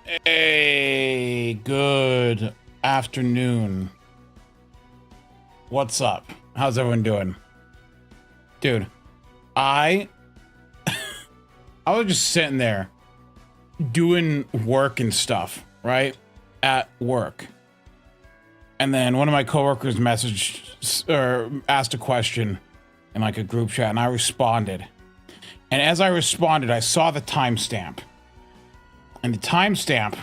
Hey, good afternoon. What's up? How's everyone doing? Dude, I was just sitting there doing work and stuff, right? At work. And then one of my coworkers messaged or asked a question in like a group chat, and I responded. And as I responded, I saw the timestamp. And the timestamp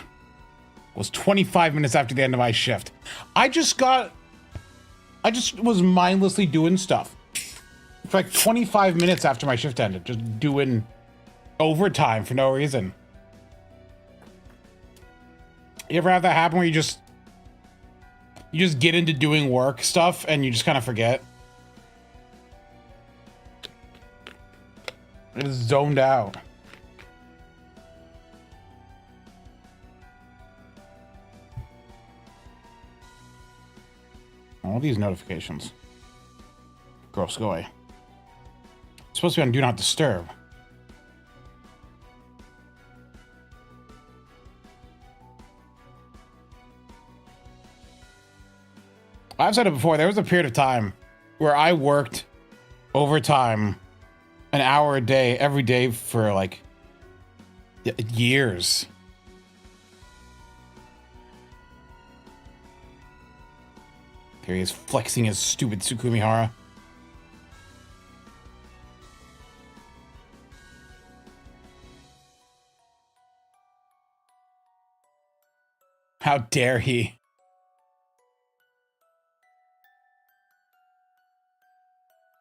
was 25 minutes after the end of my shift. I just was mindlessly doing stuff for like 25 minutes after my shift ended, just doing overtime for no reason. You ever have that happen where you just get into doing work stuff and you just kind of forget? I just zoned out. All these notifications. Gross, go away. It's supposed to be on Do Not Disturb. I've said it before, there was a period of time where I worked overtime an hour a day, every day for like years. Here he is flexing his stupid Sukumihara. How dare he?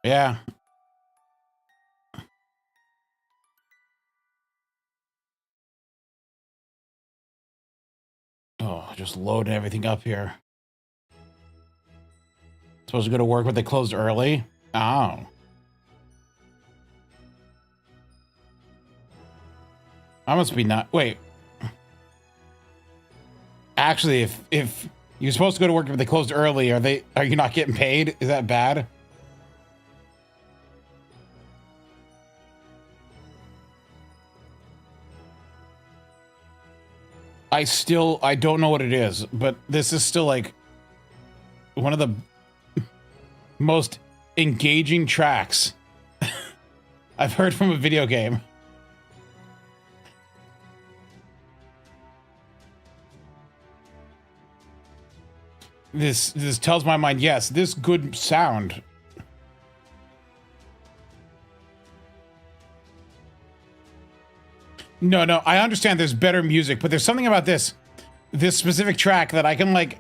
Yeah. Oh, just loading everything up here. Supposed to go to work, but they closed early? Oh. I must be not... Wait. Actually, if you're supposed to go to work but they closed early, are you not getting paid? Is that bad? I don't know what it is, but this is still like one of the most engaging tracks I've heard from a video game. This tells my mind, yes, this good sound. No, I understand there's better music, but there's something about this specific track that I can like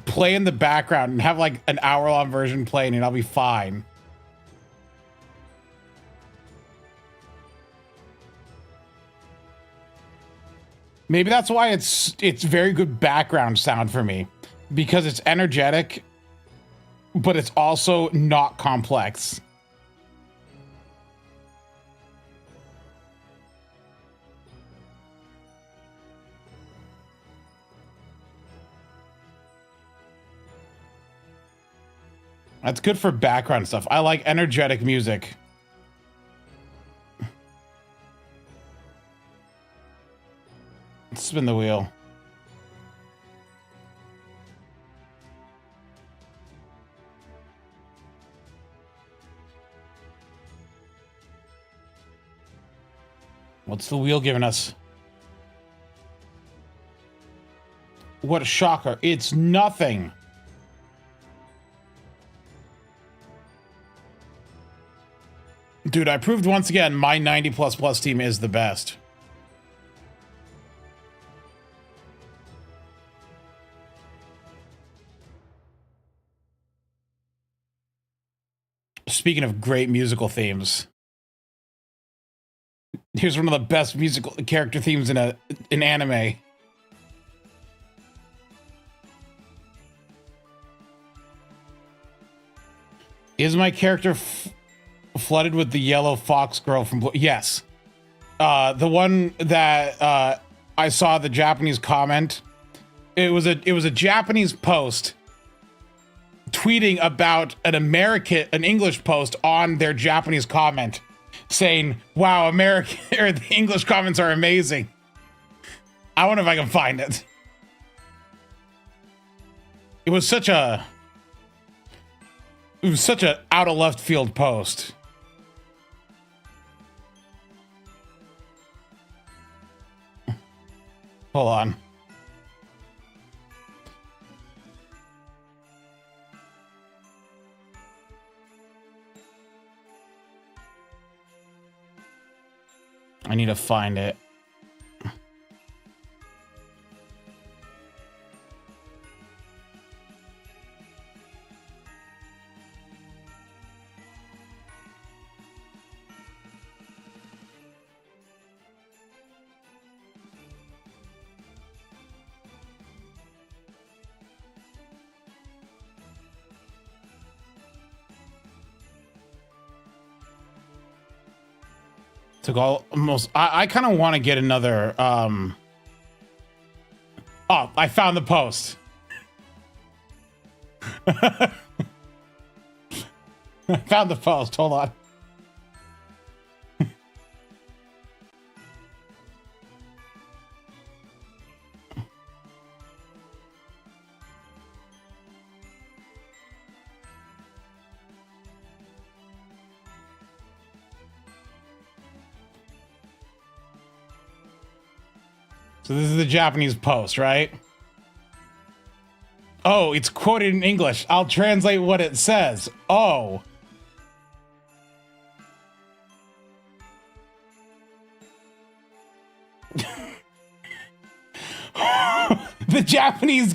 play in the background and have like an hour-long version playing and I'll be fine. Maybe that's why it's very good background sound for me, because it's energetic, but it's also not complex. That's good for background stuff. I like energetic music. Spin the wheel. What's the wheel giving us? What a shocker. It's nothing. Dude, I proved once again my 90++ team is the best. Speaking of great musical themes, here's one of the best musical character themes in an anime. Is my character flooded with the yellow fox girl from Blue? Yes. The one that I saw the Japanese comment. It was a Japanese post tweeting about an English post on their Japanese comment, saying, "Wow, American or the English comments are amazing." I wonder if I can find it. It was such a out of left field post. Hold on. I need to find it. I kind of want to get another oh, I found the post. I found the post. Hold on. So this is the Japanese post, right? Oh, it's quoted in English. I'll translate what it says. Oh. The Japanese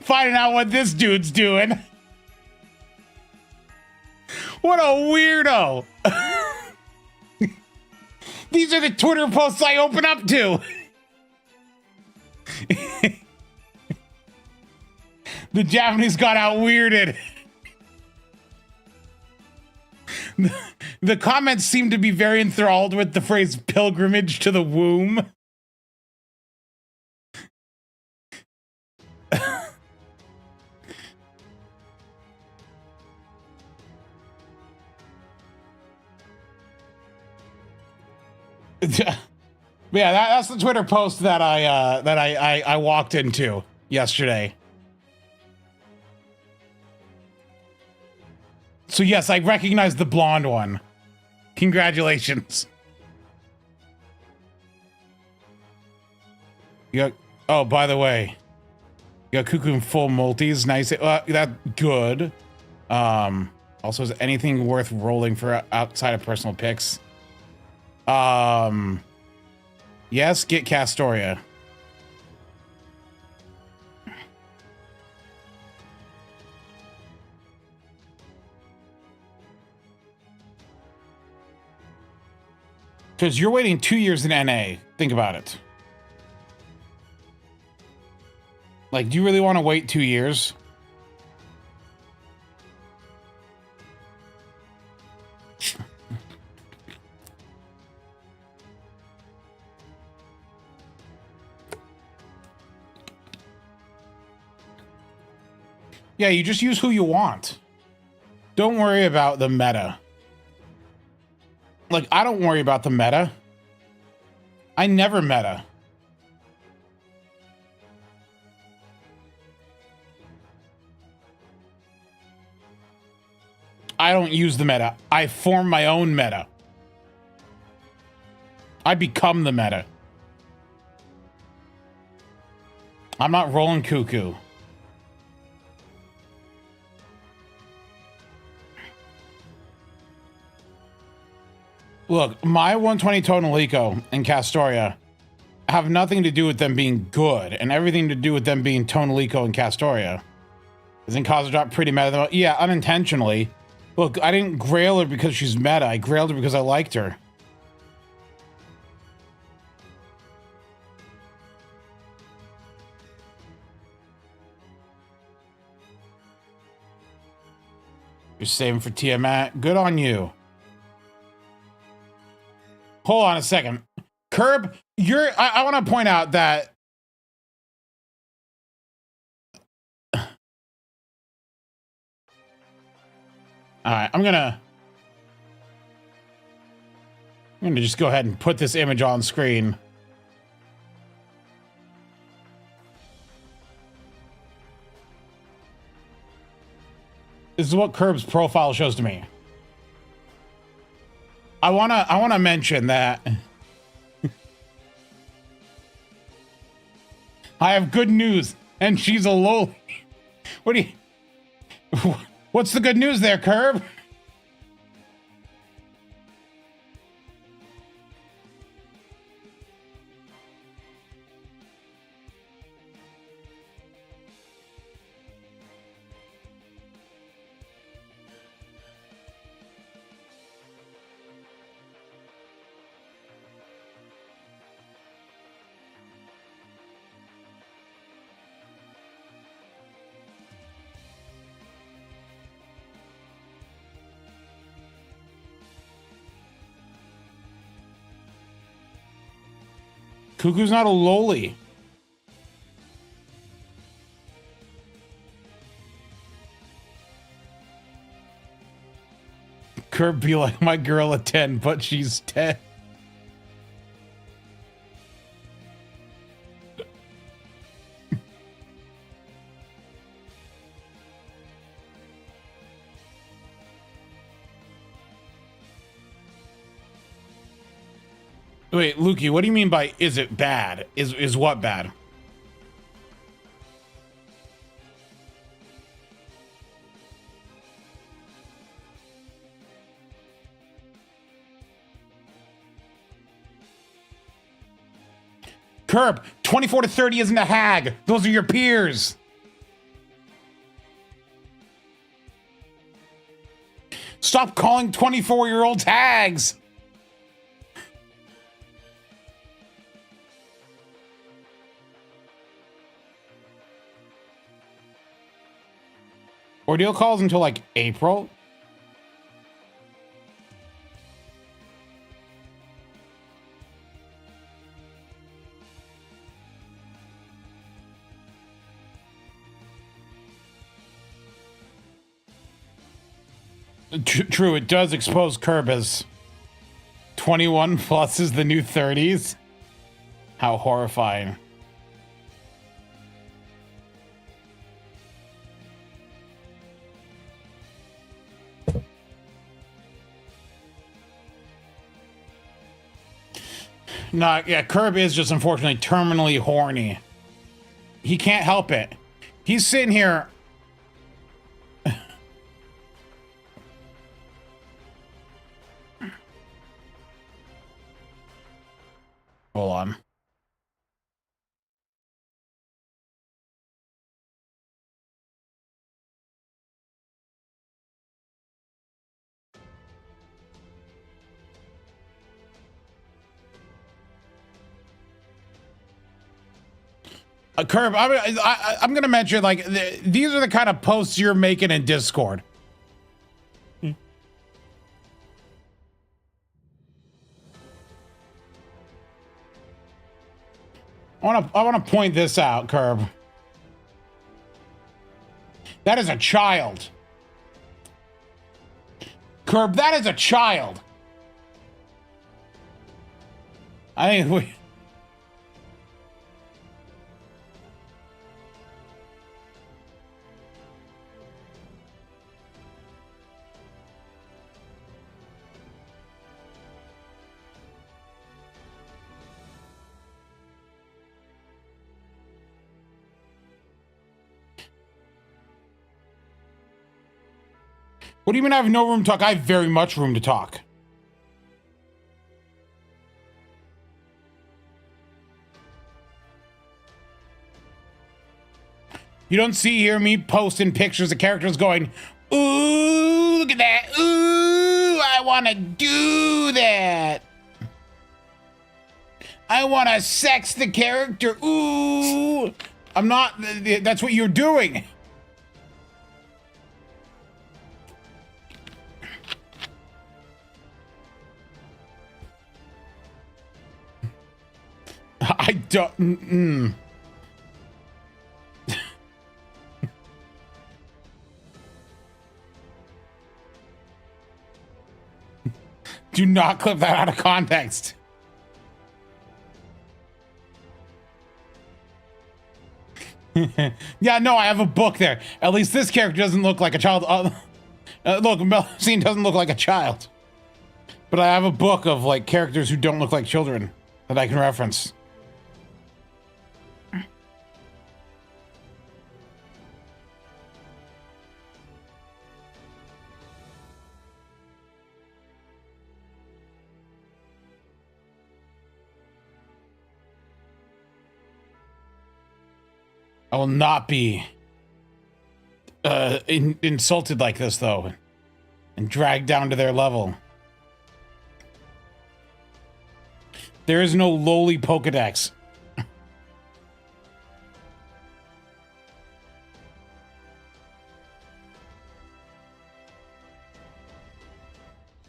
finding out what this dude's doing. What a weirdo. These are the Twitter posts I open up to. The Japanese got out weirded. The comments seem to be very enthralled with the phrase pilgrimage to the womb. Yeah, that's the Twitter post that I walked into yesterday. So yes, I recognize the blonde one. Congratulations. You got, oh, by the way, you got Kuku in full multis. Nice. That good. Also, is anything worth rolling for outside of personal picks? Yes, get Castoria. Because you're waiting 2 years in NA. Think about it. Like, do you really want to wait 2 years? Yeah, you just use who you want. Don't worry about the meta. Like, I don't worry about the meta. I never meta. I don't use the meta. I form my own meta. I become the meta. I'm not rolling Kuku. Look, my 120 Tonalico and Castoria have nothing to do with them being good and everything to do with them being Tonalico and Castoria. Isn't Kaza drop pretty meta? Yeah, unintentionally. Look, I didn't grail her because she's meta. I grailed her because I liked her. You're saving for Tiamat. Good on you. Hold on a second. Curb, I want to point out that all right, I'm gonna I'm gonna just go ahead and put this image on screen. This is what Curb's profile shows to me. I wanna mention that I have good news, and she's a lowly. What do you? What's the good news there, Curb? Kuku's not a loli. Curb be like my girl at 10, but she's 10. Wait, Lukey, what do you mean by is it bad? Is what bad? Curb, 24 to 30 isn't a hag. Those are your peers. Stop calling 24-year-olds hags. Ordeal calls until like April. True, it does expose Curb as 21 plus is the new 30s. How horrifying. No, yeah, Curb is just unfortunately terminally horny. He can't help it. He's sitting here. Hold on. Curb, I'm going to mention, like, these are the kind of posts you're making in Discord. I want to point this out, Curb. That is a child. Curb, that is a child. I think we... What do you mean I have no room to talk? I have very much room to talk. You don't see here me posting pictures of characters going, ooh, look at that. Ooh, I want to do that. I want to sex the character. Ooh. I'm not, that's what you're doing. I don't. Do not clip that out of context. Yeah, no, I have a book there. At least this character doesn't look like a child. Look, Melusine doesn't look like a child. But I have a book of like characters who don't look like children that I can reference. I will not be insulted like this, though, and dragged down to their level. There is no lowly Pokedex.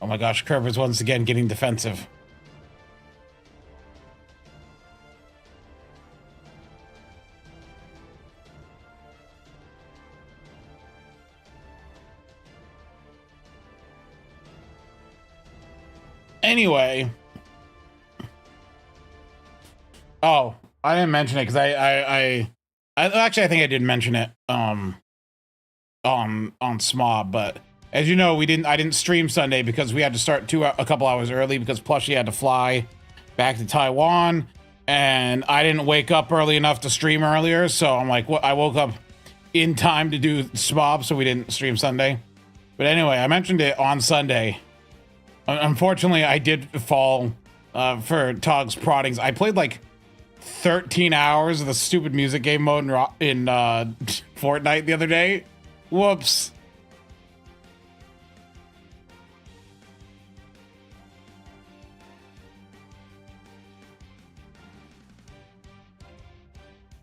Oh my gosh, Kerber's once again getting defensive. Anyway. Oh, I didn't mention it because I actually I think I did mention it on Smob, but as you know, I didn't stream Sunday because we had to start a couple hours early because Plushie had to fly back to Taiwan, and I didn't wake up early enough to stream earlier, so I'm like, I woke up in time to do Smob, so we didn't stream Sunday. But anyway, I mentioned it on Sunday. Unfortunately, I did fall for Tog's proddings. I played like 13 hours of the stupid music game mode in Fortnite the other day. Whoops.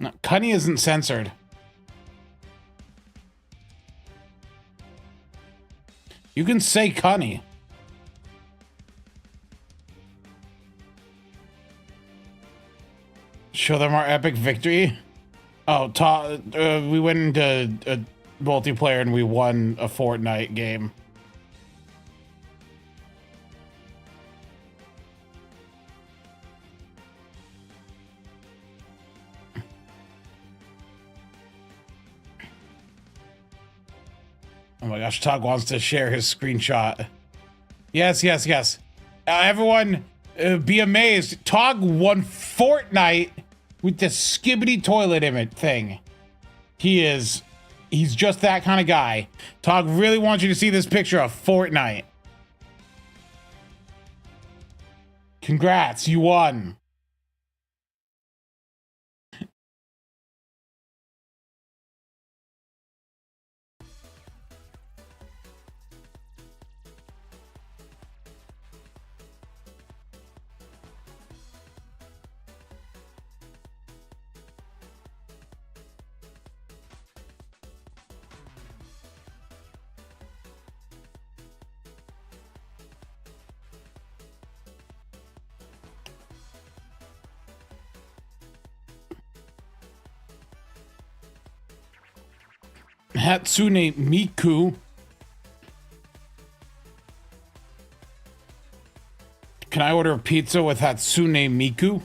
No, Cunny isn't censored. You can say Cunny. Show them our epic victory. Oh, we went into a multiplayer and we won a Fortnite game. Oh my gosh, Tog wants to share his screenshot. Yes, yes, yes. Everyone, be amazed. Tog won Fortnite with the skibbity toilet image thing. He's just that kind of guy. Tog really wants you to see this picture of Fortnite. Congrats, you won. Hatsune Miku. Can I order a pizza with Hatsune Miku?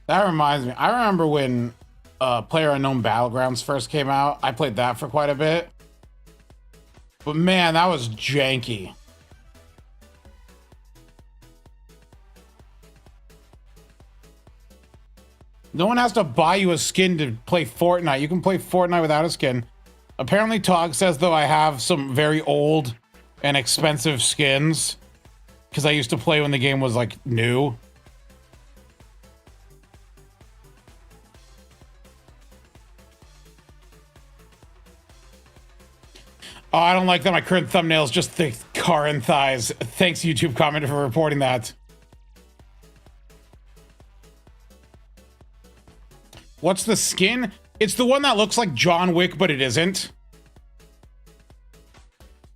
That reminds me. I remember when PlayerUnknown Battlegrounds first came out. I played that for quite a bit. But man, that was janky. No one has to buy you a skin to play Fortnite. You can play Fortnite without a skin. Apparently, Tog says, though, I have some very old and expensive skins. Because I used to play when the game was, like, new. Oh, I don't like that my current thumbnail is just thick car and thighs. Thanks, YouTube commenter, for reporting that. What's the skin? It's the one that looks like John Wick, but it isn't.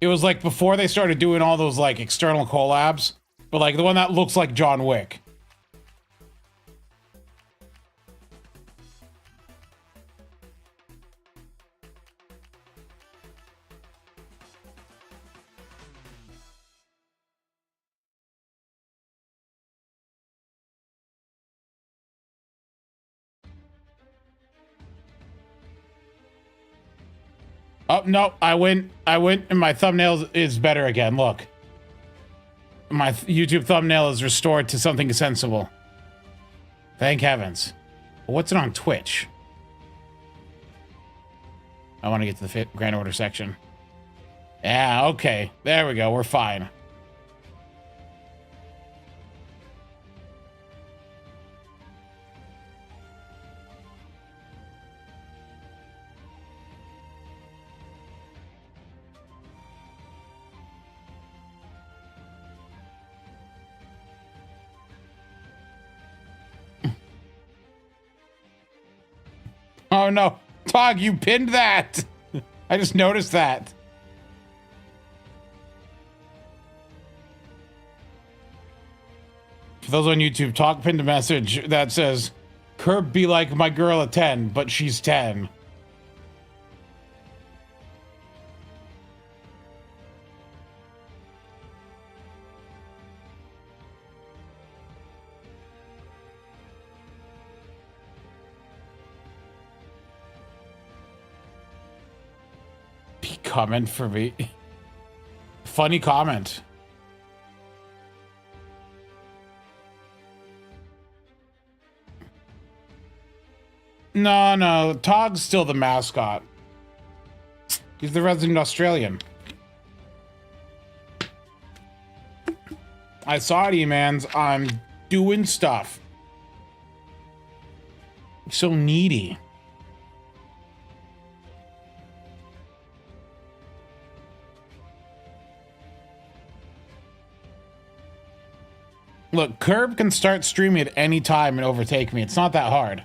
It was like before they started doing all those like external collabs, but like the one that looks like John Wick. Oh, no, I went, and my thumbnail is better again. Look. My YouTube thumbnail is restored to something sensible. Thank heavens. What's it on Twitch? I want to get to the Grand Order section. Yeah, okay. There we go. We're fine. Oh no, Tog, you pinned that. I just noticed that. For those on YouTube, Tog pinned a message that says, Curb be like my girl at 10, but she's 10. Comment for me. Funny comment. No, Tog's still the mascot. He's the resident Australian. I saw it, E-Mans. I'm doing stuff. So needy. Look, Curb can start streaming at any time and overtake me. It's not that hard.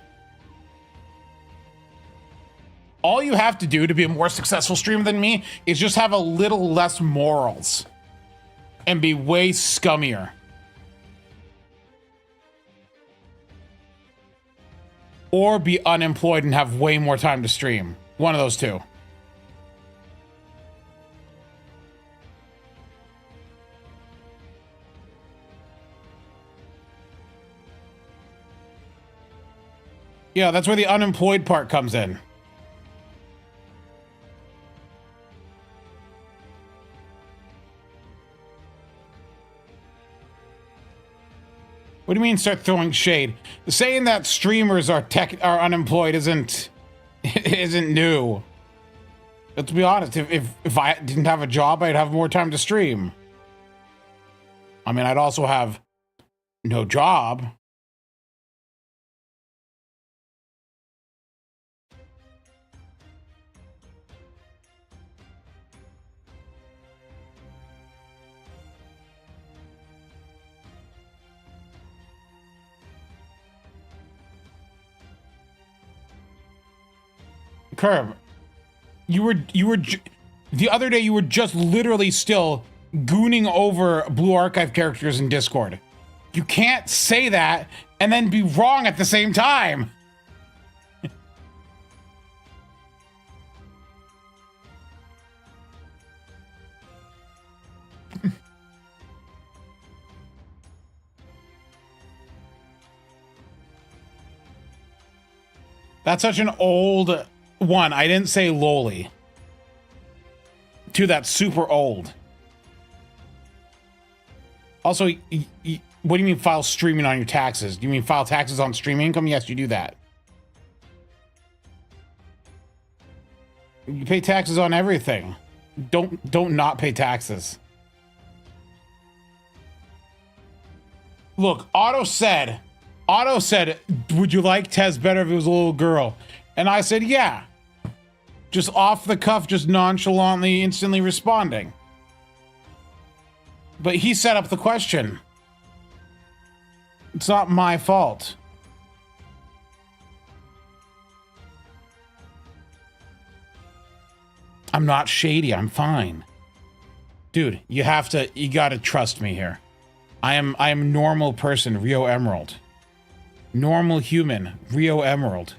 All you have to do to be a more successful streamer than me is just have a little less morals and be way scummier. Or be unemployed and have way more time to stream. One of those two. Yeah, that's where the unemployed part comes in. What do you mean start throwing shade? Saying that streamers are unemployed isn't new. Let's be honest, if I didn't have a job, I'd have more time to stream. I mean, I'd also have no job. Curb, you were the other day you were just literally still gooning over Blue Archive characters in Discord. You can't say that and then be wrong at the same time. That's such an old one. I didn't say lowly. Two, that's super old. Also, what do you mean file streaming on your taxes? Do you mean file taxes on stream income? Yes, you do that. You pay taxes on everything. Don't not pay taxes. Look, Otto said, would you like Tez better if it was a little girl? And I said, yeah. Just off the cuff, just nonchalantly, instantly responding. But he set up the question. It's not my fault. I'm not shady. I'm fine. Dude, you gotta trust me here. I am normal person, Rio Emerald. Normal human, Rio Emerald.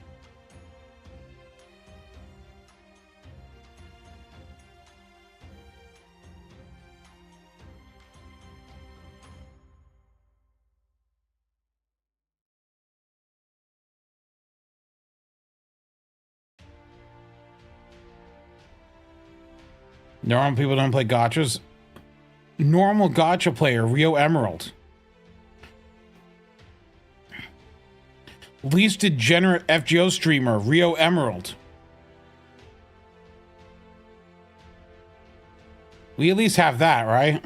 Normal people don't play gachas. Normal gacha player, Rio Emerald. Least degenerate FGO streamer, Rio Emerald. We at least have that, right?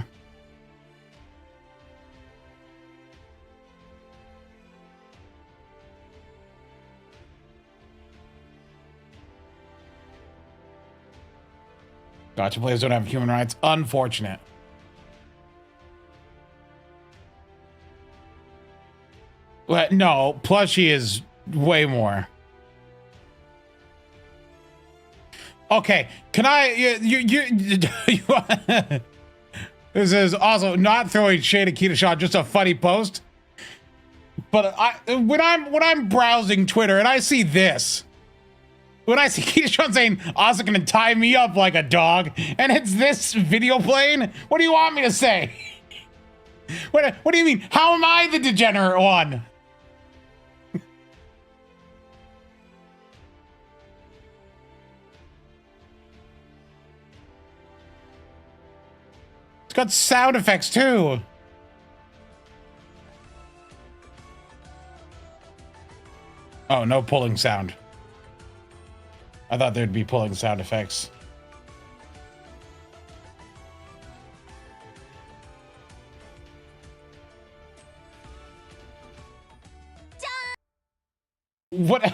Gacha players don't have human rights. Unfortunate. Well, no, plushie is way more. Okay, can I? This is also not throwing shade at Kita Shaw, just a funny post. But when I'm browsing Twitter and I see this, when I see Kita Shaw saying Asa gonna tie me up like a dog, and it's this video playing, what do you want me to say? What do you mean? How am I the degenerate one? It's got sound effects too. Oh, no pulling sound. I thought there'd be pulling sound effects. What?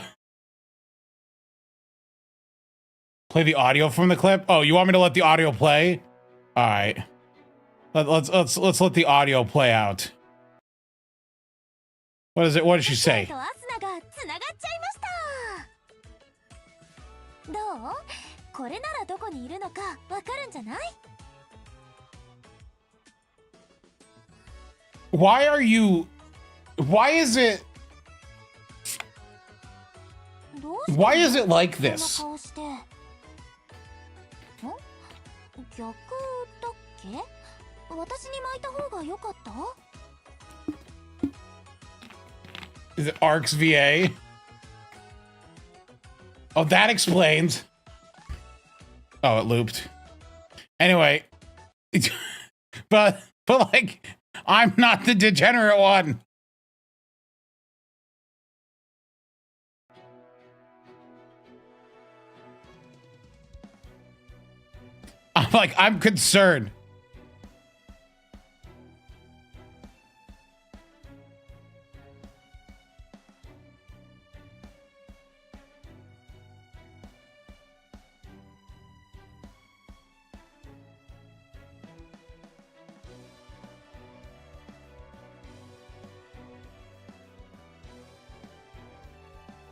Play the audio from the clip? Oh, you want me to let the audio play? All right. Let's let the audio play out. What is it? What did she say? Why are you? Why is it? Why is it like this? Is it ARC's VA? Oh, that explains. Oh, it looped. Anyway, but like, I'm not the degenerate one. I'm concerned.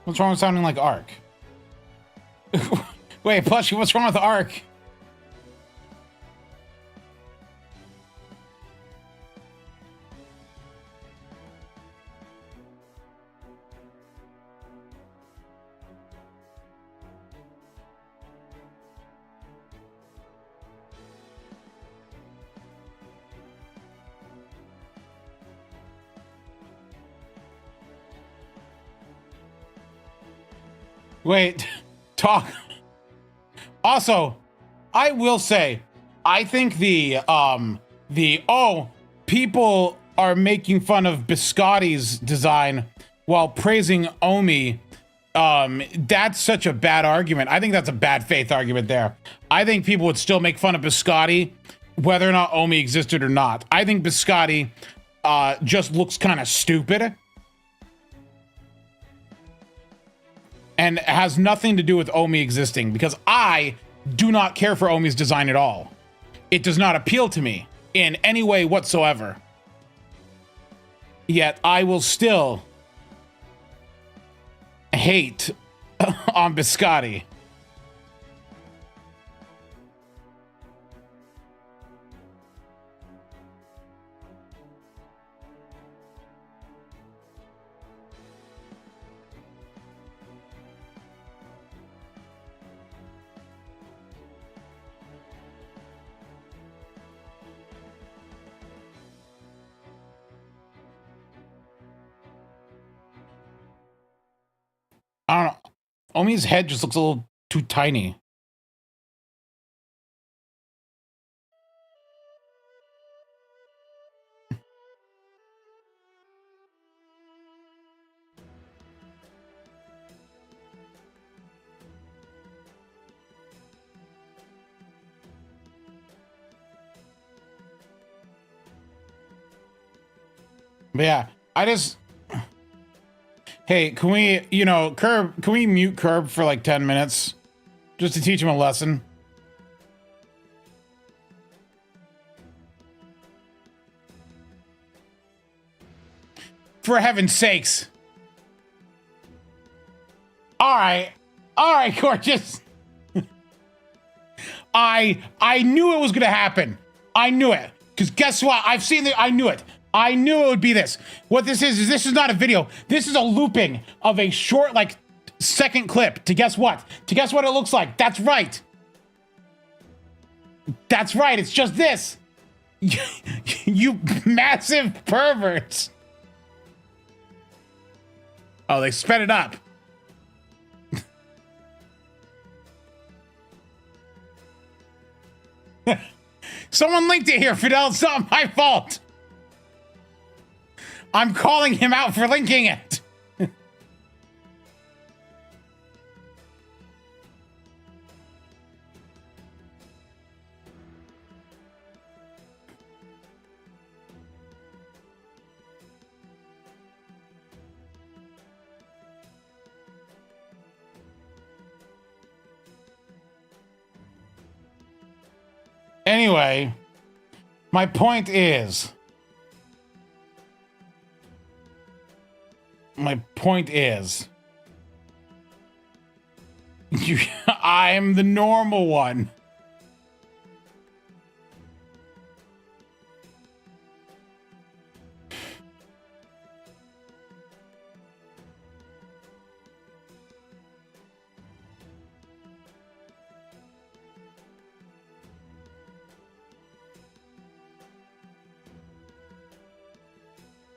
What's wrong with sounding like Ark? Wait, Plushie, what's wrong with Ark? Wait, talk. Also, I will say, I think people are making fun of Biscotti's design while praising Omi. That's such a bad argument. I think that's a bad faith argument there. I think people would still make fun of Biscotti whether or not Omi existed or not. I think Biscotti just looks kind of stupid. And it has nothing to do with Omi existing, because I do not care for Omi's design at all. It does not appeal to me in any way whatsoever. Yet I will still hate on Biscotti. I don't know. Omi's head just looks a little too tiny. But yeah, I just... Hey, can we, you know, Curb, can we mute Curb for like 10 minutes? Just to teach him a lesson? For heaven's sakes. All right, gorgeous. I knew it was gonna happen. I knew it. Because guess what? I knew it. I knew it would be this. What this is this is not a video. This is a looping of a short, like, second clip to guess what? To guess what it looks like. That's right. That's right. It's just this. You massive perverts. Oh, they sped it up. Someone linked it here, Fidel. It's not my fault. I'm calling him out for linking it. Anyway, my point is... I'm the normal one.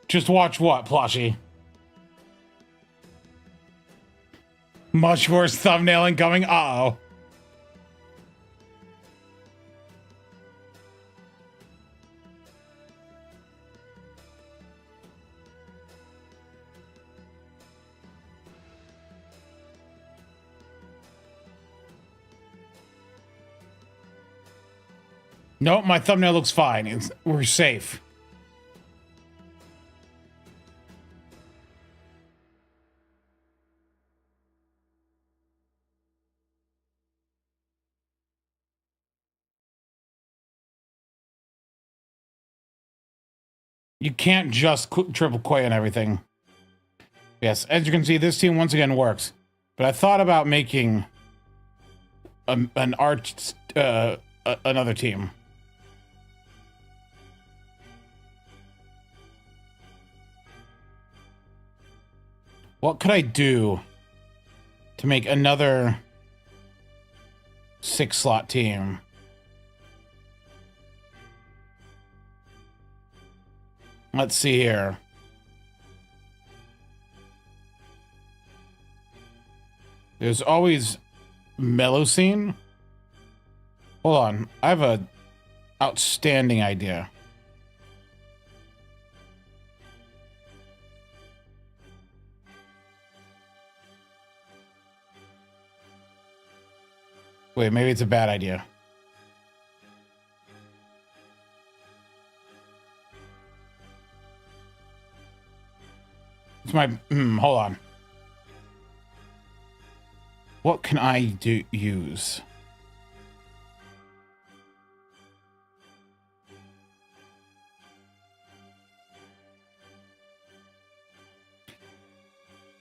Just watch what, Plushie? Much worse thumbnail incoming. Uh-oh. Nope, my thumbnail looks fine. We're safe. You can't just triple quay and everything. Yes, as you can see, this team once again works. But I thought about making another team. What could I do to make another 6-slot team? Let's see here. There's always Mellow Scene. Hold on. I have a outstanding idea. Wait, maybe it's a bad idea. It's my... hold on. What can I use?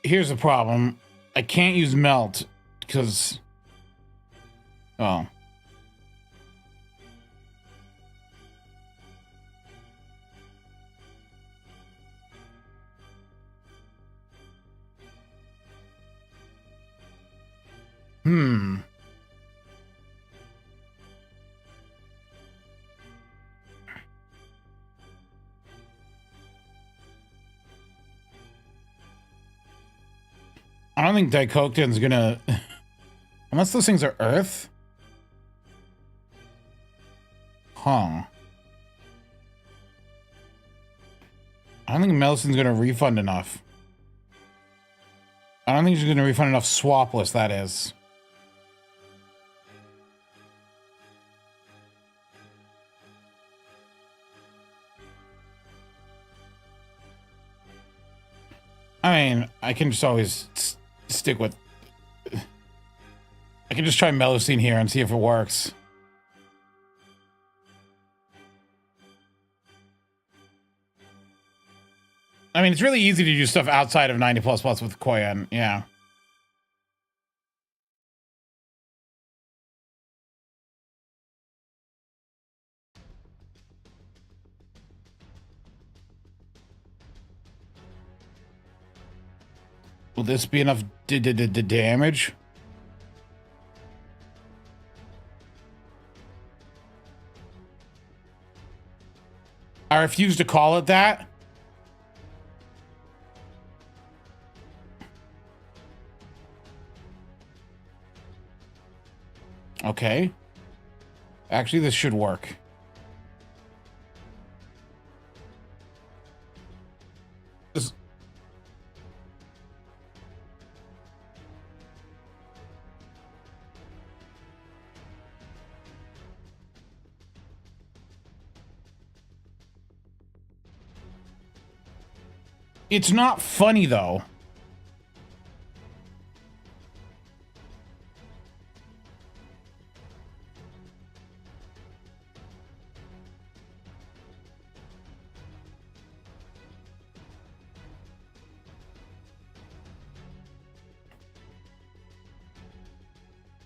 Here's the problem. I can't use Melt because... Oh. I don't think Daikoken's gonna... Unless those things are Earth? Huh. I don't think Melison's gonna refund enough. I don't think she's gonna refund enough swapless, that is. I mean, I can just always stick with... I can just try Melocene here and see if it works. I mean, it's really easy to do stuff outside of 90++ with Koyan, yeah. Will this be enough damage? I refuse to call it that. Okay. Actually, this should work. This... It's not funny, though.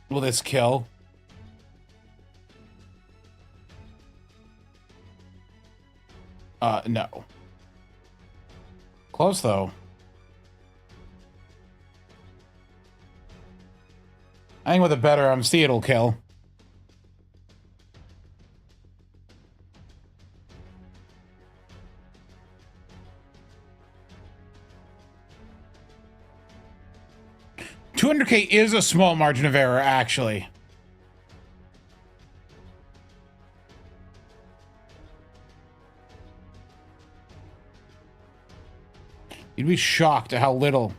Will this kill? No. Close, though. I think with a better MC, it'll kill. $200K is a small margin of error, actually. You'd be shocked at how little.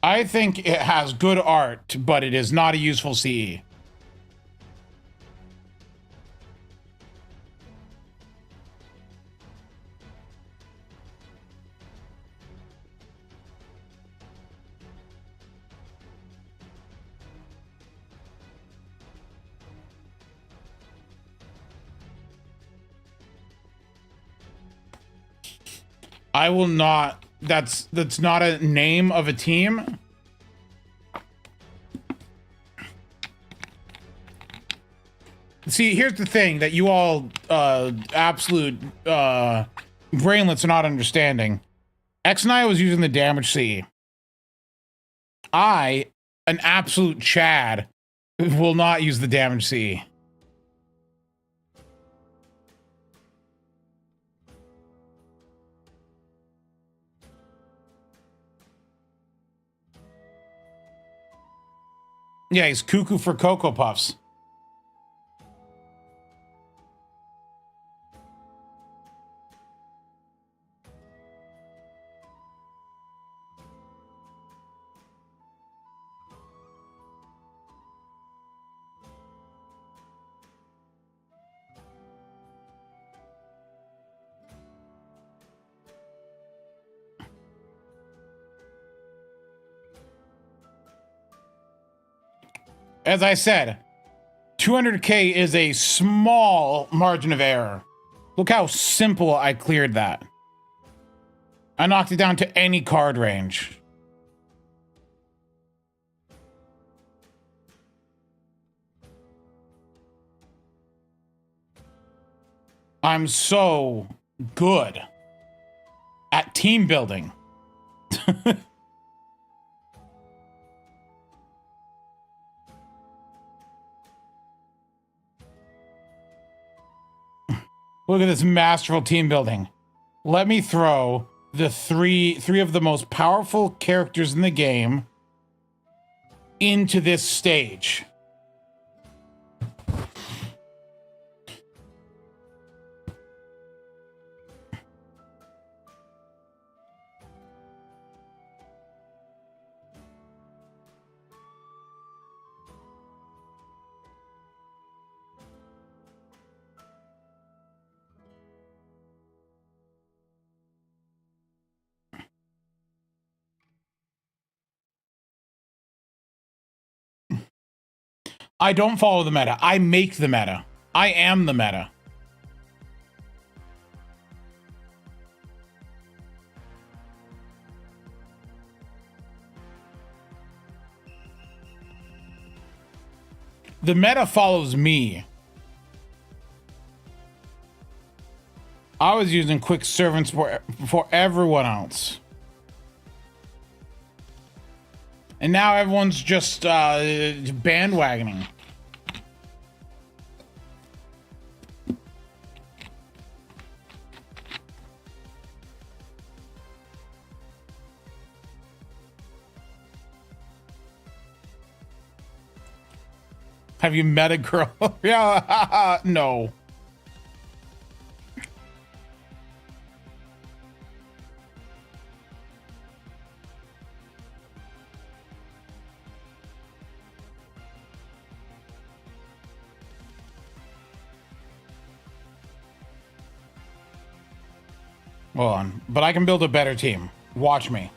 I think it has good art, but it is not a useful CE. I will not. That's not a name of a team. See, here's the thing that you all absolute brainlets are not understanding. X and I was using the damage CE. I, an absolute Chad, will not use the damage CE. Yeah, he's Kuku for Cocoa Puffs. As I said, 200K is a small margin of error. Look how simple I cleared that. I knocked it down to any card range. I'm so good at team building. Look at this masterful team building. Let me throw the three of the most powerful characters in the game into this stage. I don't follow the meta. I make the meta. I am the meta. The meta follows me. I was using quick servants for everyone else. And now everyone's just bandwagoning. Have you met a girl? Yeah, no. Hold on, but I can build a better team. Watch me.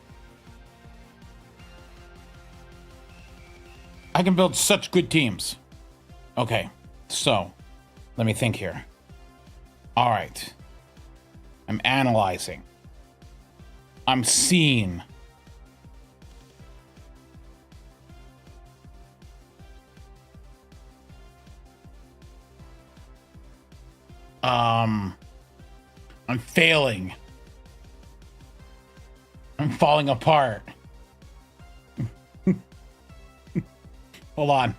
I can build such good teams. Okay, so let me think here. All right. I'm analyzing. I'm seeing. I'm failing. I'm falling apart. Hold on.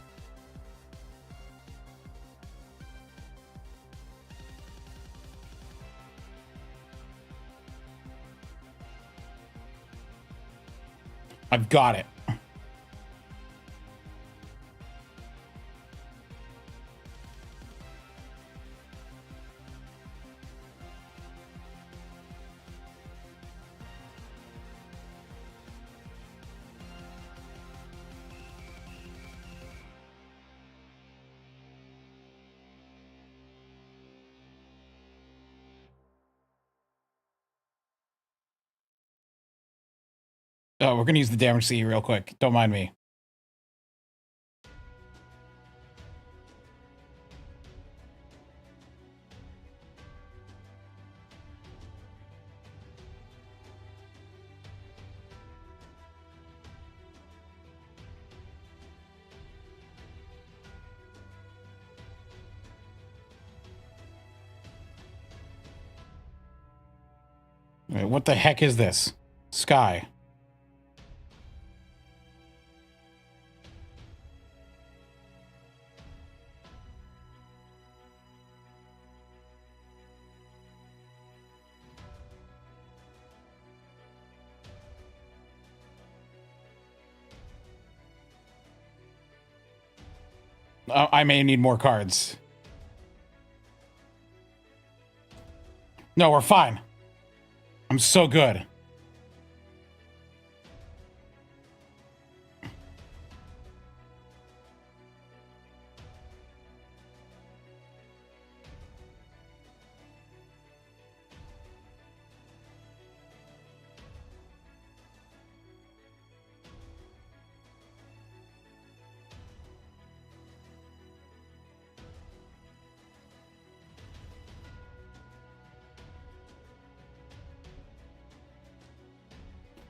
I've got it. Oh, we're gonna use the damage C real quick. Don't mind me. Wait, what the heck is this? Sky. I may need more cards. No, we're fine. I'm so good.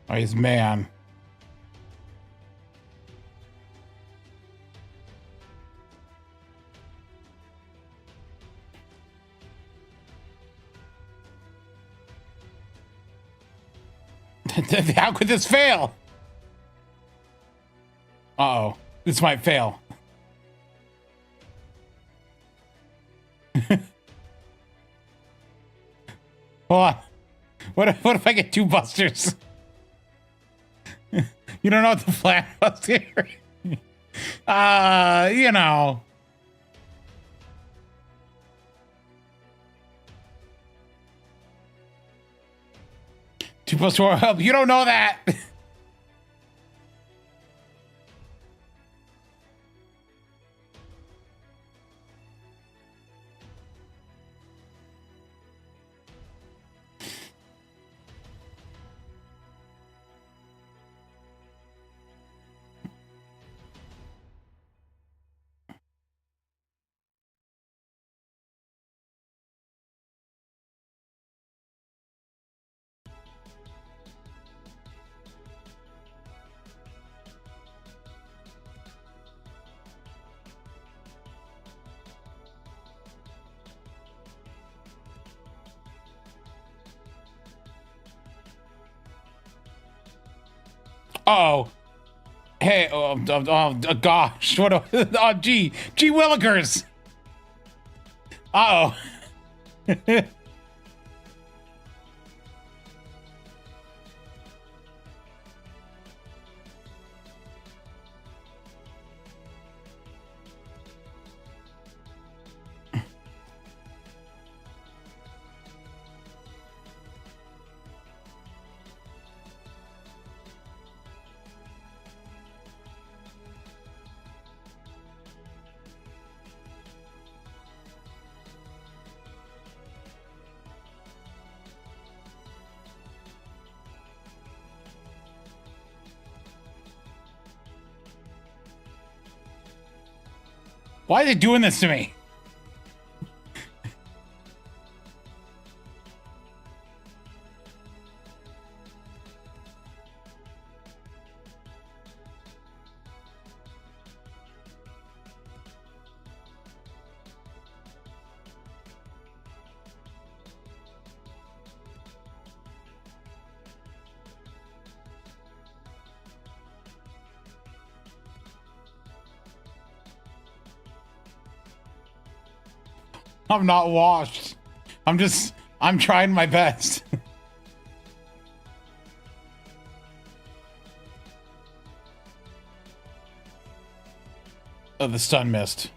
Oh, he's man. How could this fail? Uh-oh. This might fail. Hold on. What if I get 2 busters? You don't know what the plan was here? You know. Two plus 4 help. You don't know that. Uh-oh. Hey, gosh. What oh, gee willikers. Uh-oh. Why are they doing this to me? I'm not washed. I'm trying my best. Oh, the stun missed.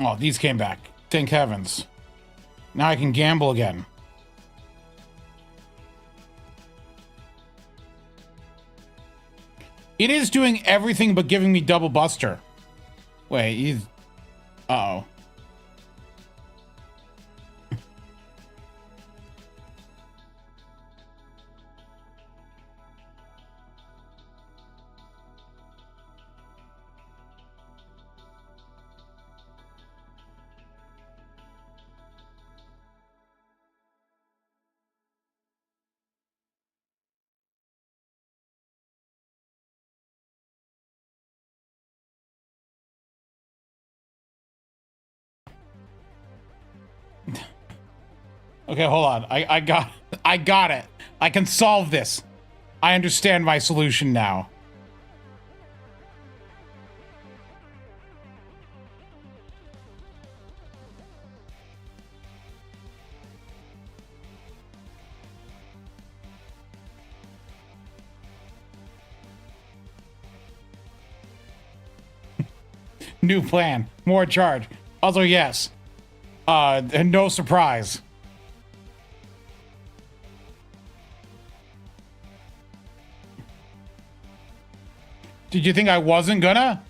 Oh, these came back. Thank heavens. Now I can gamble again. It is doing everything but giving me double buster. Wait, he's... Uh-oh. Okay, hold on. I got it. I can solve this. I understand my solution now. New plan. More charge. Also, yes. And no surprise. Did you think I wasn't gonna?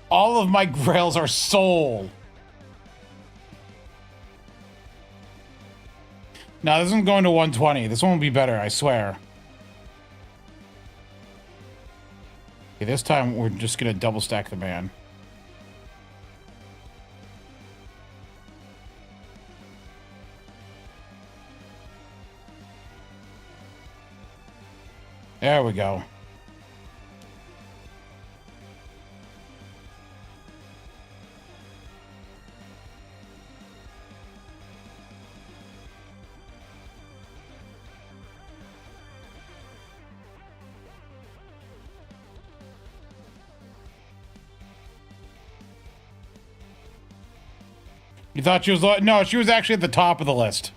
All of my grails are soul. Now, this one's going to 120. This one will be better, I swear. Okay, this time we're just gonna double stack the man. There we go. You thought she was... No, she was actually at the top of the list.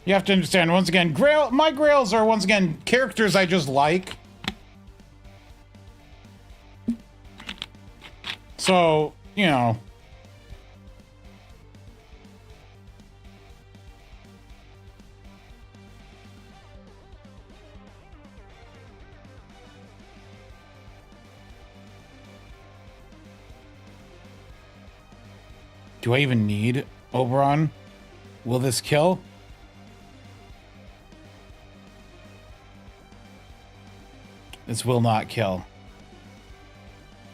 You have to understand, once again, my grails are, once again, characters I just like. So, you know. Do I even need Oberon? Will this kill? This will not kill.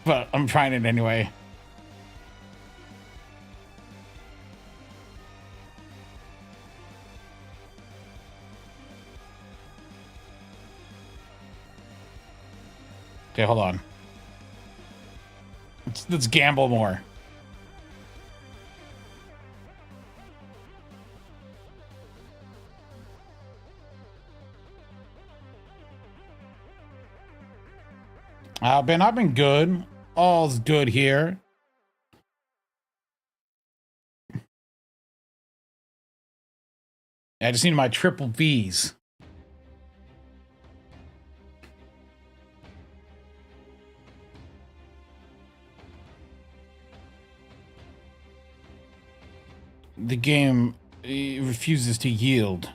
But I'm trying it anyway. Okay, hold on. Let's gamble more. I've been good. All's good here. I just need my triple V's. The game refuses to yield.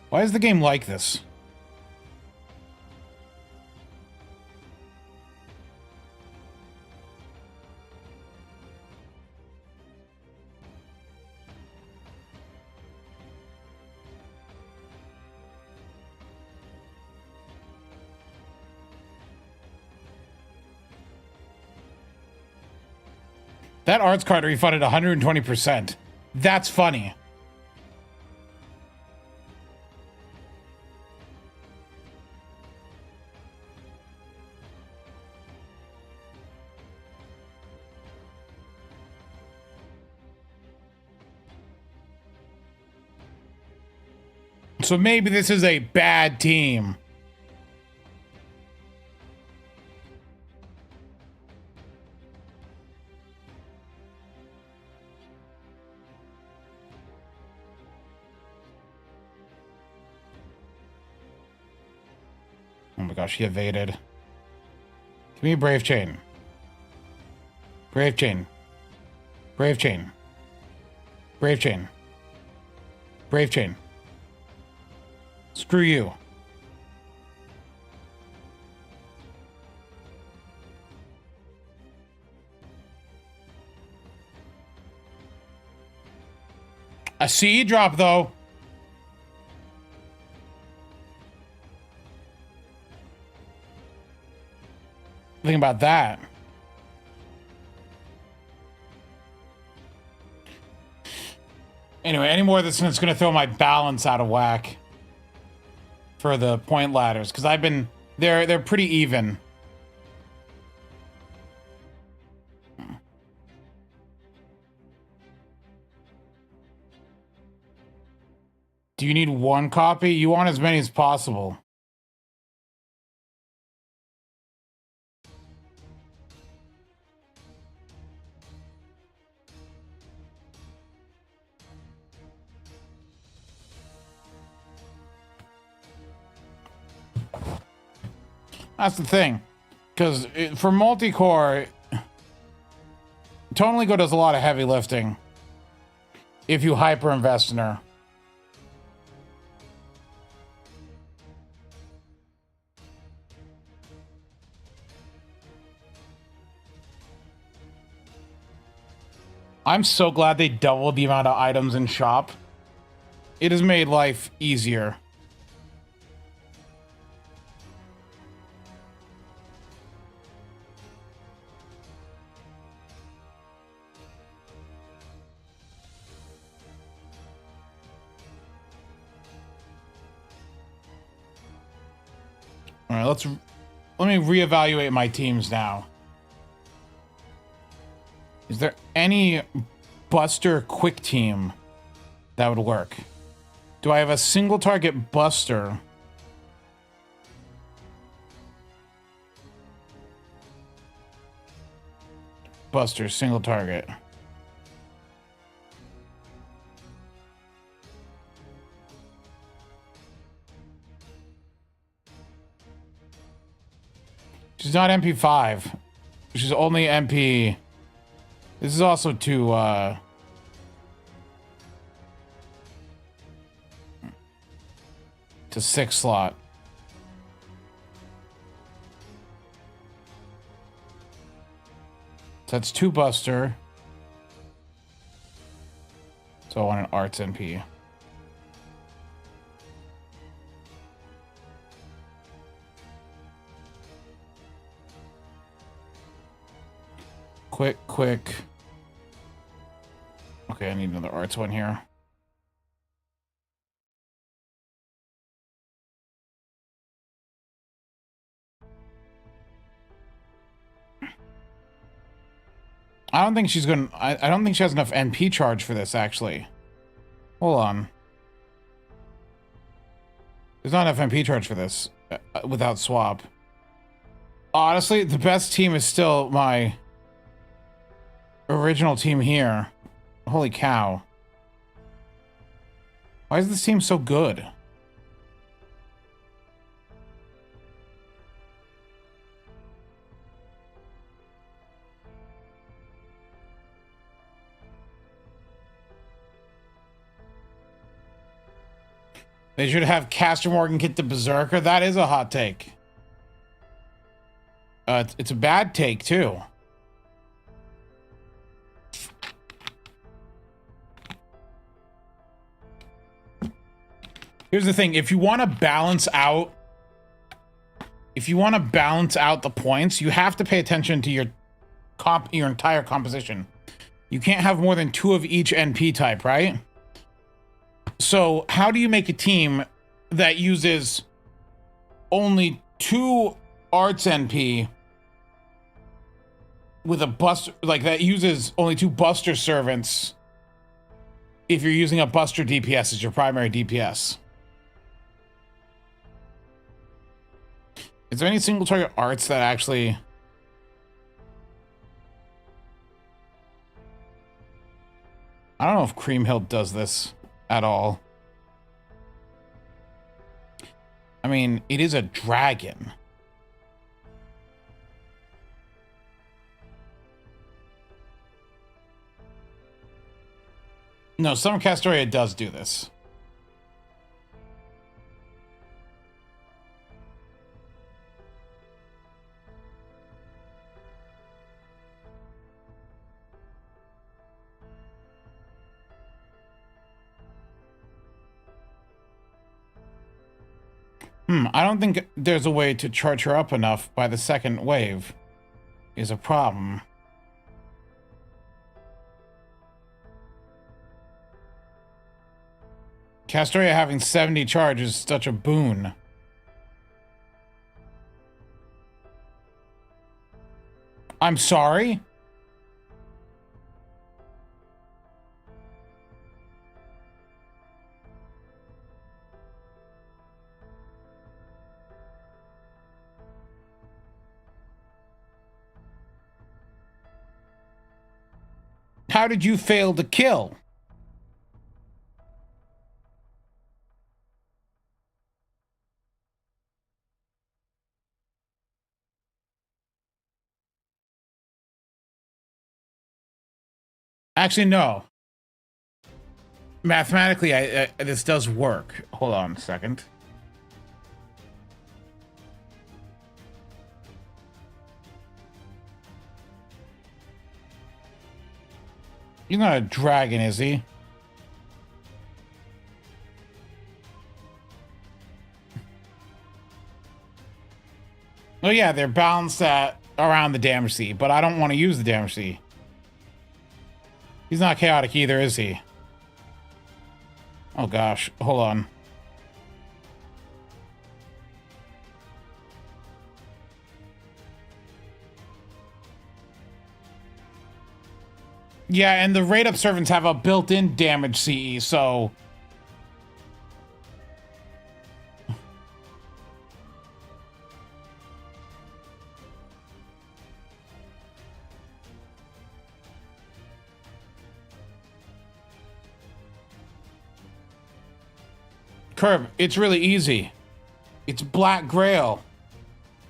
Why is the game like this? That arts card refunded 120%. That's funny. So maybe this is a bad team. Oh my gosh, he evaded. Give me a Brave Chain. Brave Chain. Brave Chain. Brave Chain. Brave Chain. Screw you. A C drop, though. Think about that. Anyway, any more of this and it's going to throw my balance out of whack for the point ladders, because I've been they're pretty even. Do you need one copy? You want as many as possible. That's the thing, because for multi-core, Tonalico does a lot of heavy lifting if you hyper invest in her. I'm so glad they doubled the amount of items in shop. It has made life easier. All right, let me reevaluate my teams now. Is there any Buster quick team that would work? Do I have a single target Buster? Buster, single target. She's not MP5. She's only MP. This is also too, to 6 slot. So that's 2 Buster. So I want an Arts NP. Quick. Okay, I need another Arts one here. I don't think she's gonna... I don't think she has enough NP charge for this, actually. Hold on. There's not enough MP charge for this without swap. Honestly, the best team is still my original team here. Holy cow. Why is this team so good? They should have Castor Morgan get the Berserker. That is a hot take. It's a bad take, too. Here's the thing. If you want to balance out... If you want to balance out the points, you have to pay attention to your entire composition. You can't have more than 2 of each NP type, right? So how do you make a team that uses only 2 Arts NP with a Buster, like that uses only 2 Buster Servants if you're using a Buster DPS as your primary DPS? Is there any single target Arts that actually... I don't know if Creamhill does this at all. I mean, it is a dragon. No, some Castoria does do this. I don't think there's a way to charge her up enough by the second wave is a problem. Castoria having 70 charge is such a boon. I'm sorry? How did you fail to kill? Actually, no. Mathematically, this does work. Hold on a second. He's not a dragon, is he? Oh yeah, they're balanced at around the damage C, but I don't want to use the damage C. He's not chaotic either, is he? Oh gosh, hold on. Yeah, and the raid up servants have a built-in damage CE, so... Curb, it's really easy. It's Black Grail.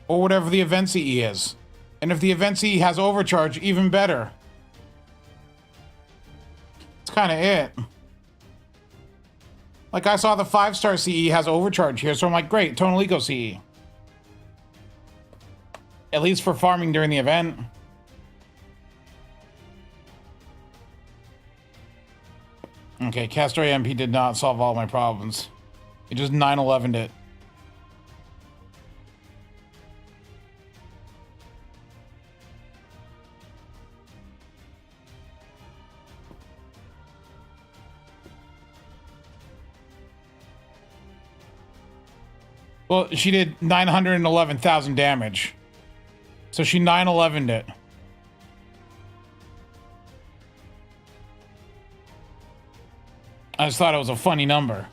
Or whatever the event CE is. And if the event CE has overcharge, even better. That's kind of it. Like, I saw the 5-star CE has overcharge here, so I'm like, great, Tonal Eco CE. At least for farming during the event. Okay, Castor MP did not solve all my problems. It just 9/11'd it. Well, she did 911,000 damage. So she 9/11'd it. I just thought it was a funny number.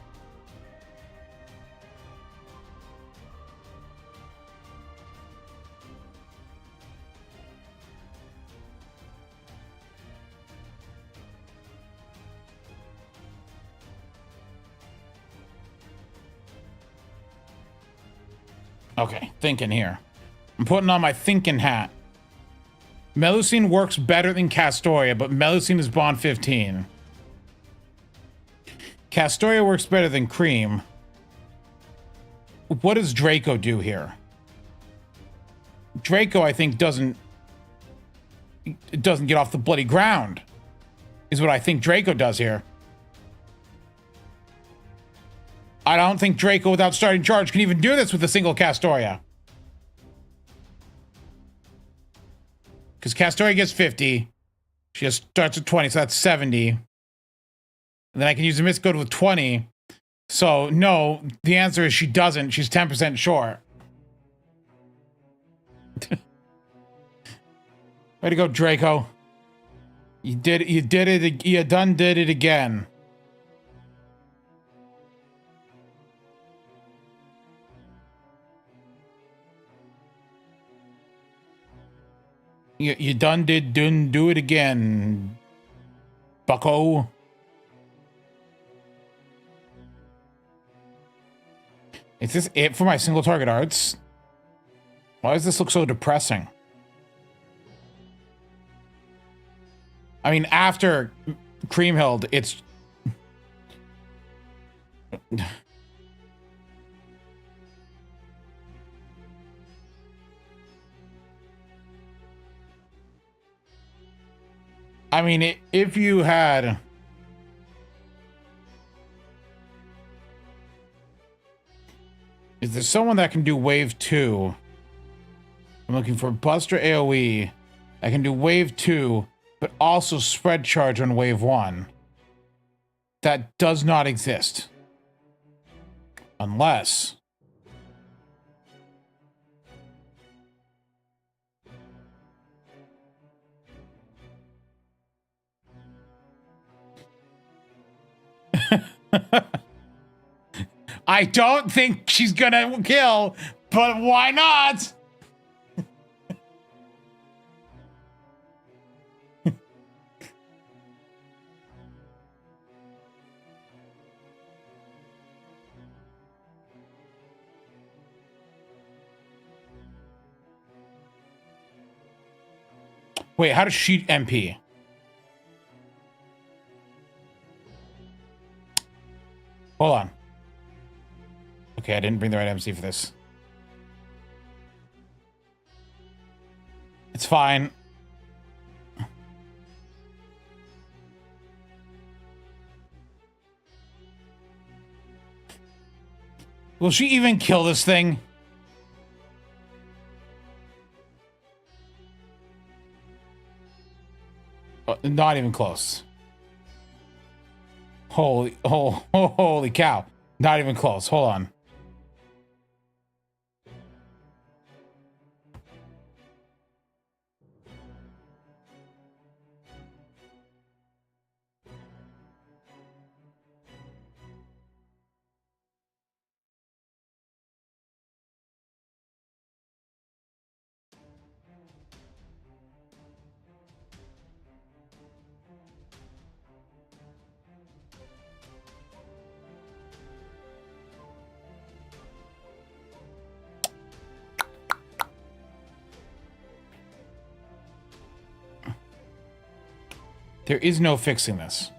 Okay, thinking here. I'm putting on my thinking hat. Melusine works better than Castoria, but Melusine is bond 15. Castoria works better than Cream. What does Draco do here? Draco, I think, doesn't get off the bloody ground, is what I think Draco does here. I don't think Draco, without starting charge, can even do this with a single Castoria. Because Castoria gets 50. She just starts at 20, so that's 70. And then I can use a Myst Code with 20. So, no, the answer is she doesn't. She's 10% short. Way to go, Draco. You did it, you done did it again. You done do it again, bucko. Is this it for my single target arts? Why does this look so depressing? I mean, after Creamhild, it's... I mean, if you had... Is there someone that can do wave 2? I'm looking for Buster AoE. I can do wave 2, but also spread charge on wave 1. That does not exist. Unless... I don't think she's gonna kill, but why not? Wait, how does she MP? Hold on. Okay, I didn't bring the right MC for this. It's fine. Will she even kill this thing? Not even close. Holy cow. Not even close. Hold on. There is no fixing this.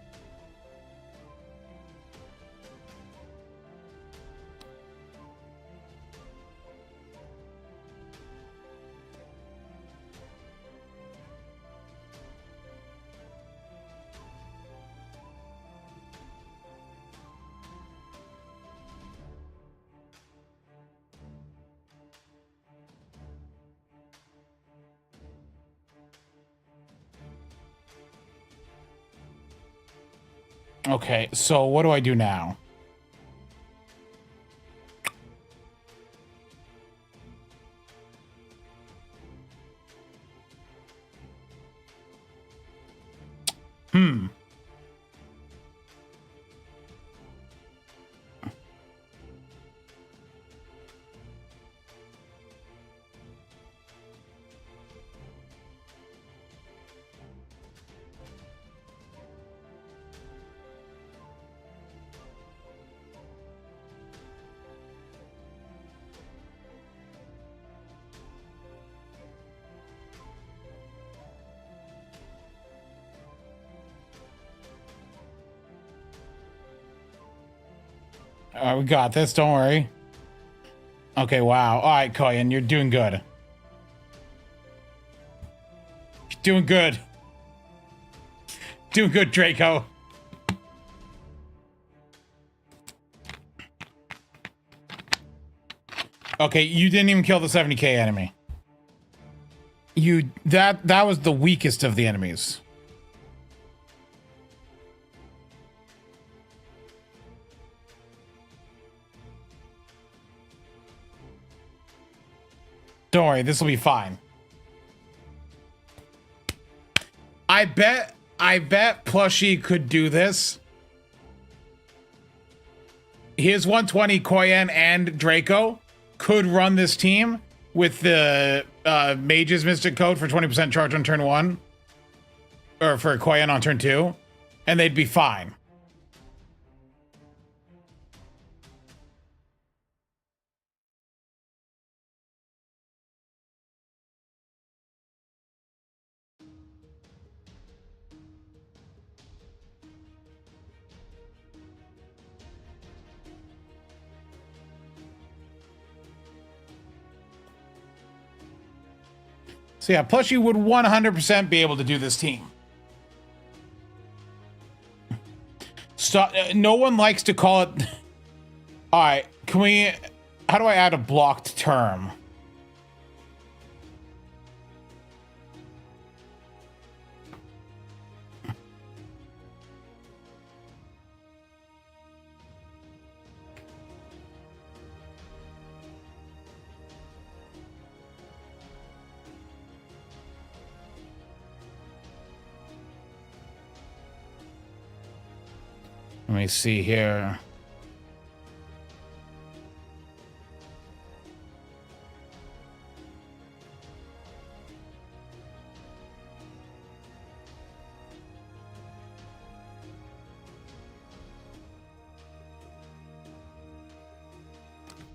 Okay, so what do I do now? We got this, don't worry. Okay, wow. All right, Koyan, you're doing good. You're doing good. Doing good, Draco. Okay, you didn't even kill the 70k enemy. That was the weakest of the enemies. Don't worry, this will be fine. I bet Plushie could do this. His 120 Koyan and Draco could run this team with the Mage's Mystic Code for 20% charge on turn 1. Or for Koyan on turn 2. And they'd be fine. So yeah, Plushie would 100% be able to do this team. Stop. No one likes to call it. All right, can we? How do I add a blocked term? Let me see here.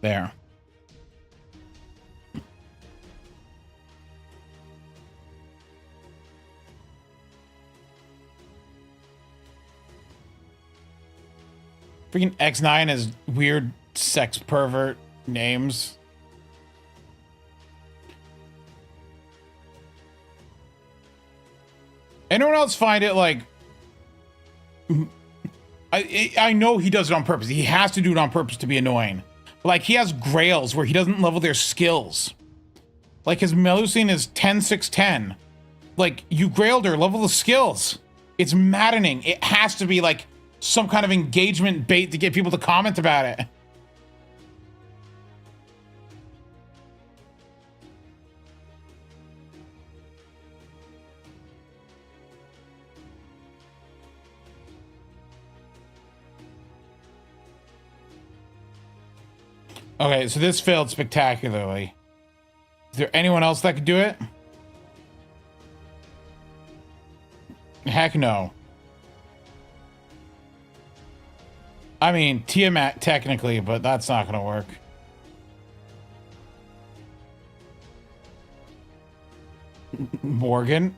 There. Freaking X9 has weird sex pervert names. Anyone else find it like... I know he does it on purpose. He has to do it on purpose to be annoying. Like, he has grails where he doesn't level their skills. Like, his Melusine is 10-6-10. Like, you grailed her, level the skills. It's maddening. It has to be, like, some kind of engagement bait to get people to comment about it. Okay, so this failed spectacularly. Is there anyone else that could do it? Heck no. I mean, Tiamat technically, but that's not gonna work. Morgan?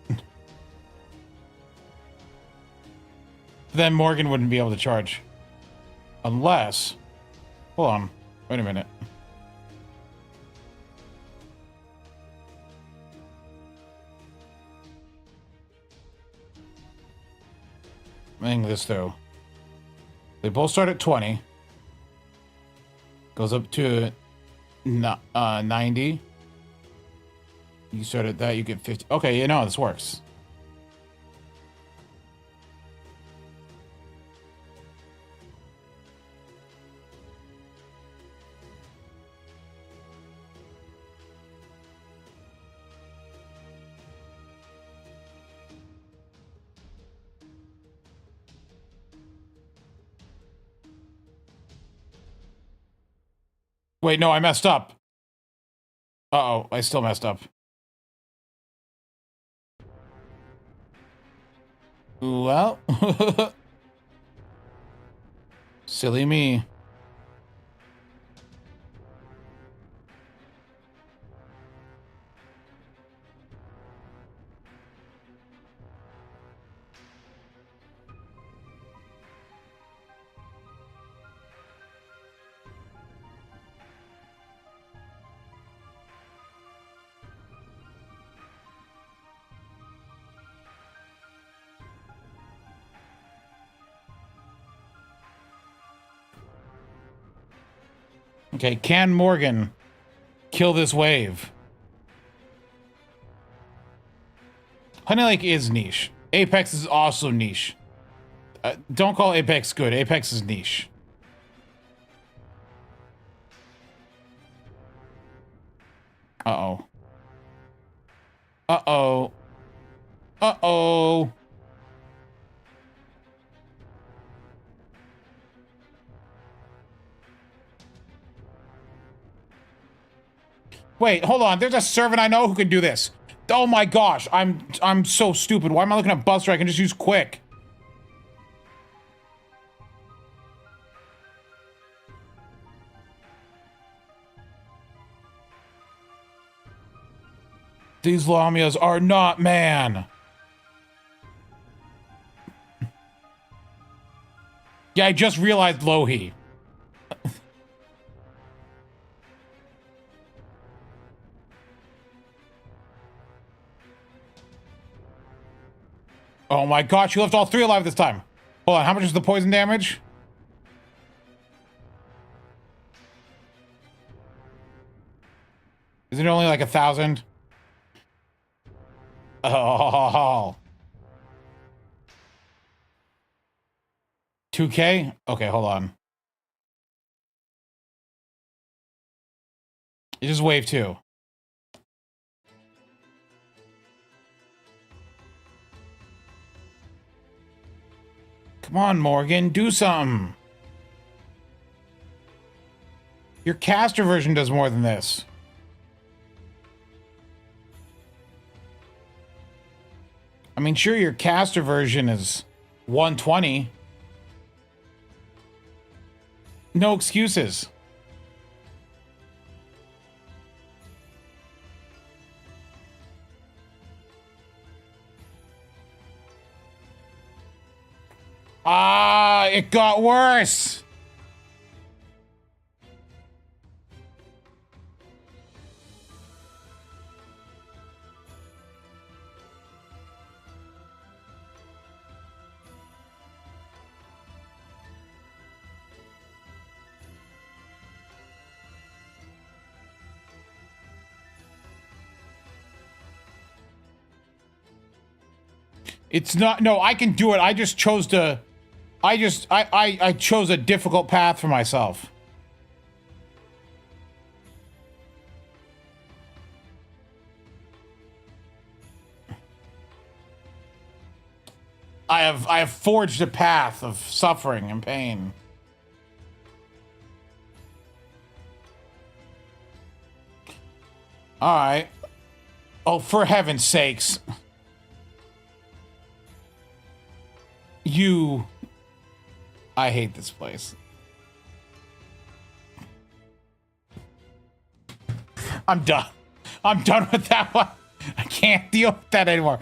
Then Morgan wouldn't be able to charge. Unless... Hold on. Wait a minute. I think this though. They both start at 20. Goes up to 90. You start at that, you get 50. Okay, you know, this works. Wait, no, I messed up. Uh-oh, I still messed up. Well, silly me. Okay, can Morgan kill this wave? Honey Lake is niche. Apex is also niche. Don't call Apex good. Apex is niche. Uh-oh. Uh-oh. Uh-oh. Wait, hold on. There's a servant I know who can do this. Oh my gosh, I'm so stupid. Why am I looking at Buster? I can just use quick. These Lamias are not man. Yeah, I just realized Lohi. Oh my gosh, you left all three alive this time. Hold on, how much is the poison damage? Is it only like 1,000? Oh. 2K? Okay, hold on. It is wave 2. Come on, Morgan, do something. Your caster version does more than this. I mean, sure, your caster version is 120. No excuses. Ah, it got worse. It's not, no, I can do it. I just chose to, I chose a difficult path for myself. I have forged a path of suffering and pain. All right. Oh, for heaven's sakes. I hate this place. I'm done. I'm done with that one. I can't deal with that anymore.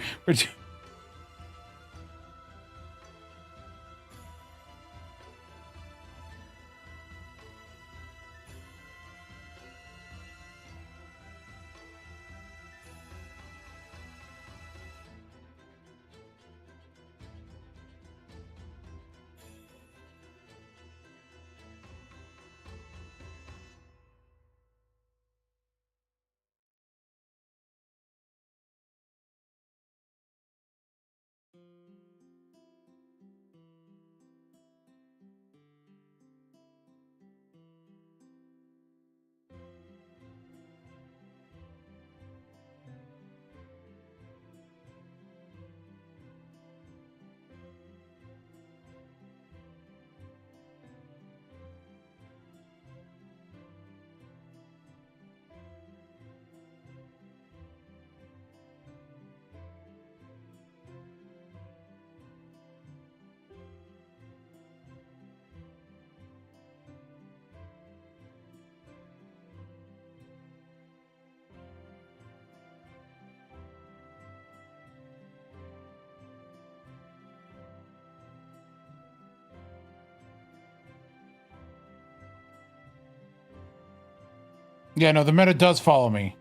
Yeah, no, the meta does follow me.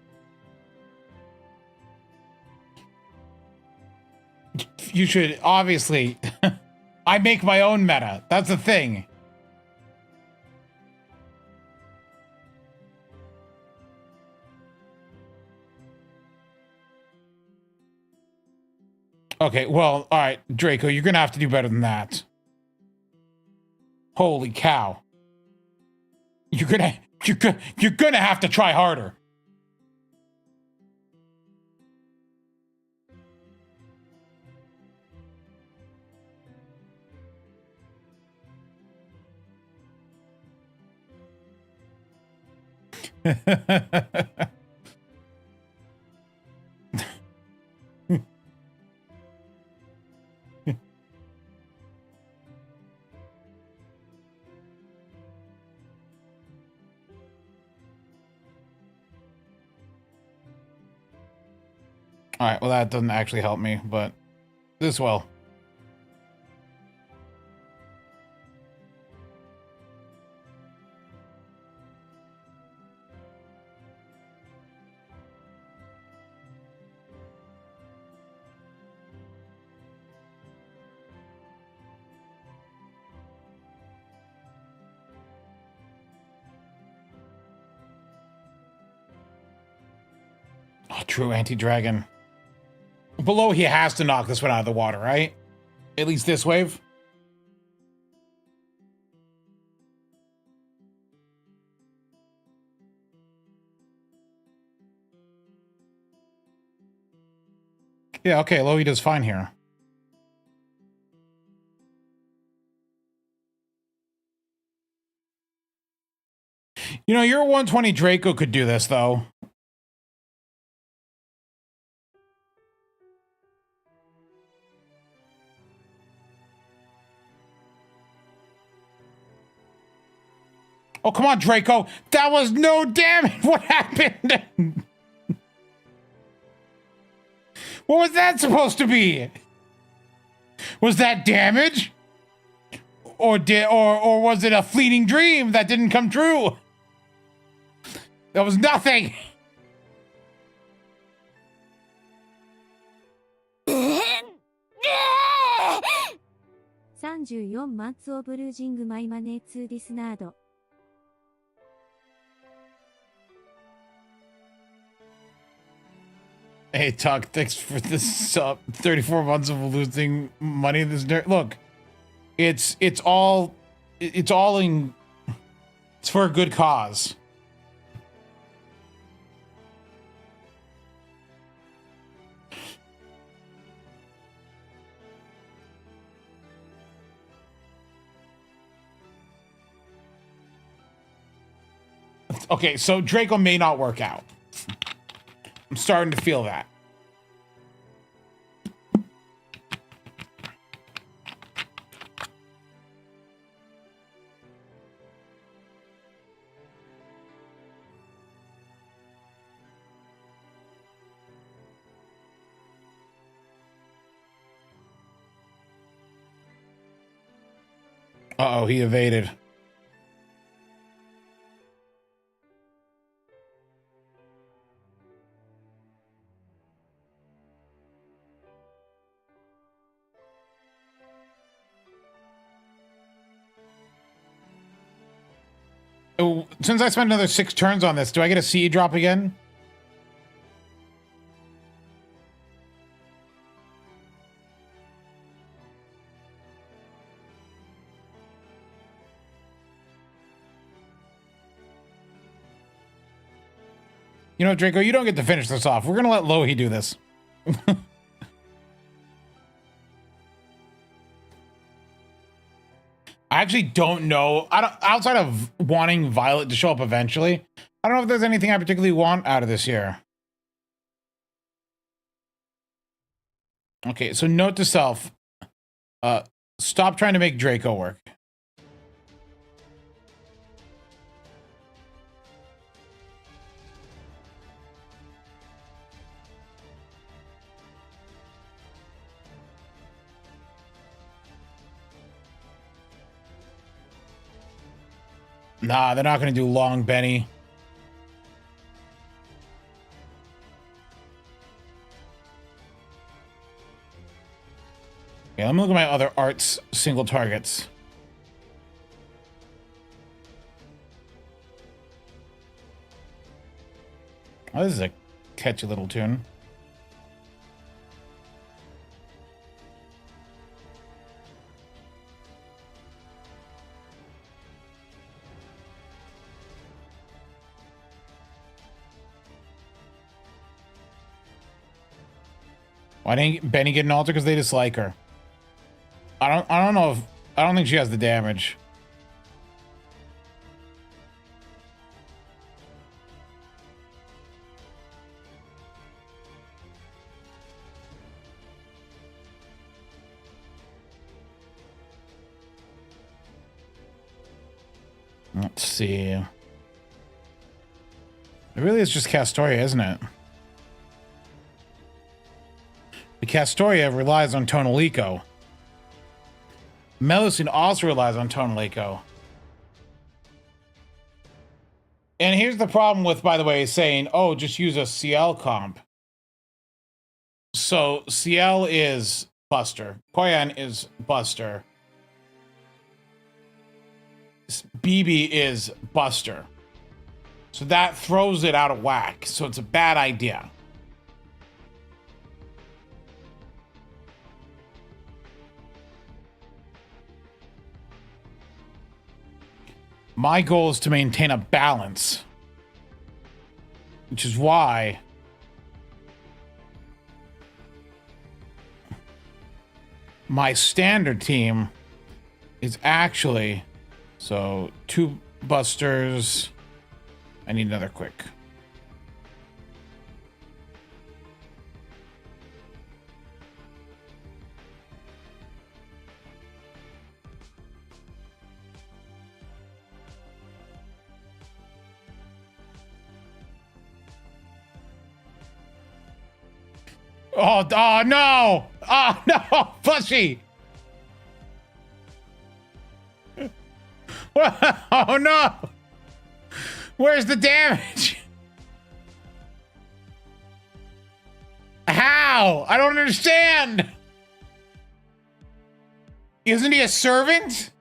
You should, obviously. I make my own meta. That's the thing. Okay, well, all right, Draco, you're gonna have to do better than that. Holy cow. You're gonna have to try harder. All right, well, that doesn't actually help me, but this will. Oh, true anti-dragon. Below, he has to knock this one out of the water, right? At least this wave. Yeah, okay, Lowy does fine here. You know, your 120 Draco could do this, though. Oh, come on, Draco. That was no damage. What happened? What was that supposed to be? Was that damage? Or was it a fleeting dream that didn't come true? That was nothing. months of losing my money to this nerd. Hey, Tuck, thanks for this 34 months of losing money. This look, it's all it's for a good cause. Okay, so Draco may not work out. I'm starting to feel that. Uh-oh, he evaded. Oh, since I spent another 6 turns on this, do I get a CE drop again? You know, Draco, you don't get to finish this off. We're going to let Lohi do this. I actually don't know. Outside of wanting Violet to show up eventually, I don't know if there's anything I particularly want out of this year. Okay, so note to self. Stop trying to make Draco work. Nah, they're not going to do long Benny. Okay, let me look at my other arts single targets. Oh, this is a catchy little tune. Why didn't Benny get an altar? Because they dislike her. I don't know if I don't think she has the damage. Let's see. It really is just Castoria, isn't it? The Castoria relies on Tonal Eco. Melusine also relies on Tonal Eco. And here's the problem with, by the way, saying, oh, just use a CL comp. So CL is Buster. Koyan is Buster. BB is Buster. So that throws it out of whack. So it's a bad idea. My goal is to maintain a balance, which is why my standard team is actually, so 2 Busters. I need another quick. Oh, oh no! Oh no! Flushy! Oh no! Where's the damage? How? I don't understand! Isn't he a servant?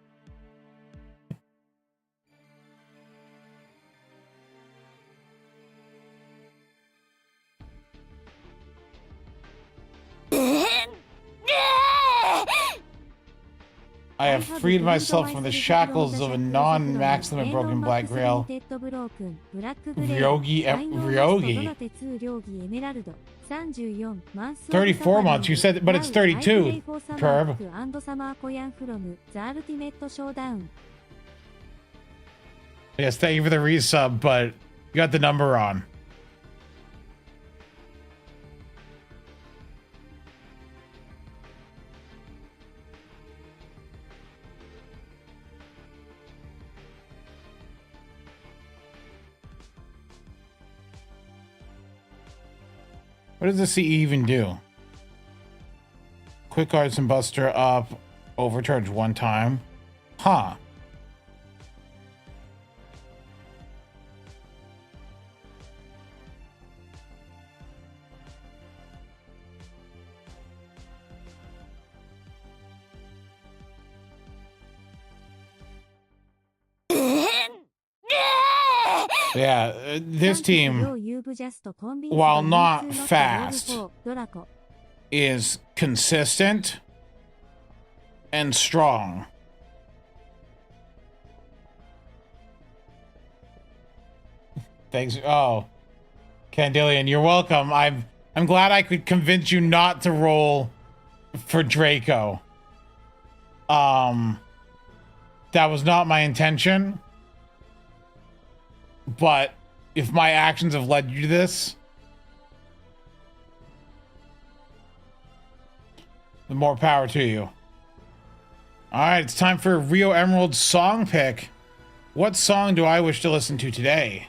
I have freed myself from the shackles of a non-max limit broken black grail. Ryogi. 34 months, you said, but it's 32, Curb. Yes, thank you for the resub, but you got the number wrong. What does the CE even do? Quick arts and Buster up, overcharge 1 time. Huh. Yeah, this team, while not fast, is consistent and strong. Thanks. Oh, Candelian, you're welcome. I'm glad I could convince you not to roll for Draco. That was not my intention. But if my actions have led you to this, the more power to you. All right, it's time for Rio Emerald's song pick. What song do I wish to listen to today?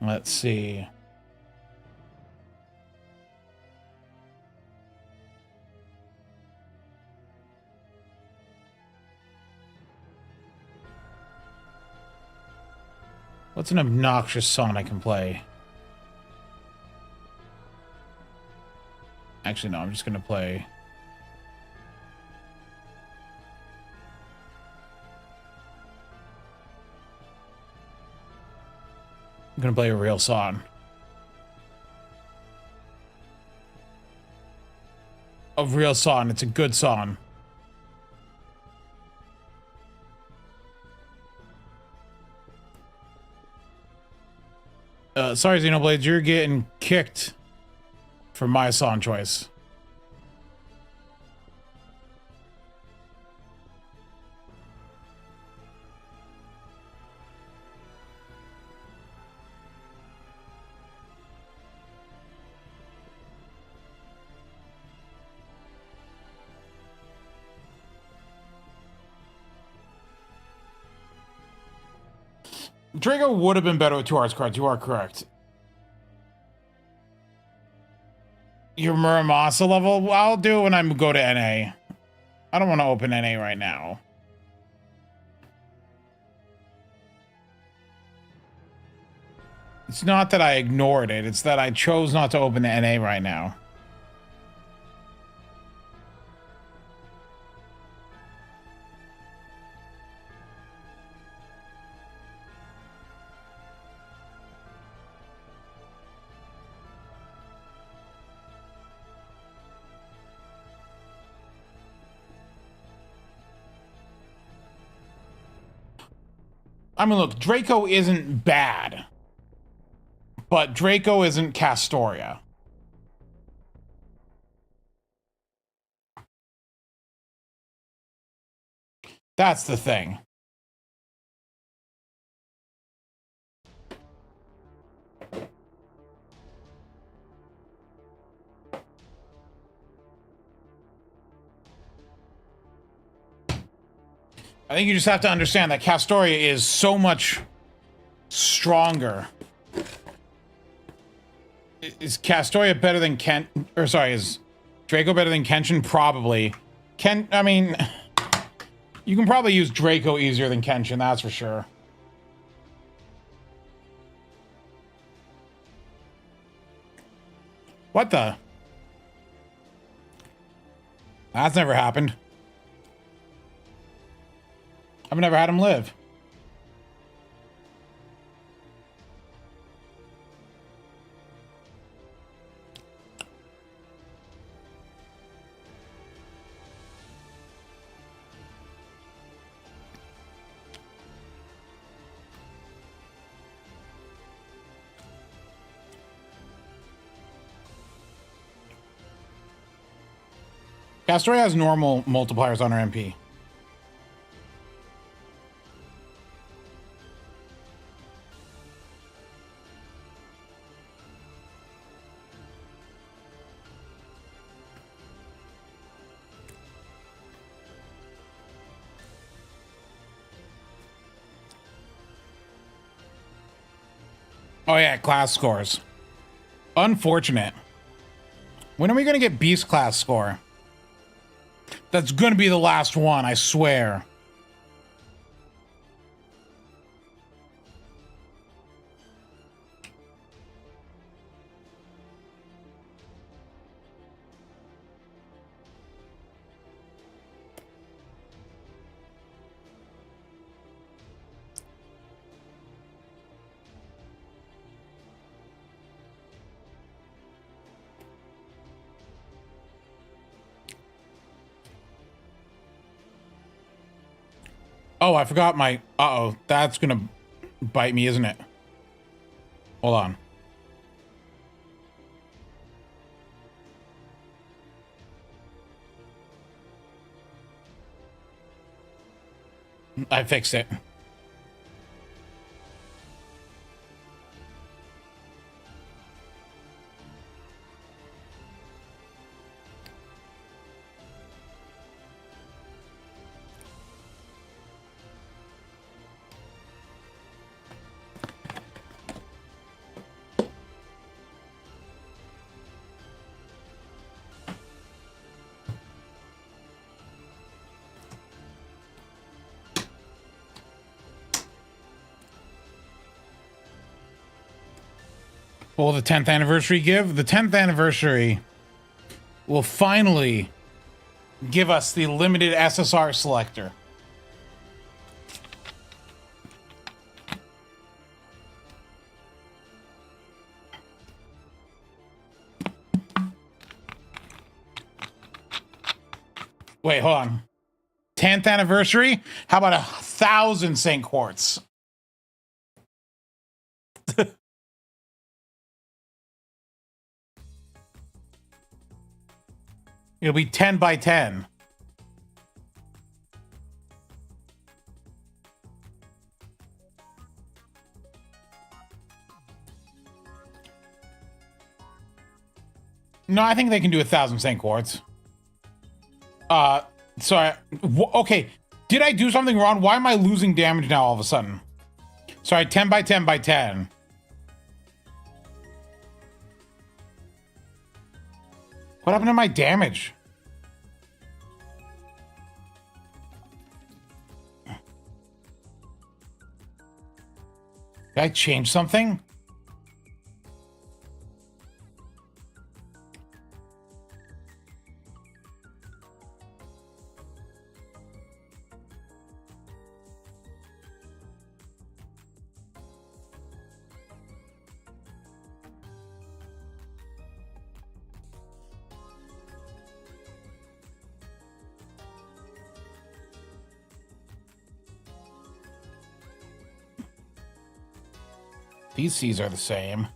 Let's see. What's an obnoxious song I can play? Actually, no, I'm just gonna play. I'm gonna play a real song. A real song. It's a good song. Sorry, Xenoblades, you're getting kicked for my song choice. Draco would have been better with 2 arts cards. You are correct. Your Muramasa level? Well, I'll do it when I go to NA. I don't want to open NA right now. It's not that I ignored it. It's that I chose not to open the NA right now. I mean, look, Draco isn't bad, but Draco isn't Castoria. That's the thing. I think you just have to understand that Castoria is so much stronger. Is Castoria better than Ken? Or sorry, is Draco better than Kenshin? Probably. I mean, you can probably use Draco easier than Kenshin, that's for sure. What the? That's never happened. I've never had him live. Castoria has normal multipliers on her MP. Oh yeah, class scores. Unfortunate. When are we gonna get Beast class score? That's gonna be the last one, I swear. Oh, I forgot my... Uh-oh. That's gonna bite me, isn't it? Hold on. I fixed it. What will the 10th anniversary give? The 10th anniversary will finally give us the limited SSR selector. Wait, hold on. 10th anniversary? How about 1,000 St. Quartz? It'll be 10 by 10. No, I think they can do 1,000 St. Quartz. Sorry. Okay. Did I do something wrong? Why am I losing damage now all of a sudden? Sorry, 10 by 10 by 10. What happened to my damage? Did I change something? These C's are the same.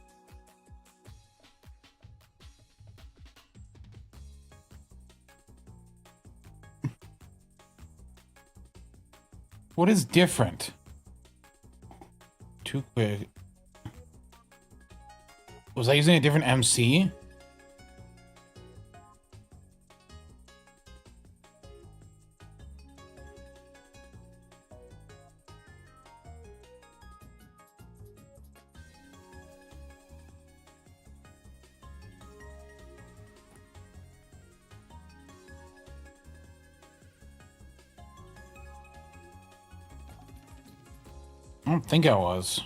What is different? Too quick. Was I using a different MC? I don't think I was.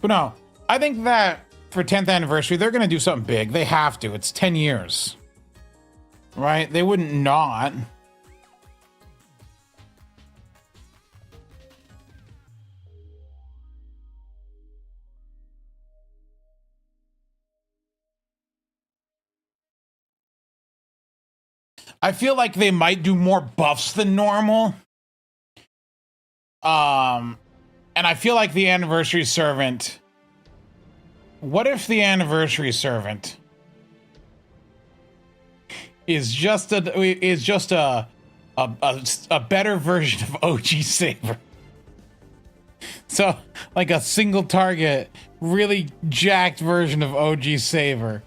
But no, I think that for 10th anniversary, they're going to do something big. They have to. It's 10 years. Right? They wouldn't not. I feel like they might do more buffs than normal. And I feel like the anniversary servant... What if the anniversary servant is just a better version of OG Saber? So, like a single target, really jacked version of OG Saber.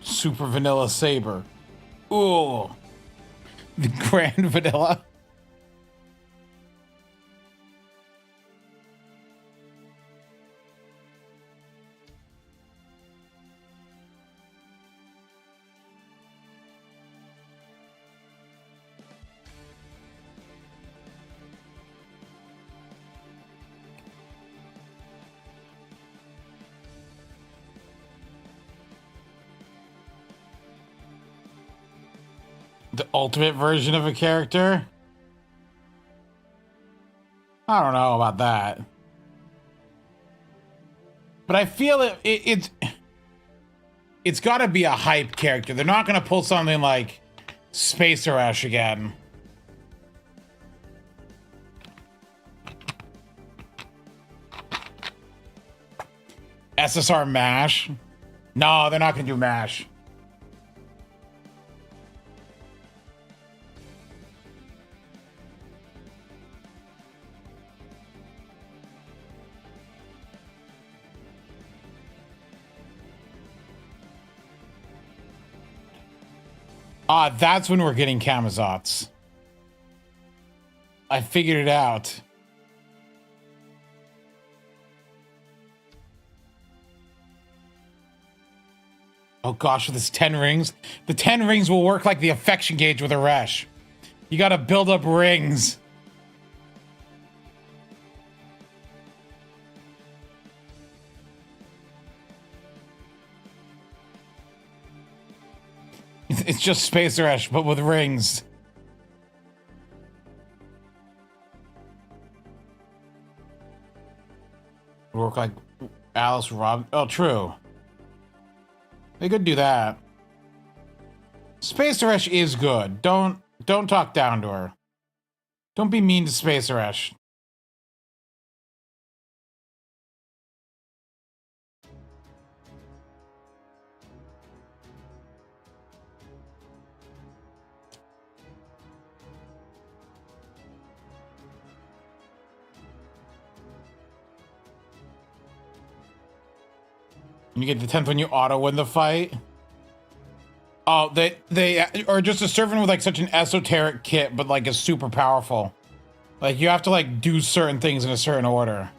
Super Vanilla Saber. Ooh. The Grand Vanilla. The ultimate version of a character? I don't know about that. But I feel it's got to be a hype character. They're not going to pull something like Spacer Ash again. SSR MASH? No, they're not going to do MASH. Ah, that's when we're getting Kamazots. I figured it out. Oh gosh, with this 10 rings. The 10 rings will work like the affection gauge with a Resh. You gotta build up rings. It's just Space Resh, but with rings. Work like Alice Rob. Oh, true. They could do that. Space Resh is good. Don't talk down to her. Don't be mean to Space Resh. You get the 10th when you auto win the fight. Oh, they are just a servant with like such an esoteric kit, but like is super powerful. Like you have to like do certain things in a certain order.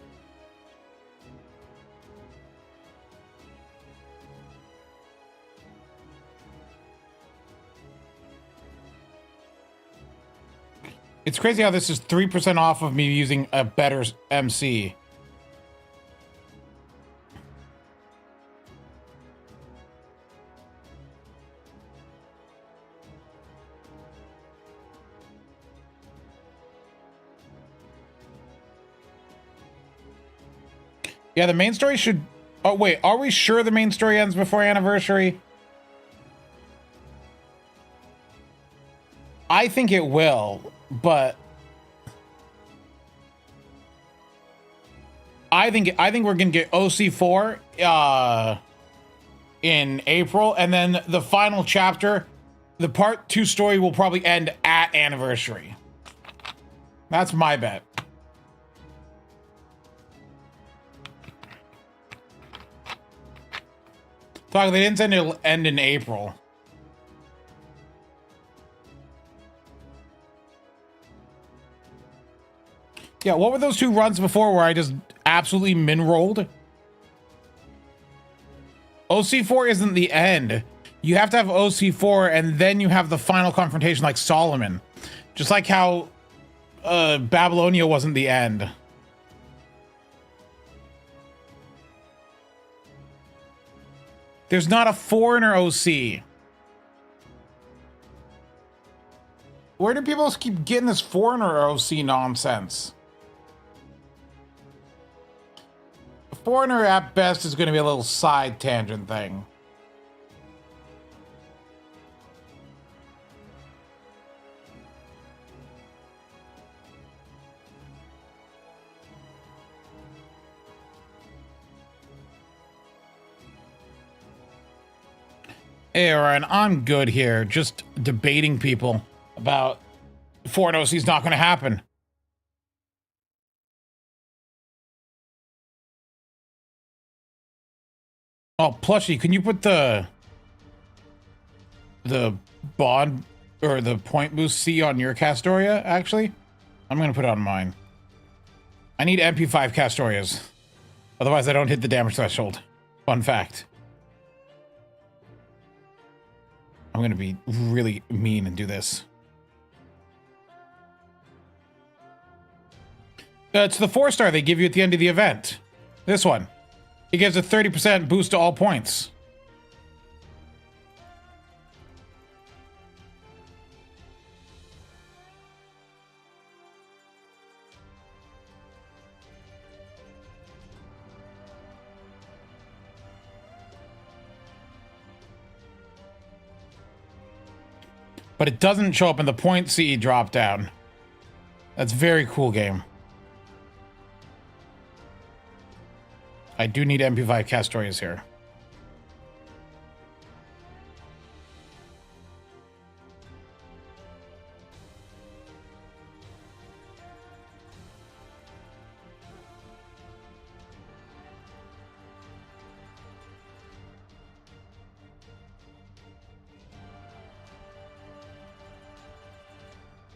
It's crazy how this is 3% off of me using a better MC. Yeah, the main story should... Oh, wait. Are we sure the main story ends before Anniversary? I think it will, but... I think we're going to get OC4 in April, and then the final chapter, the part 2 story will probably end at Anniversary. That's my bet. Talk, they didn't say it'll end in April. Yeah, what were those 2 runs before where I just absolutely min-rolled? OC4 isn't the end. You have to have OC4 and then you have the final confrontation like Solomon. Just like how Babylonia wasn't the end. There's not a foreigner OC. Where do people keep getting this foreigner OC nonsense? A foreigner at best is going to be a little side tangent thing. Hey, Ryan, I'm good here. Just debating people about foreign OC's not going to happen. Oh, Plushie, can you put the bond or the point boost C on your Castoria, actually? I'm going to put it on mine. I need MP5 Castorias. Otherwise, I don't hit the damage threshold. Fun fact. I'm going to be really mean and do this. It's the 4-star they give you at the end of the event. This one. It gives a 30% boost to all points. But it doesn't show up in the point CE drop down. That's very cool game. I do need MP5 Castorias here.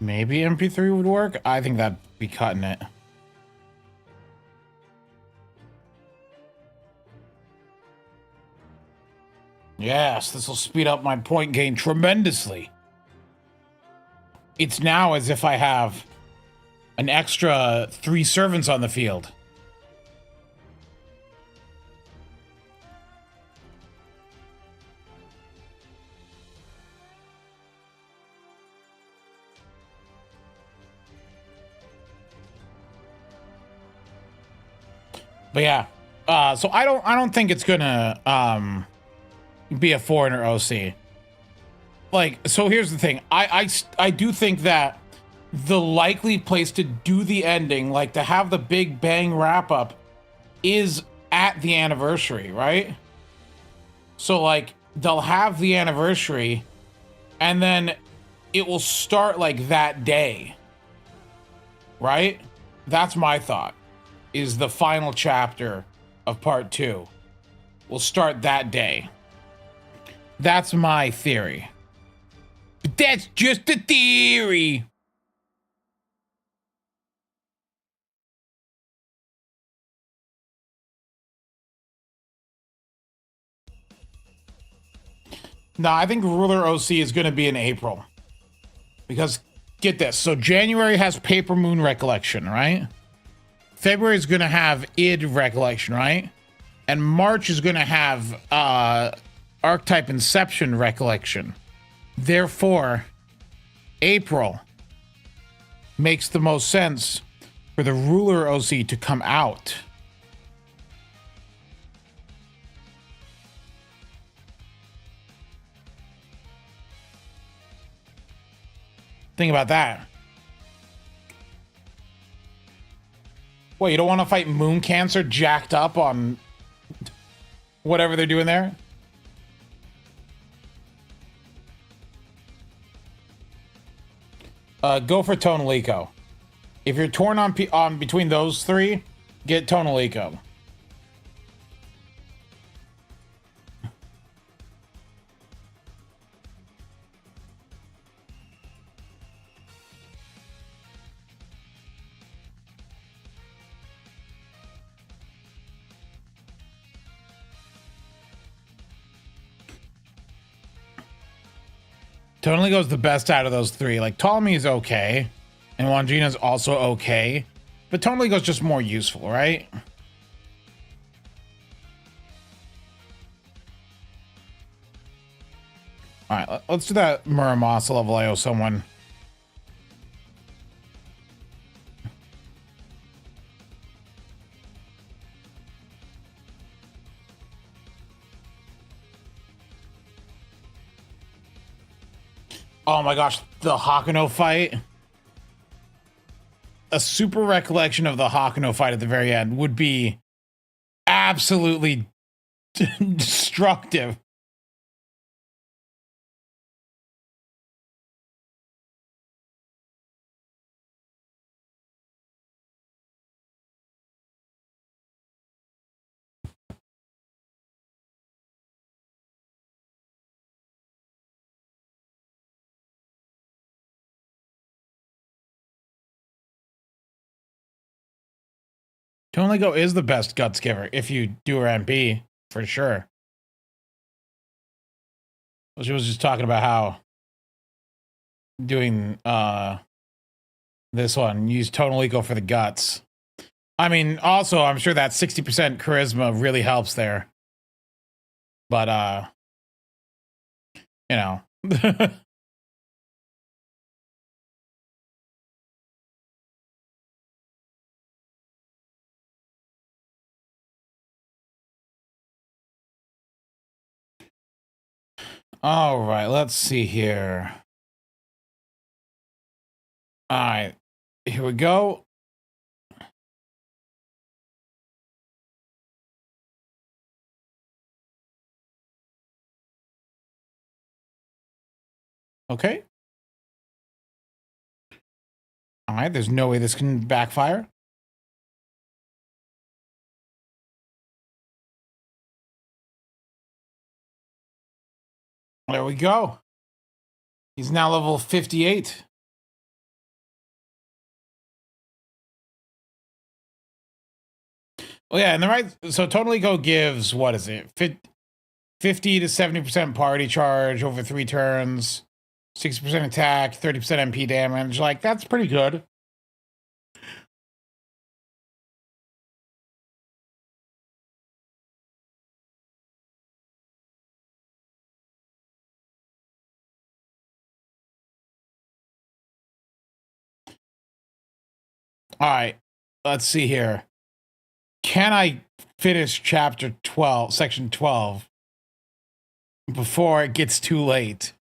Maybe MP3 would work. I think that'd be cutting it. Yes, this will speed up my point gain tremendously. It's now as if I have an extra 3 servants on the field. But yeah, so I don't think it's gonna be a foreigner OC. Like, so here's the thing. I do think that the likely place to do the ending, like to have the big bang wrap up, is at the anniversary, right? So like they'll have the anniversary and then it will start like that day. Right? That's my thought. Is the final chapter of part 2 will start that day. That's my theory. But that's just a theory. No, I think Ruler OC is going to be in April. Because, get this. So January has Paper Moon Recollection, right? February is going to have id Recollection, right? And March is going to have Archetype Inception Recollection. Therefore, April makes the most sense for the Ruler OC to come out. Think about that. What, you don't want to fight Moon Cancer jacked up on whatever they're doing there? Go for Tonalico. If you're torn on between those 3, get Tonalico. Tonalico's the best out of those 3. Like, Ptolemy is okay, and Wangina's also okay, but Tonalico's just more useful, right? Alright, let's do that Muramasa level I owe someone. Oh my gosh, the Hakuno fight. A super recollection of the Hakuno fight at the very end would be absolutely destructive. Tonalico is the best guts giver if you do her MP, for sure. She was just talking about how doing this one, use Tonalico for the guts. I mean, also, I'm sure that 60% charisma really helps there. But, you know. All right, let's see here. All right, here we go. Okay. All right, there's no way this can backfire. There we go. He's now level 58. Well, yeah, and the right. So Total Eco gives, what is it? 50 to 70% party charge over 3 turns, 60% attack, 30% MP damage. Like, that's pretty good. All right, let's see here. Can I finish chapter 12, section 12, before it gets too late?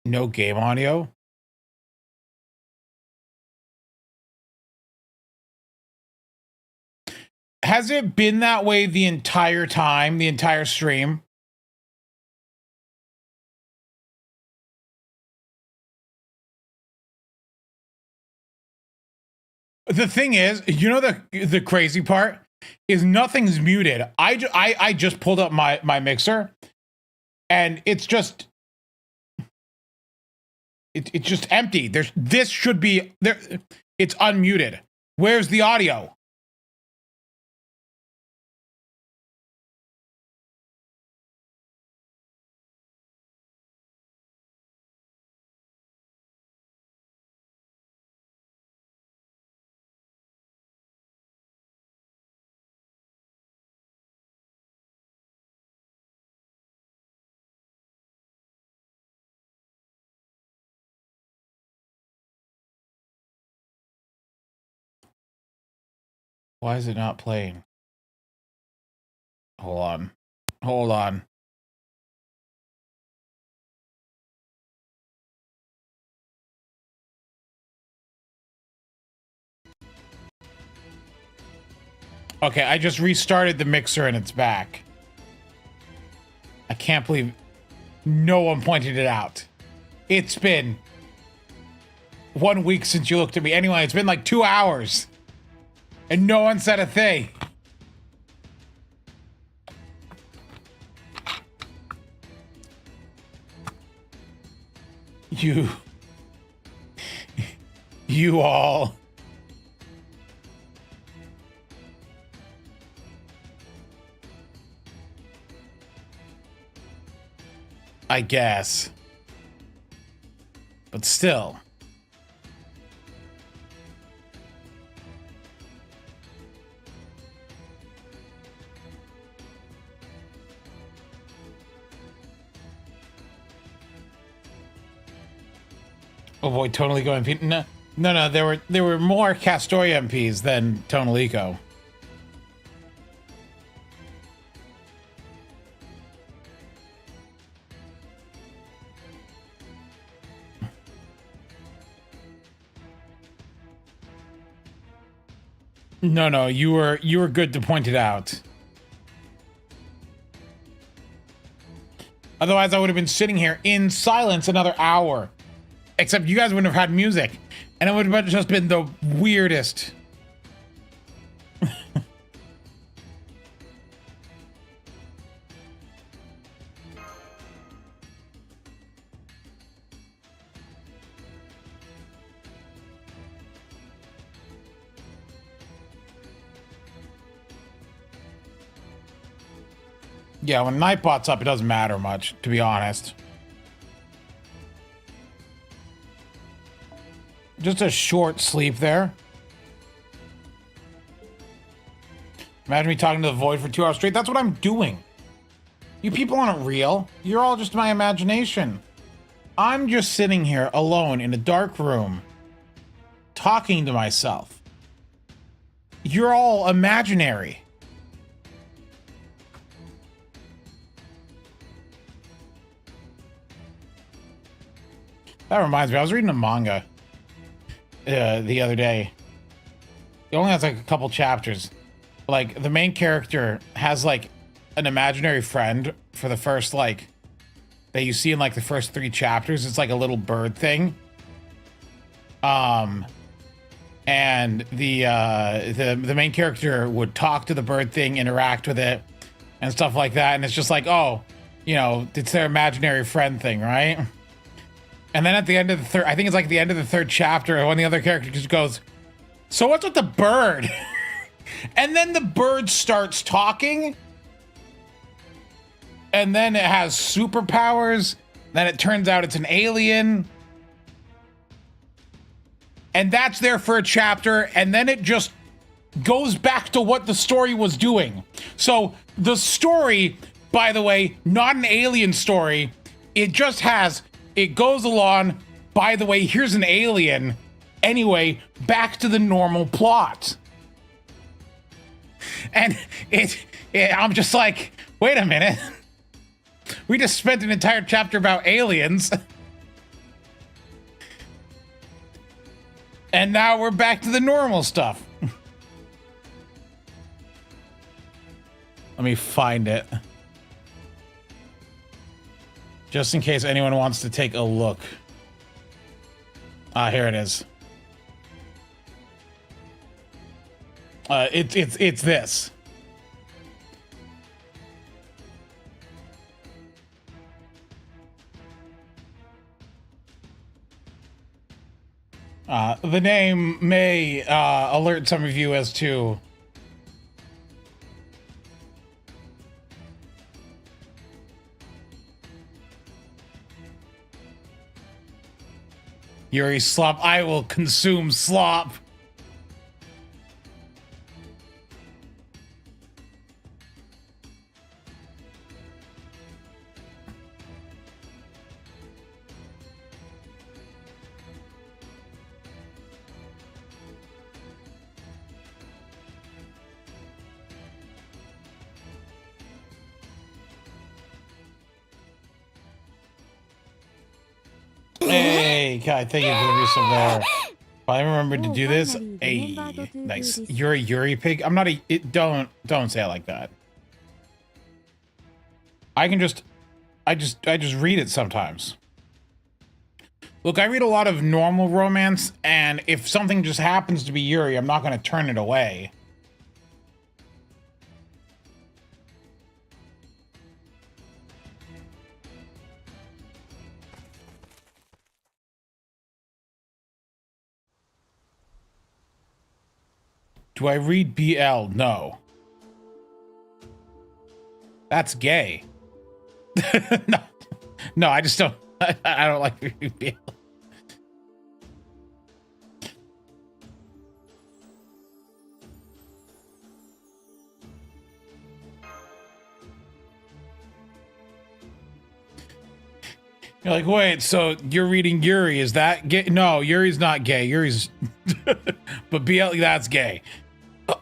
No game audio? Has it been that way the entire time, the entire stream? The thing is, you know, the crazy part is nothing's muted. I just pulled up my mixer, and it's just it's just empty. This should be there. It's unmuted. Where's the audio? Why is it not playing? Hold on. Hold on. Okay, I just restarted the mixer and it's back. I can't believe no one pointed it out. It's been 1 week since you looked at me. Anyway, it's been like 2 hours. And no one said a thing. You all. I guess. But still. Avoid Tonal Eco MP. No. There were more Castoria MPs than Tonal Eco. No, you were good to point it out. Otherwise, I would have been sitting here in silence another hour. Except you guys wouldn't have had music. And it would have just been the weirdest. Yeah, when Nightbot's up, it doesn't matter much, to be honest. Just a short sleep there. Imagine me talking to the void for 2 hours straight. That's what I'm doing. You people aren't real. You're all just my imagination. I'm just sitting here alone in a dark room, talking to myself. You're all imaginary. That reminds me, I was reading a manga the other day. It only has like a couple chapters. Like, the main character has like an imaginary friend for the first like that you see in like the first 3 chapters. It's like a little bird thing. And the main character would talk to the bird thing, interact with it, and stuff like that. And it's just like, oh, you know, it's their imaginary friend thing, right? And then at the end of the third, I think it's like the end of the 3rd chapter, when the other character just goes, "So what's with the bird?" And then the bird starts talking. And then it has superpowers. Then it turns out it's an alien. And that's there for a chapter. And then it just goes back to what the story was doing. So the story, by the way, not an alien story. It just has, it goes along, by the way, here's an alien. Anyway, back to the normal plot. And I'm just like, wait a minute. We just spent an entire chapter about aliens. And now we're back to the normal stuff. Let me find it. Just in case anyone wants to take a look. Ah, here it is. It's this. The name may alert some of you as to Yuri slop. I will consume slop. Hey, God, thank you for the resub there. I remembered to do this. Hey, nice. You're a Yuri pig. I'm not a. Don't say it like that. I can just, I just read it sometimes. Look, I read a lot of normal romance, and if something just happens to be Yuri, I'm not going to turn it away. Do I read BL? No. That's gay. No, I just don't. I don't like reading BL. You're like, wait, so you're reading Yuri? Is that gay? No, Yuri's not gay. Yuri's, but BL, that's gay.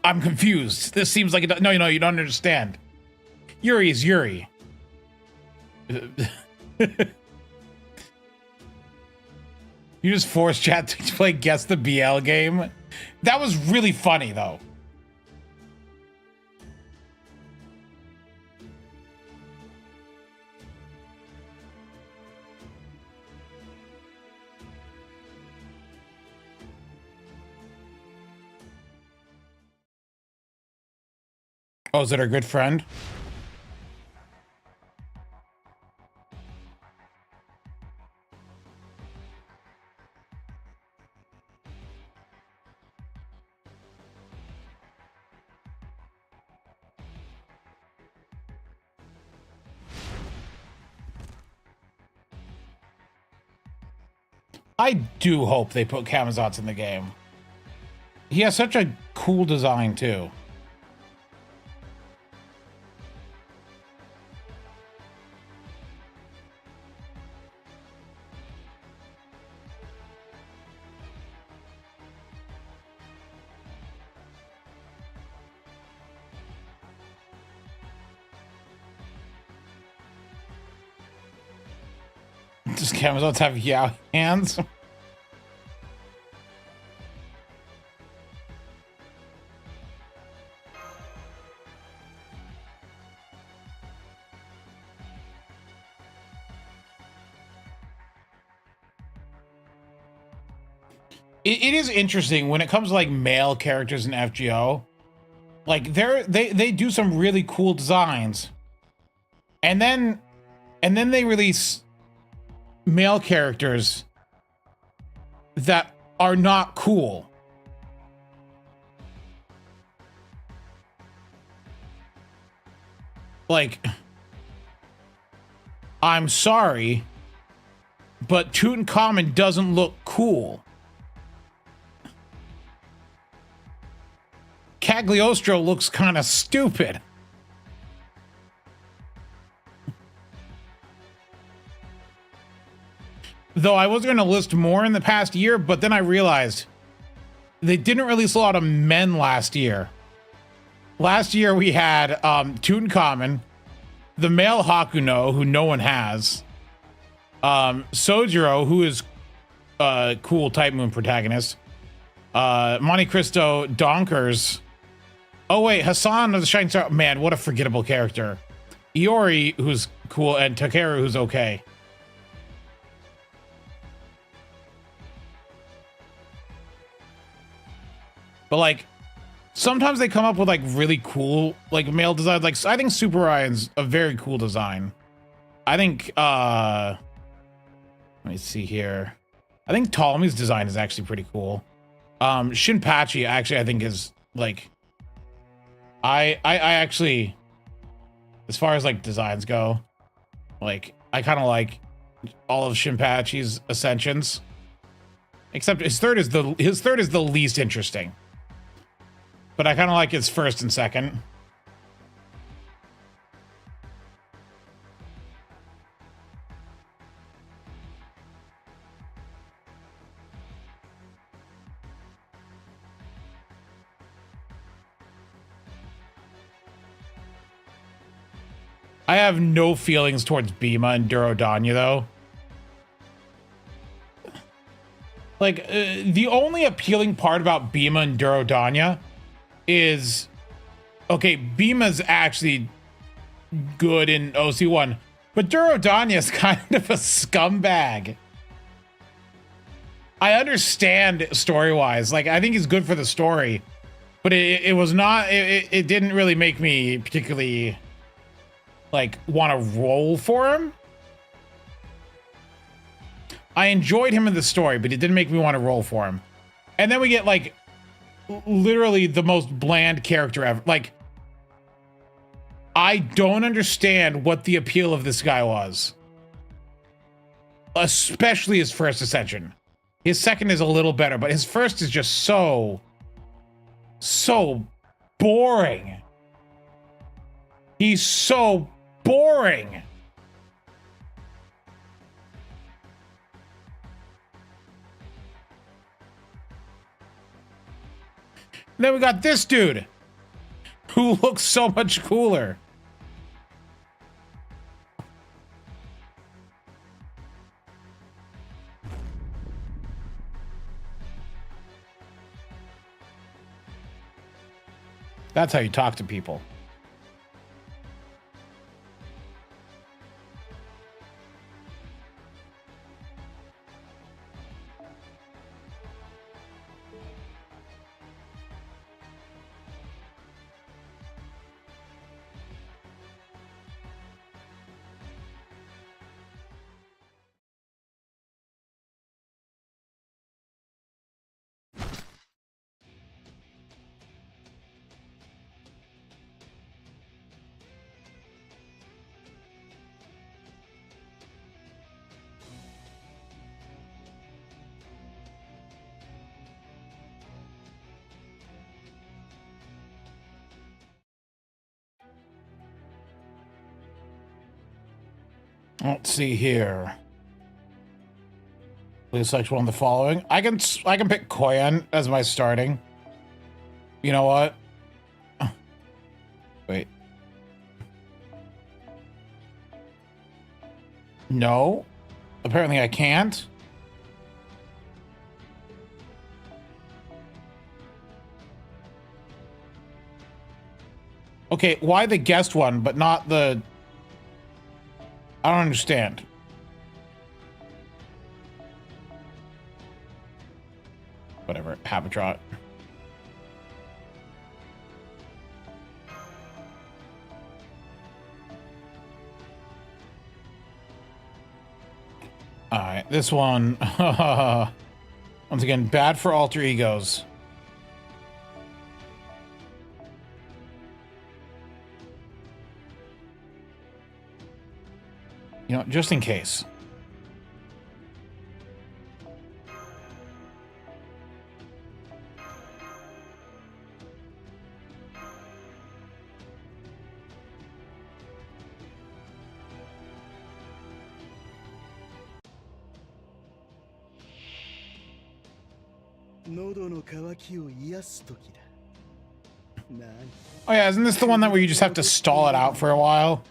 I'm confused. This seems like it. No, you don't understand. Yuri is Yuri. You just forced chat to play Guess the BL game. That was really funny, though. Oh, is it our good friend? I do hope they put Camazotz in the game. He has such a cool design, too. Does Camazotz have yaoi hands? it is interesting when it comes to like male characters in FGO. Like they do some really cool designs, and then they release male characters that are not cool. Like, I'm sorry, but Tutankhamun doesn't look cool. Cagliostro looks kind of stupid. Though I was going to list more in the past year, but then I realized they didn't release a lot of men last year. Last year we had Tutankhamun, the male Hakuno, who no one has, Sojiro, who is a cool Type Moon protagonist, Monte Cristo, Donkers. Oh wait, Hassan of the Shining Star. Man, what a forgettable character. Iori, who's cool, and Takeru, who's okay. But like, sometimes they come up with like really cool like male designs. Like, I think Super Ryan's a very cool design. I think let me see here. I think Ptolemy's design is actually pretty cool. Shinpachi actually I think is like I actually, as far as like designs go, like I kind of like all of Shinpachi's ascensions. Except his third is the least interesting. But I kind of like his first and second. I have no feelings towards Bhima and Durodanya, though. Like, the only appealing part about Bhima and Durodanya is, okay, Bhima's actually good in OC1, but Durodanya is kind of a scumbag. I understand story-wise, like I think he's good for the story, but it was not, it didn't really make me particularly like want to roll for him. I enjoyed him in the story, but it didn't make me want to roll for him. And then we get like literally the most bland character ever. Like, I don't understand what the appeal of this guy was. Especially his first ascension. His second is a little better, but his first is just so boring. He's so boring. Then we got this dude who looks so much cooler. That's how you talk to people. Let's see here. Please select one of the following. I can pick Koyan as my starting. You know what? Wait. No. Apparently I can't. Okay, why the guest one, but not the... I don't understand. Whatever, Habitrot. Alright, this one. Once again, bad for alter egos. You know, just in case. Oh yeah, isn't this the one that where you just have to stall it out for a while?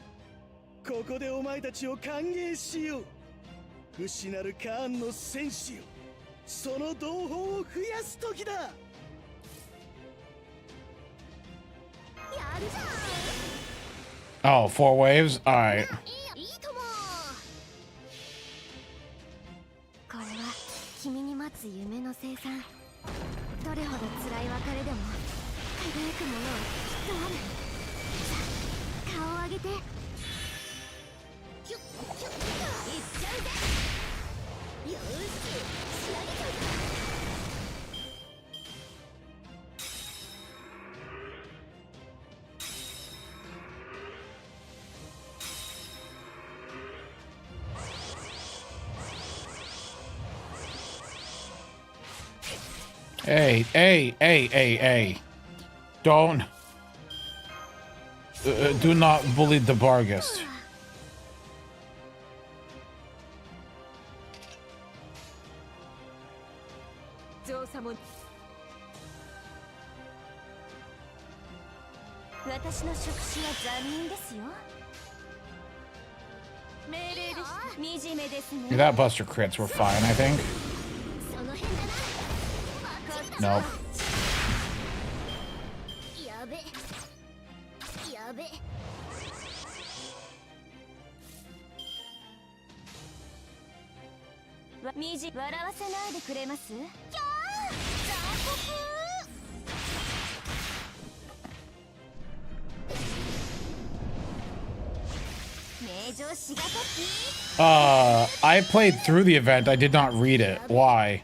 Oh, 4 waves? Alright. Hey. Don't. Do not bully the Bargist. That Buster crits were fine, I think. Nope. I played through the event. I did not read it. Why?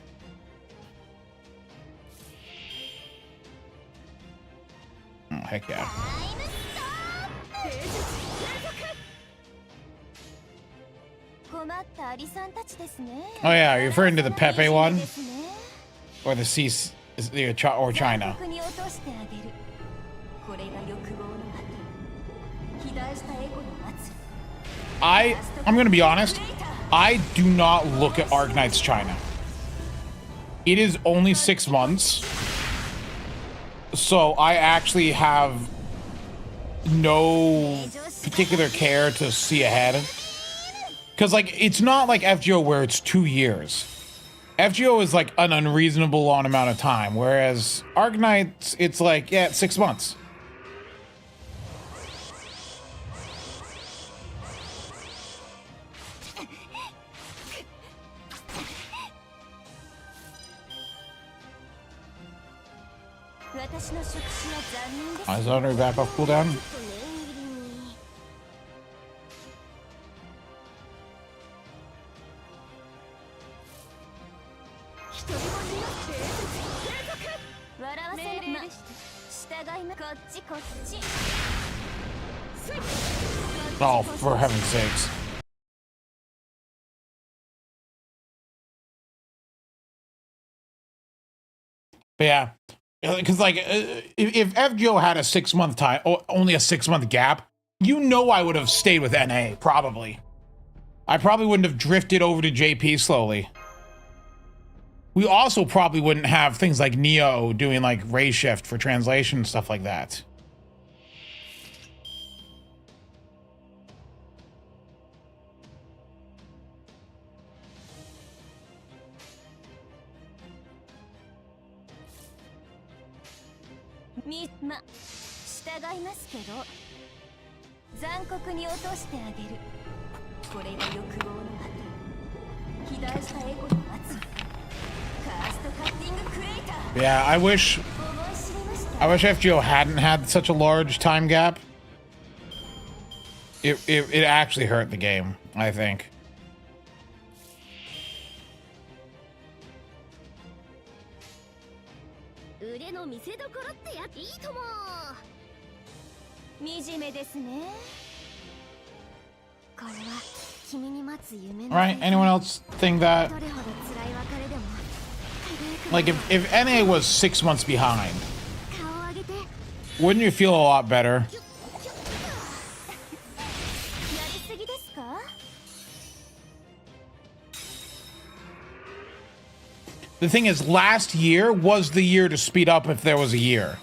Oh, heck yeah. Oh yeah, are you referring to the Pepe one? Or the Cease or China? I'm gonna be honest, I do not look at Arknight's China. It is only 6 months. So I actually have no particular care to see ahead. Because, like, it's not like FGO where it's 2 years. FGO is, like, an unreasonable long amount of time. Whereas Arknight, it's like, yeah, 6 months. Is that already back off cooldown? Oh, for heaven's sakes. But yeah, because like if FGO had a 6 month time, or only a 6 month gap, you know I would have stayed with NA, probably. I probably wouldn't have drifted over to JP slowly. We also probably wouldn't have things like Neo doing like ray shift for translation and stuff like that. Yeah, I wish FGO hadn't had such a large time gap. It actually hurt the game, I think. Right? Anyone else think that? Like, if NA was 6 months behind, wouldn't you feel a lot better? The thing is, last year was the year to speed up if there was a year.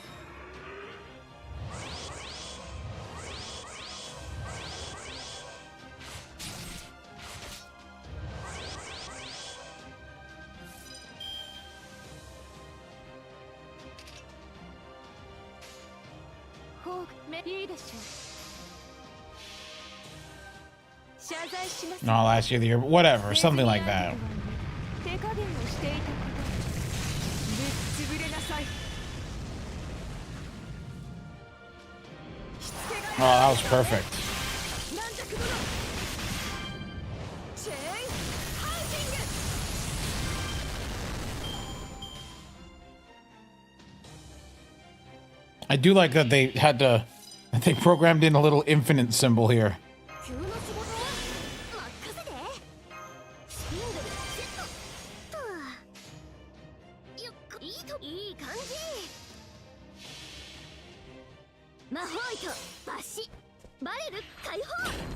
No, last year, the year, whatever, something like that. Oh, that was perfect. I do like that they had to, they programmed in a little infinite symbol here.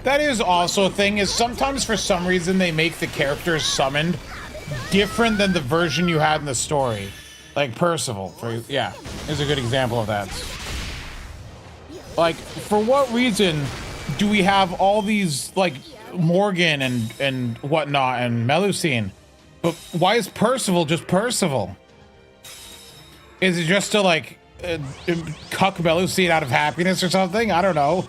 That is also a thing, is sometimes for some reason they make the characters summoned different than the version you had in the story. Like Percival, yeah, is a good example of that. Like, for what reason do we have all these, like, Morgan and whatnot and Melusine, but why is Percival just Percival? Is it just to, like, cuck Melusine out of happiness or something? I don't know.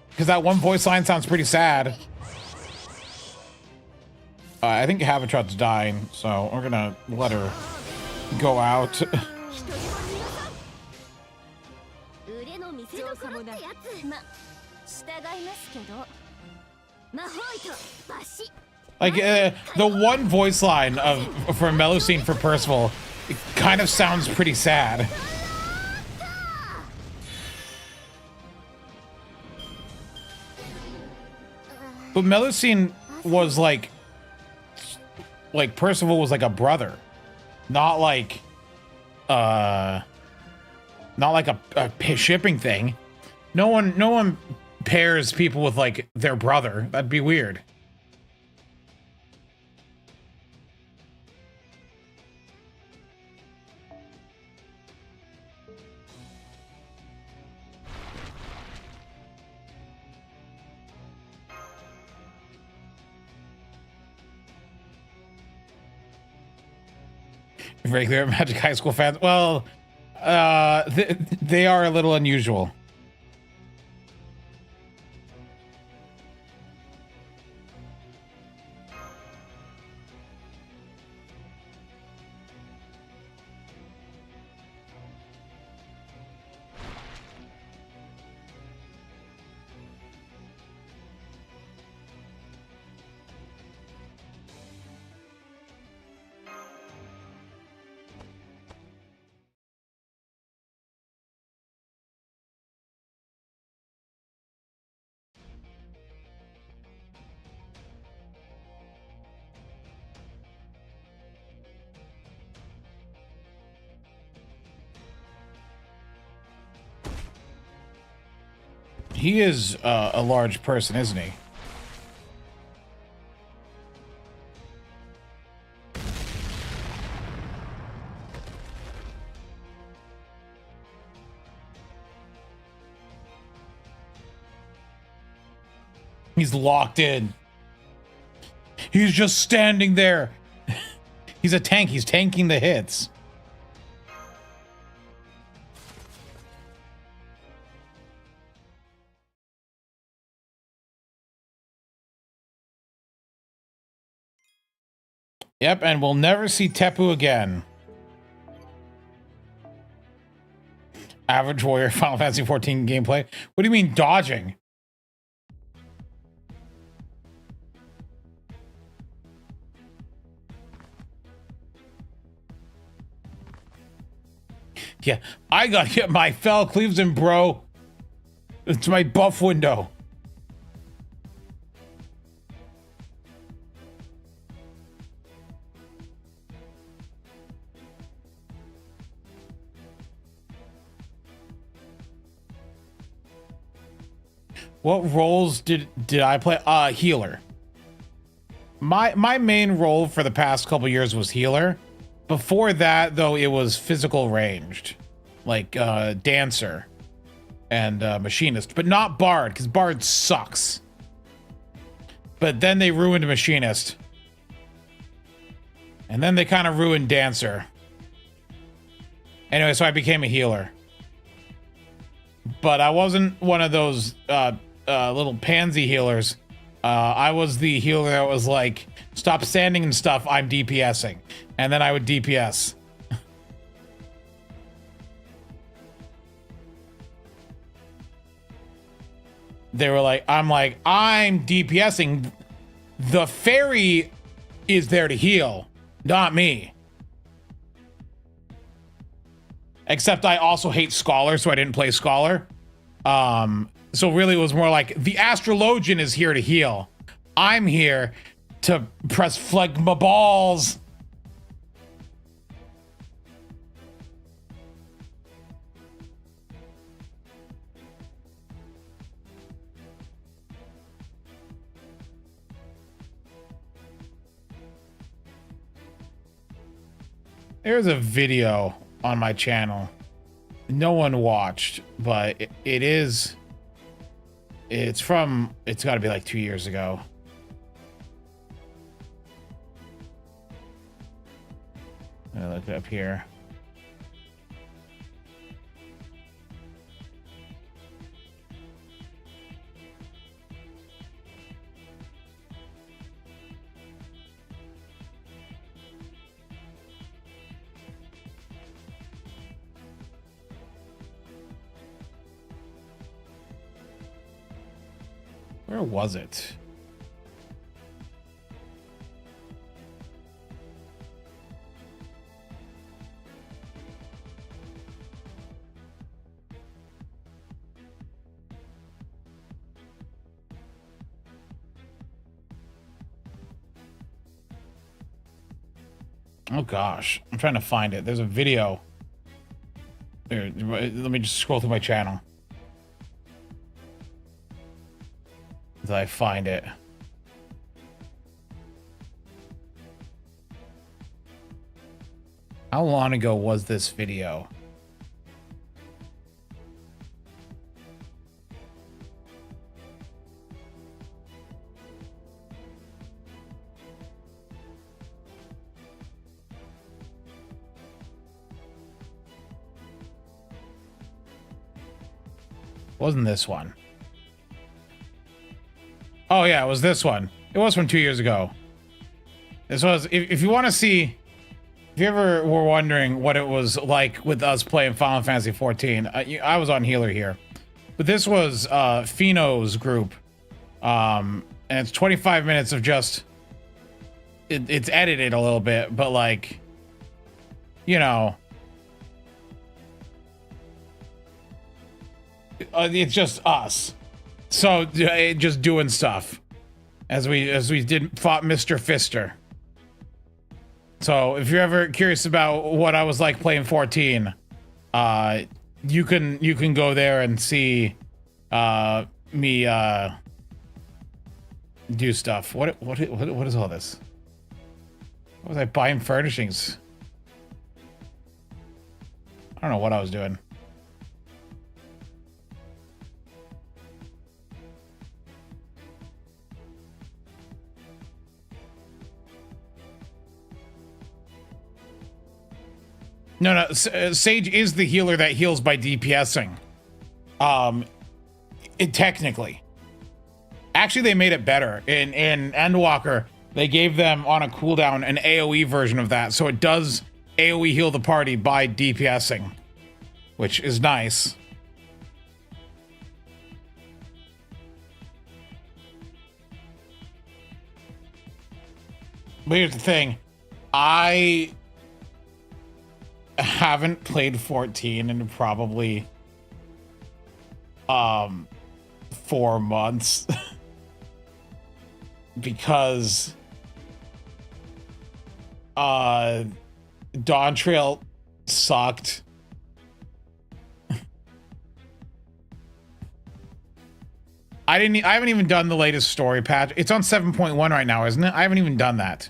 Because that one voice line sounds pretty sad. I think Habitat's dying, so we're gonna let her go out. Like, the one voice line for Melusine for Percival, it kind of sounds pretty sad. But Melusine was like Percival was like a brother, not like a shipping thing. No one pairs people with like their brother. That'd be weird. Regular Magic High School fans. Well, they are a little unusual. He is a large person, isn't he? He's locked in. He's just standing there. He's a tank. He's tanking the hits. Yep, and we'll never see Tepu again. Average Warrior Final Fantasy 14 gameplay. What do you mean dodging? Yeah, I gotta get my fell Cleveland, bro. It's my buff window. What roles did I play? Healer. My main role for the past couple years was healer. Before that, though, it was physical ranged, like dancer and machinist, but not bard, because bard sucks. But then they ruined machinist, and then they kind of ruined dancer. Anyway, so I became a healer, but I wasn't one of those little pansy healers. I was the healer that was like, stop standing and stuff, I'm DPSing. And then I would DPS. They were like, I'm DPSing. The fairy is there to heal, not me. Except I also hate Scholar, so I didn't play Scholar. So really it was more like, the Astrologian is here to heal. I'm here to press phlegma balls. There's a video on my channel no one watched, but it's got to be like 2 years ago. I look up here. Where was it? Oh gosh, I'm trying to find it. There's a video. Here, let me just scroll through my channel until I find it. How long ago was this video? Wasn't this one? Oh yeah, it was this one. It was from 2 years ago. This was, if you want to see, if you ever were wondering what it was like with us playing Final Fantasy 14, I was on healer here. But this was Fino's group. And it's 25 minutes of just, it's edited a little bit, but like, you know, it's just us. So just doing stuff as we fought Mr. Fister. So if you're ever curious about what I was like playing 14, you can go there and see me do stuff. What is all this? What was I buying furnishings? I don't know what I was doing. No, Sage is the healer that heals by DPSing. Technically. Actually, they made it better. In Endwalker, They gave them on a cooldown an AoE version of that, so it does AoE heal the party by DPSing, which is nice. But here's the thing, I haven't played 14 in probably 4 months because Dawn Trail sucked. I haven't even done the latest story patch. It's on 7.1 right now, isn't it? I haven't even done that.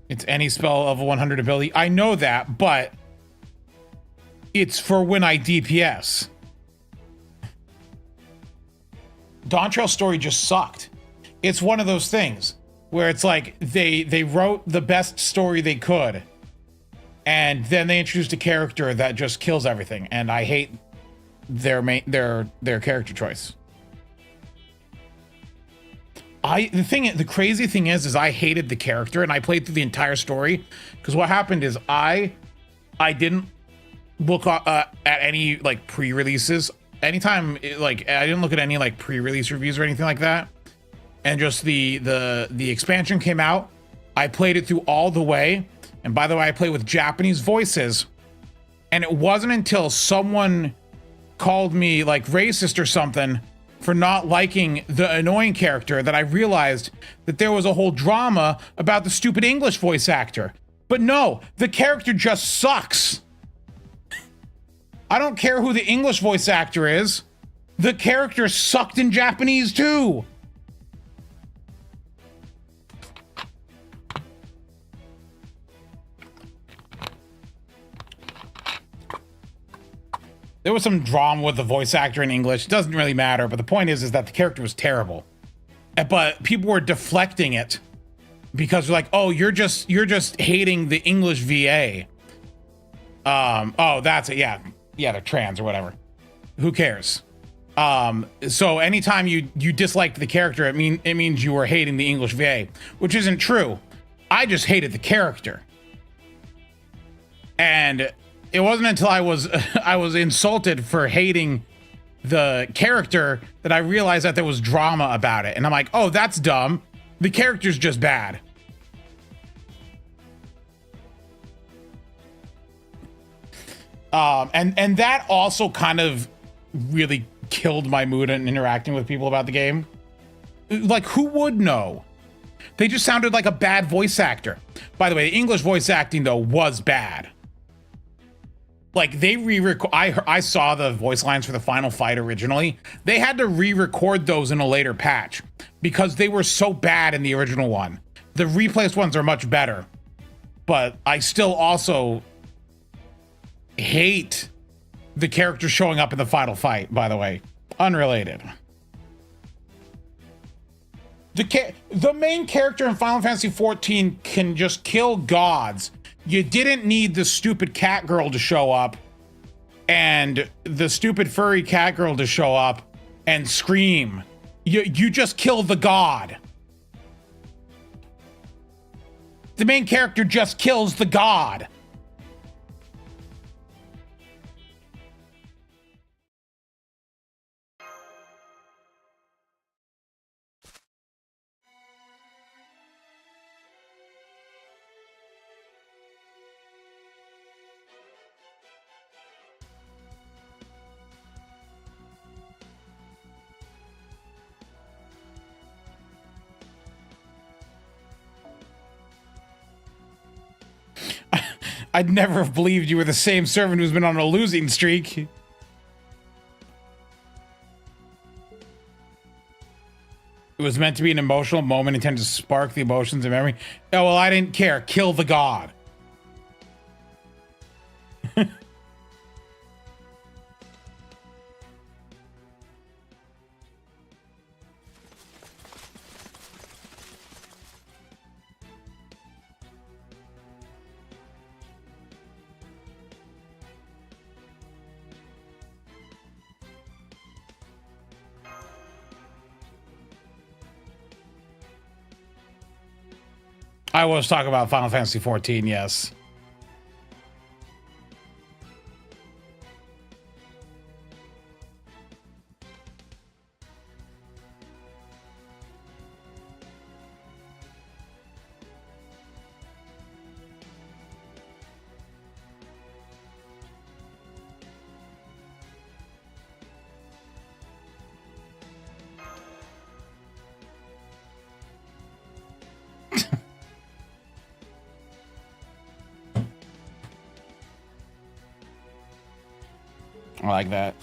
It's any spell of a 100 ability. I know that, but it's for when I DPS. Dawn Trail story just sucked. It's one of those things where it's like they wrote the best story they could, and then they introduced a character that just kills everything, and I hate their character choice. The crazy thing is I hated the character, and I played through the entire story because what happened is I didn't look at any like pre-releases. Anytime I didn't look at any like pre-release reviews or anything like that. And just the expansion came out. I played it through all the way. And by the way, I played with Japanese voices. And it wasn't until someone called me like racist or something for not liking the annoying character that I realized that there was a whole drama about the stupid English voice actor. But no, the character just sucks. I don't care who the English voice actor is. The character sucked in Japanese too. There was some drama with the voice actor in English. It doesn't really matter, but the point is that the character was terrible. But people were deflecting it because they're like, "Oh, you're just hating the English VA." Oh, that's it. Yeah, they're trans or whatever. Who cares? So anytime you disliked the character, it means you were hating the English VA, which isn't true. I just hated the character, and it wasn't until I was insulted for hating the character that I realized that there was drama about it. And I'm like, oh, that's dumb. The character's just bad. And that also kind of really killed my mood in interacting with people about the game. Like, who would know? They just sounded like a bad voice actor. By the way, the English voice acting, though, was bad. Like, they I saw the voice lines for the final fight originally. They had to re-record those in a later patch because they were so bad in the original one. The replaced ones are much better, but I still also hate the character showing up in the final fight, by the way. Unrelated. The main character in Final Fantasy XIV can just kill gods. You didn't need the stupid cat girl to show up and the stupid furry cat girl to show up and scream. You just kill the god. The main character just kills the god. I'd never have believed you were the same servant who's been on a losing streak. It was meant to be an emotional moment intended to spark the emotions and memory. Oh, well, I didn't care. Kill the god. I was talking about Final Fantasy 14, yes. I like that.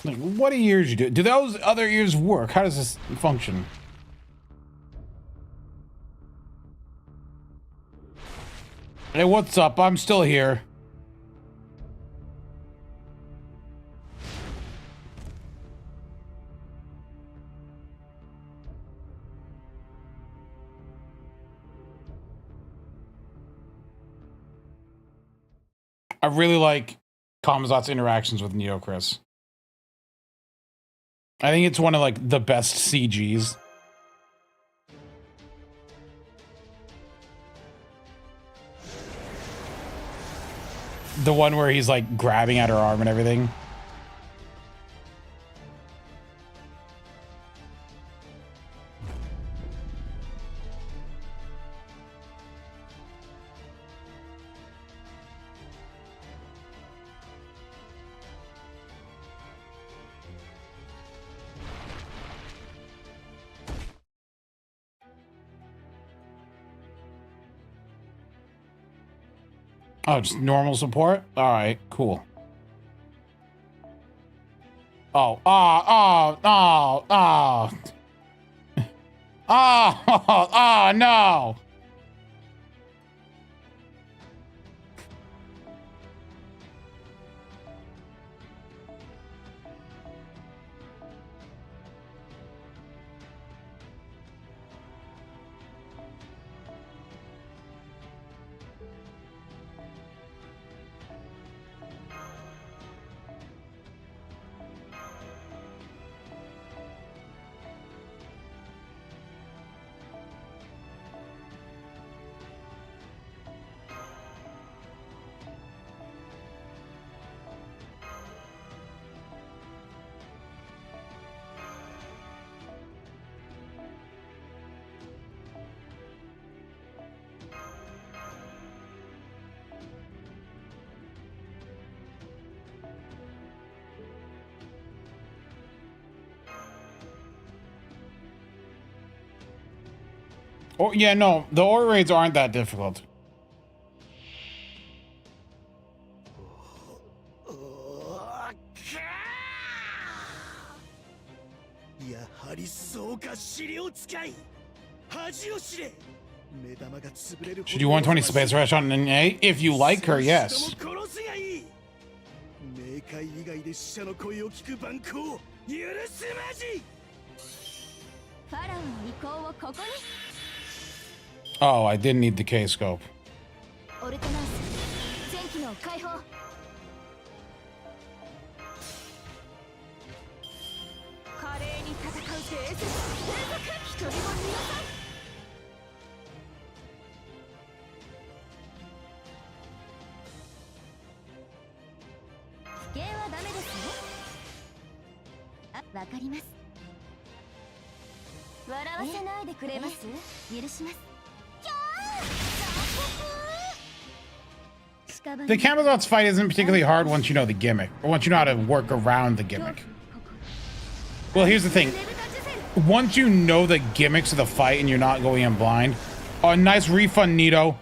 Like, what ears you do? Do those other ears work? How does this function? Hey, what's up? I'm still here. I really like Kamazat's interactions with Neo Chris. I think it's one of like the best CGs. The one where he's like grabbing at her arm and everything. Oh, just normal support? All right, cool. Oh, oh, no. Oh, yeah, no, the ore raids aren't that difficult. Should you 120 space restaurant in A? If you like her, yes. Oh, I didn't need the K-scope. The Camazot's fight isn't particularly hard once you know the gimmick, or once you know how to work around the gimmick. Well, here's the thing. Once you know the gimmicks of the fight and you're not going in blind, oh, nice refund, Nito.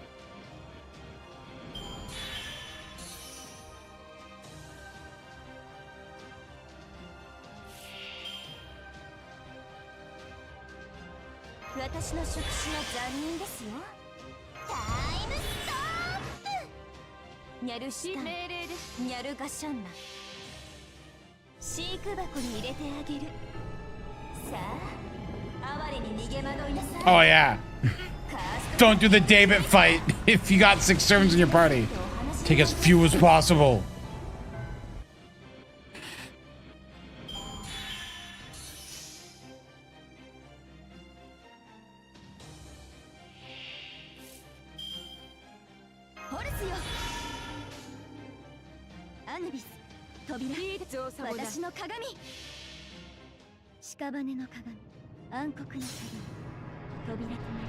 Oh yeah. Don't do the David fight if you got 6 servants in your party. Take as few as possible.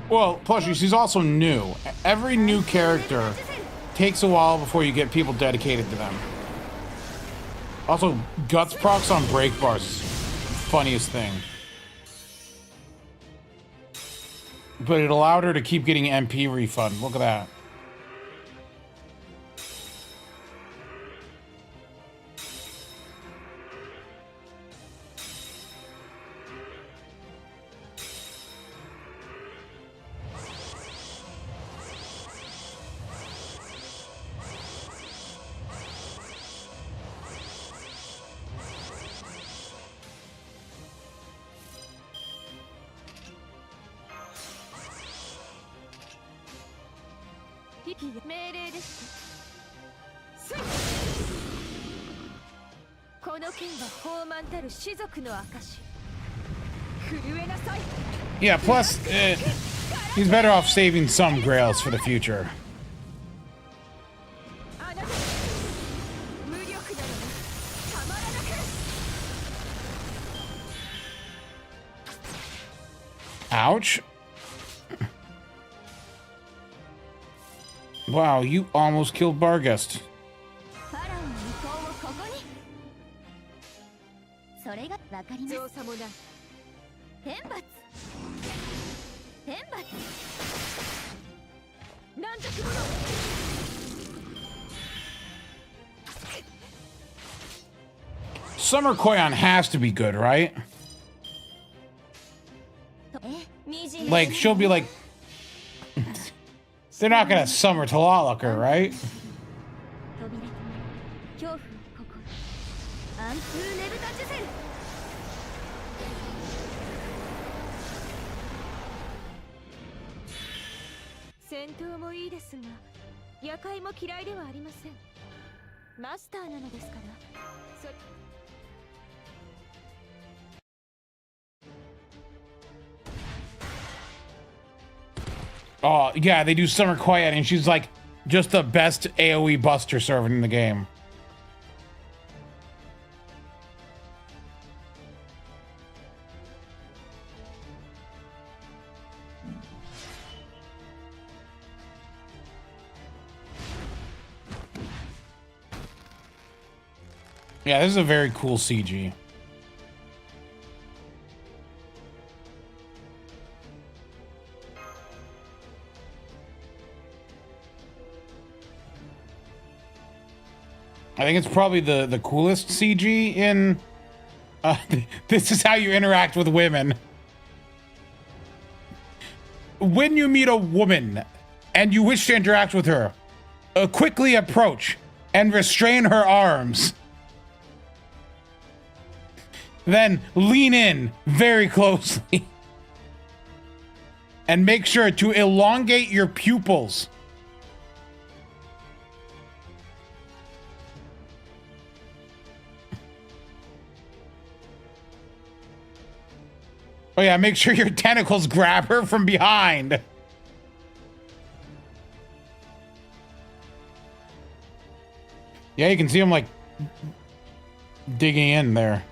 Well, plus she's also new. Every new character takes a while before you get people dedicated to them. Also, guts procs on break bars is funniest thing. But it allowed her to keep getting MP refund. Look at that. Yeah, plus, he's better off saving some grails for the future. Ouch. Wow, you almost killed Barghest. Summer Koyan has to be good, right? Like, she'll be like... They're not gonna summer Tlaloc her, right? Oh, yeah, they do Summer Quiet, and she's like just the best AoE buster servant in the game. Yeah, this is a very cool CG. I think it's probably the coolest CG in... this is how you interact with women. When you meet a woman and you wish to interact with her, quickly approach and restrain her arms. Then lean in very closely. And make sure to elongate your pupils. Oh yeah, make sure your tentacles grab her from behind. Yeah, you can see him like digging in there.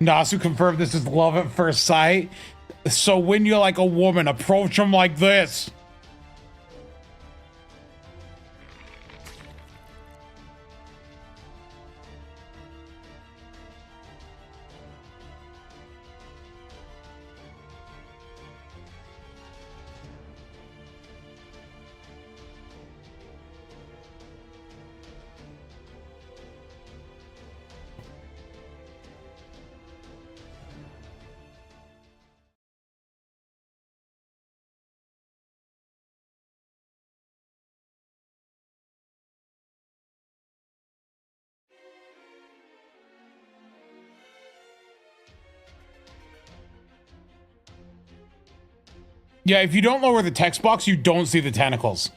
Nasu confirmed this is love at first sight. So when you're like a woman, approach him like this. Yeah, if you don't lower the text box, you don't see the tentacles.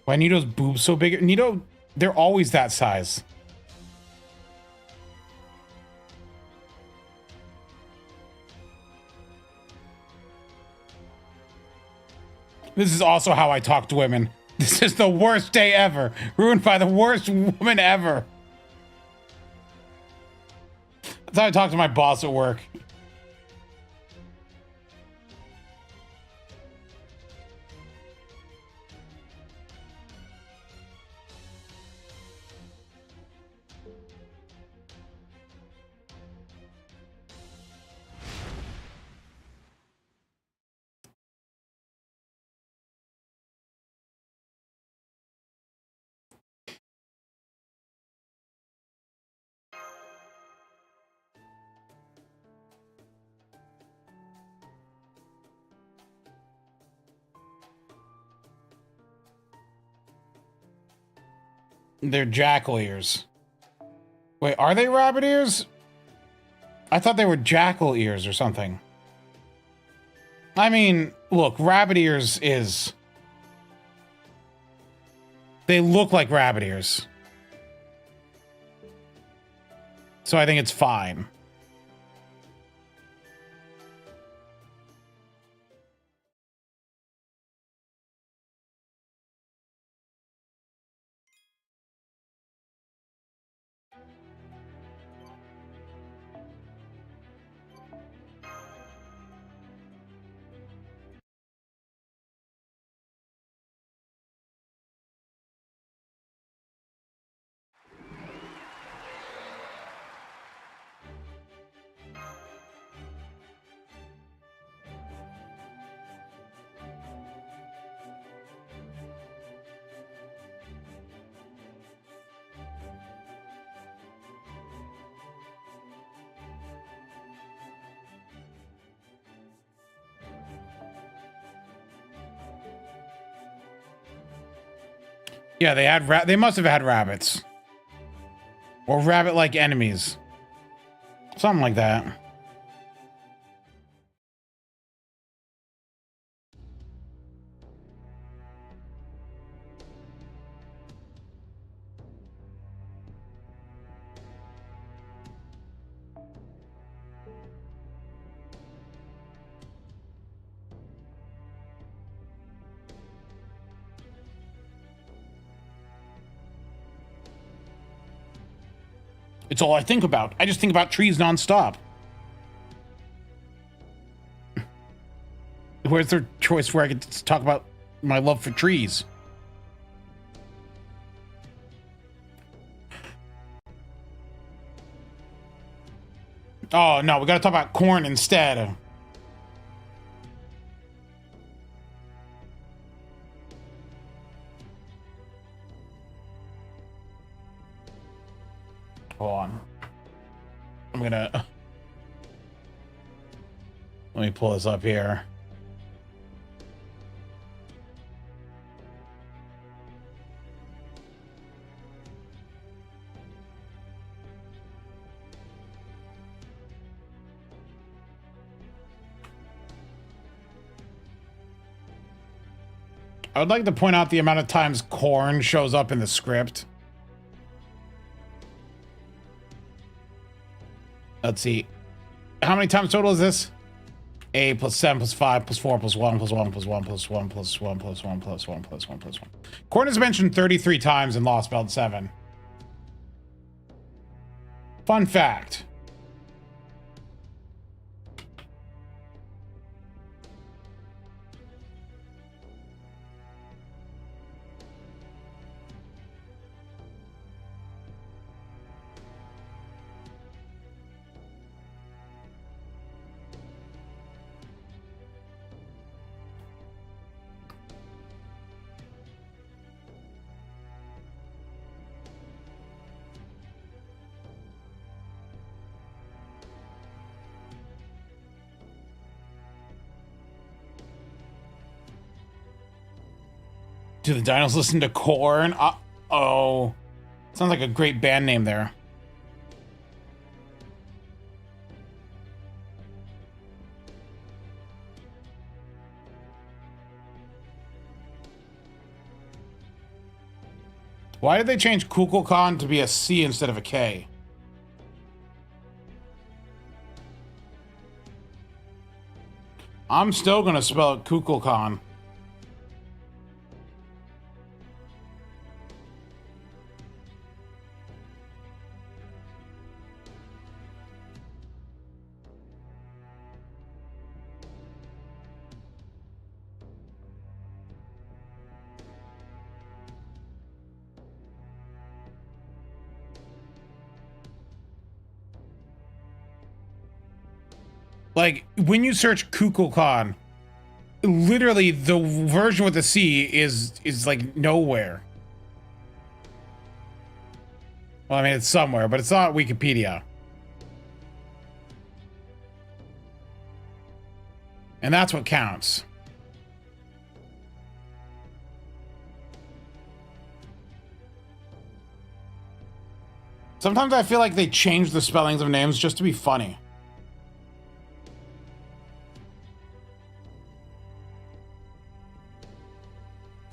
Why Nito's boobs so big? Nito, they're always that size. This is also how I talk to women. This is the worst day ever. Ruined by the worst woman ever. That's how I talk to my boss at work. They're jackal ears. Wait, are they rabbit ears? I thought they were jackal ears or something. I mean, look, rabbit ears is... They look like rabbit ears. So I think it's fine. Yeah, they had they must have had rabbits. Or rabbit-like enemies. Something like that. It's all I think about. I just think about trees nonstop. Where's their choice where I get to talk about my love for trees? Oh, no, we gotta talk about corn instead. Hold on. I'm gonna... Let me pull this up here. I would like to point out the amount of times corn shows up in the script. Let's see. How many times total is this? A plus 7 plus 5 plus 4 plus 1 plus 1 plus 1 plus 1 plus 1 plus 1 plus 1 plus 1 plus 1. Corn is mentioned 33 times in Lost Belt 7. Fun fact. Do the dinos listen to corn? Uh-oh. Sounds like a great band name there. Why did they change Kukulkan to be a C instead of a K? I'm still gonna spell it Kukulkan. Like, when you search Kukulkan, literally the version with the C is like nowhere. Well, I mean, it's somewhere, but it's not Wikipedia. And that's what counts. Sometimes I feel like they change the spellings of names just to be funny.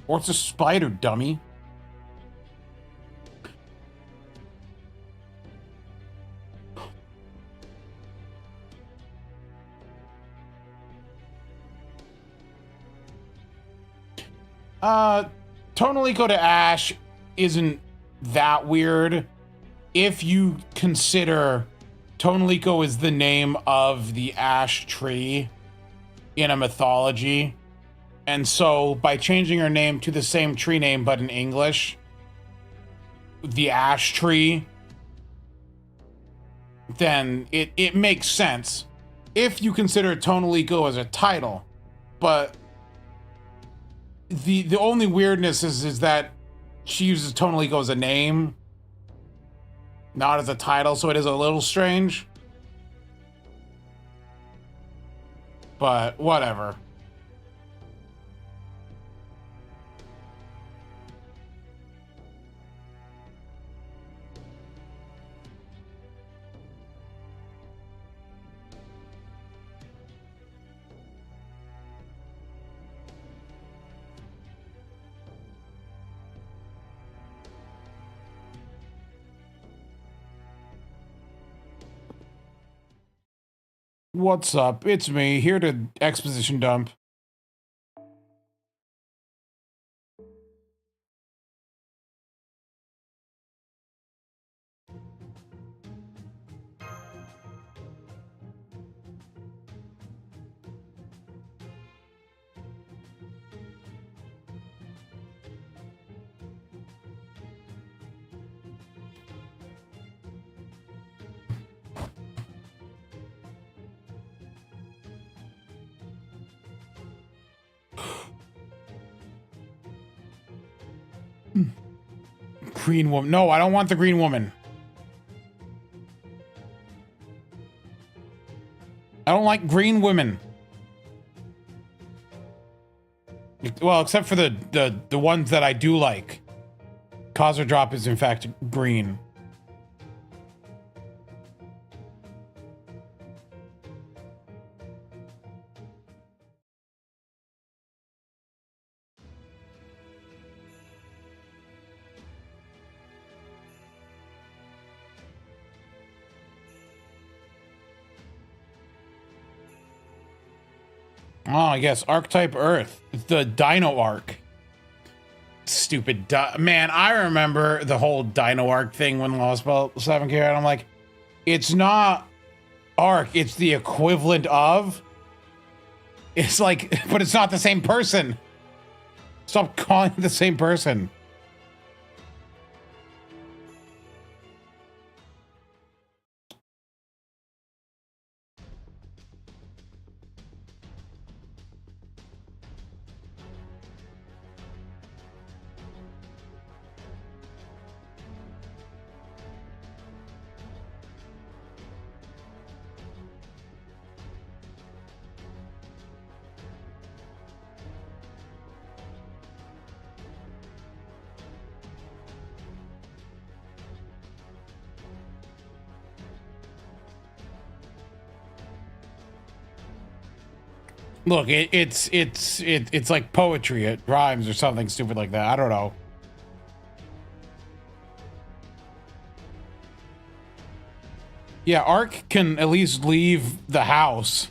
Or it's a spider, dummy. Tonalico to Ash isn't that weird if you consider Tonalico is the name of the ash tree in a mythology. And so by changing her name to the same tree name but in English, the ash tree, then it makes sense if you consider Tonalico as a title. But the only weirdness is that she uses Tonalico as a name, not as a title, so it is a little strange. But whatever. What's up? It's me, here to exposition dump. Green woman. No, I don't want the green woman. I don't like green women. Well, except for the ones that I do like. Causer Drop is in fact green. Oh, I guess Archetype Earth. The Dino Arc. Stupid man, I remember the whole Dino Arc thing when Lost Belt 7 came out. I'm like, it's not Arc, it's the equivalent of. It's like, but it's not the same person. Stop calling it the same person. Look, it's like poetry. It rhymes or something stupid like that. I don't know. Yeah, Ark can at least leave the house.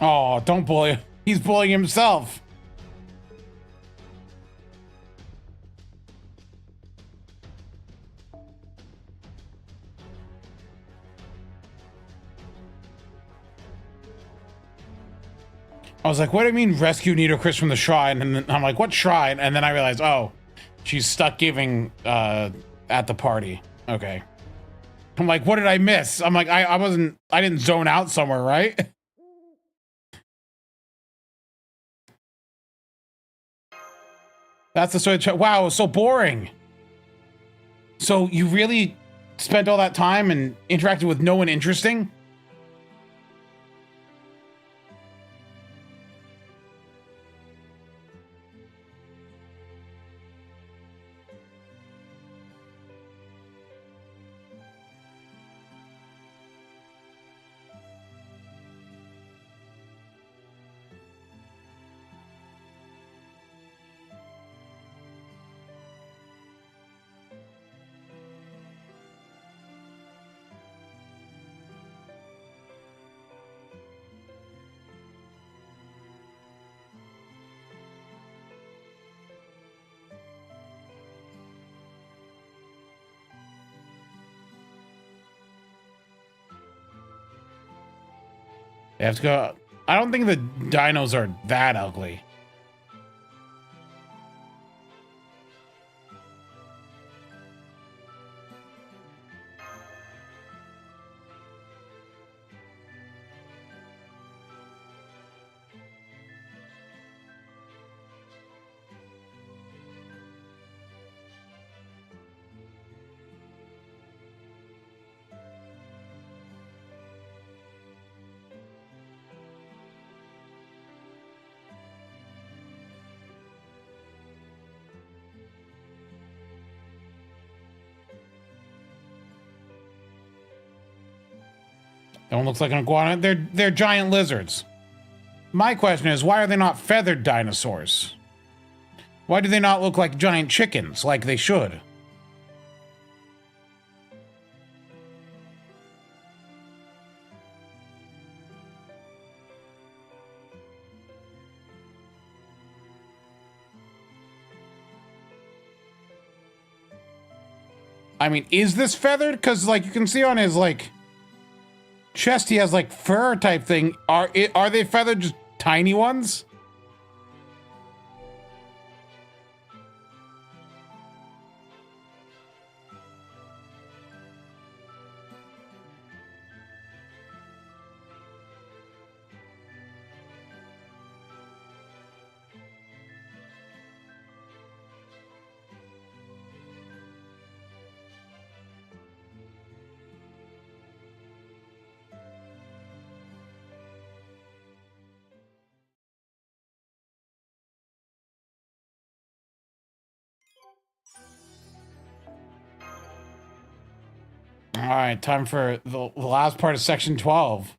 Oh, don't bully him. He's bullying himself. I was like, what do you mean rescue Nido Chris from the shrine? And then I'm like, what shrine? And then I realized, oh, she's stuck giving at the party. Okay. I'm like, what did I miss? I'm like, I didn't zone out somewhere, right? That's the story. Wow, it was so boring. So you really spent all that time and interacted with no one interesting? They have to go. I don't think the dinos are that ugly. That one looks like an iguana. They're giant lizards. My question is, why are they not feathered dinosaurs? Why do they not look like giant chickens, like they should? I mean, is this feathered? Because, like, you can see on his, like, chest, he has, like, fur type thing. Are they feathered, just tiny ones? All right, time for the last part of section 12.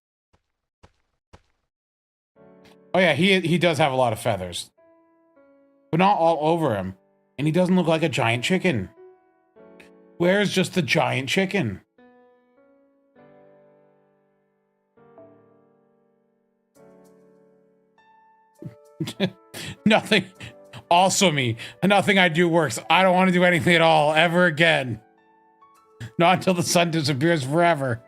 Oh yeah, he does have a lot of feathers, but not all over him, and he doesn't look like a giant chicken. Where's just the giant chicken? Nothing. Also me. Nothing I do works. I don't want to do anything at all ever again. Not until the sun disappears forever.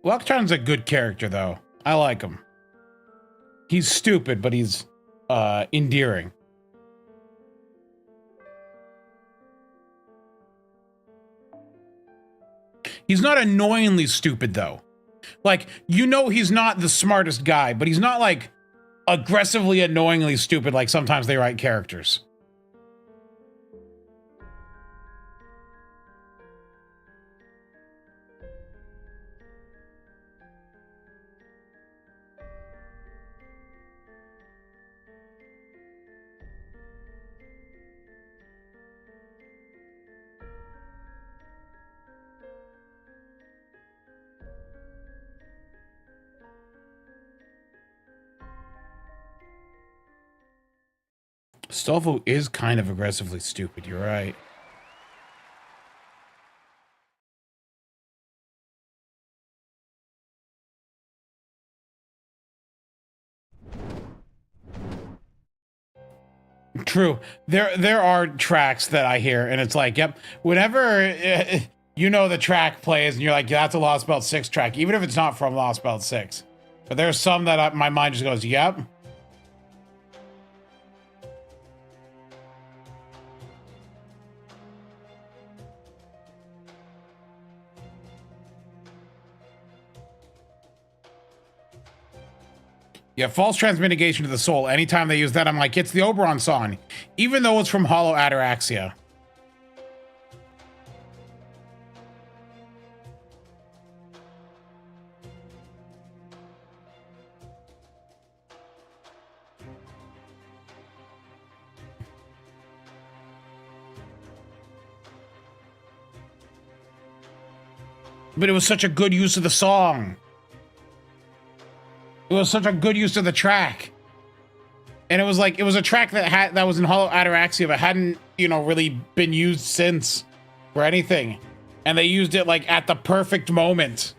Welktron's a good character, though. I like him. He's stupid, but he's endearing. He's not annoyingly stupid, though. Like, you know he's not the smartest guy, but he's not, like, aggressively annoyingly stupid like sometimes they write characters. Stolfo is kind of aggressively stupid, you're right. True. There are tracks that I hear, and it's like, yep, whenever you know the track plays, and you're like, yeah, that's a Lost Belt 6 track, even if it's not from Lost Belt 6. But there's some that my mind just goes, yep. Yeah, false transmitigation to the soul. Anytime they use that, I'm like, it's the Oberon song, even though it's from Hollow Ataraxia. But it was such a good use of the song. It was such a good use of the track. And it was like, it was a track that was in Hollow Ataraxia, but hadn't, you know, really been used since for anything. And they used it like at the perfect moment.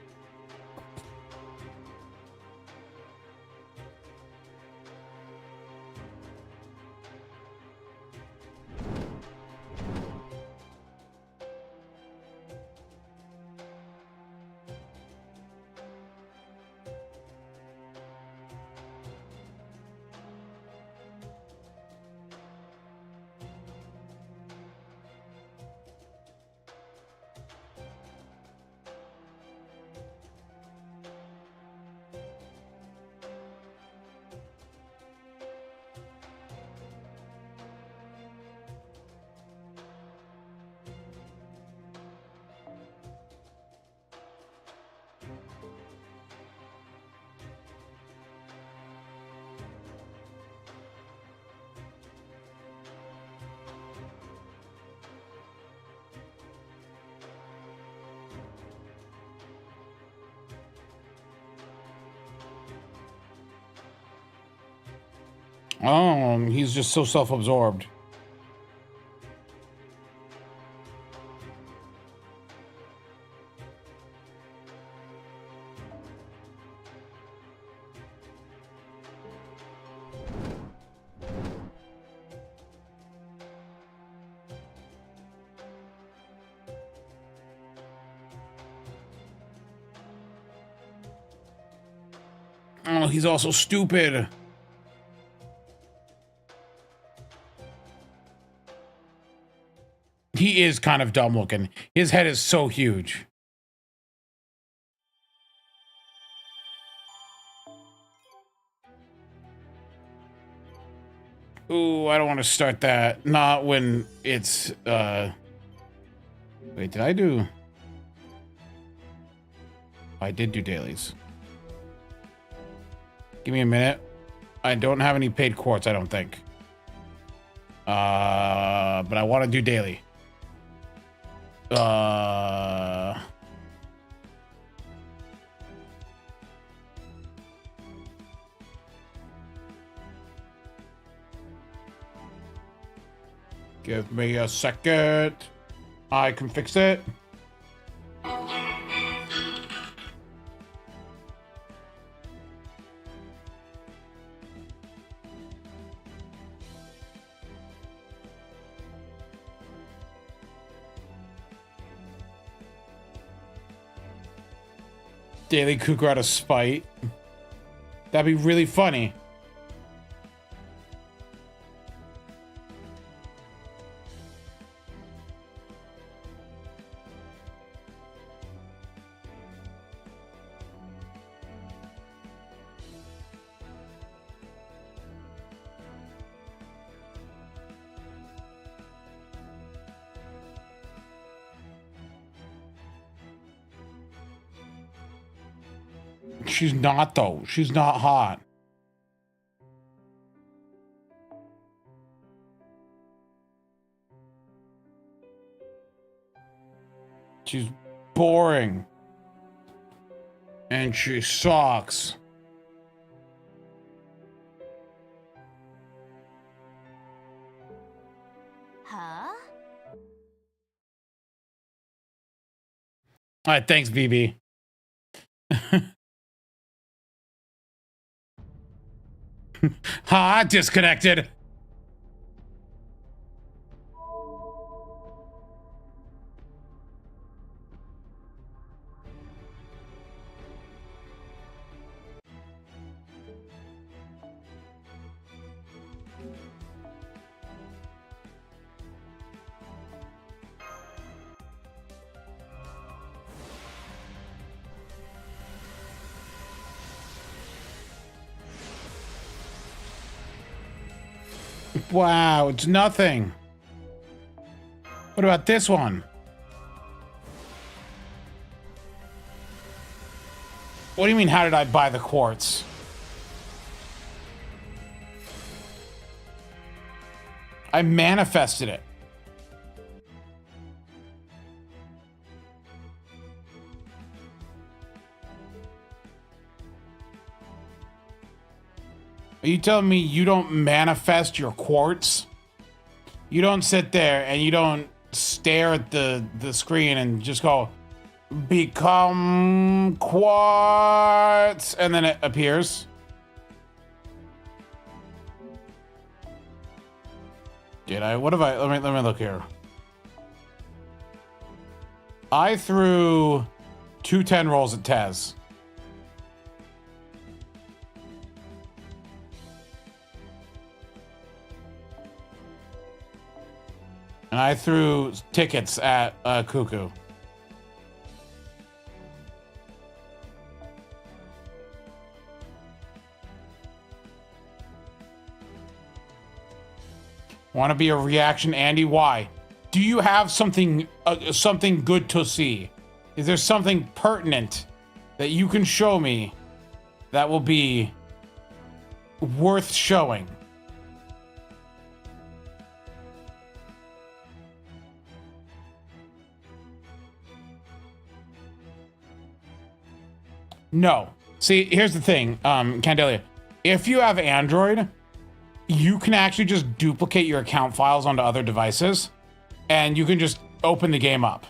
Oh, he's just so self-absorbed. Oh, he's also stupid. He is kind of dumb looking. His head is so huge. Ooh, I don't want to start that. Not when it's, wait, did I do? I did do dailies. Give me a minute. I don't have any paid quartz, I don't think. But I want to do daily. Give me a second. I can fix it. Daily Kuku out of spite. That'd be really funny. She's not, though. She's not hot. She's boring. And she sucks. Huh? All right, thanks, BB. Ha, disconnected. Wow, it's nothing. What about this one? What do you mean, how did I buy the quartz? I manifested it. Are you telling me you don't manifest your quartz? You don't sit there and you don't stare at the screen and just go, become quartz, and then it appears? Did I? What have I? Let me look here. I threw 2 10 rolls at Tez. And I threw tickets at Kuku. Want to be a reaction, Andy? Why? Do you have something something good to see? Is there something pertinent that you can show me that will be worth showing? No. See, here's the thing, Candelia. If you have Android, you can actually just duplicate your account files onto other devices, and you can just open the game up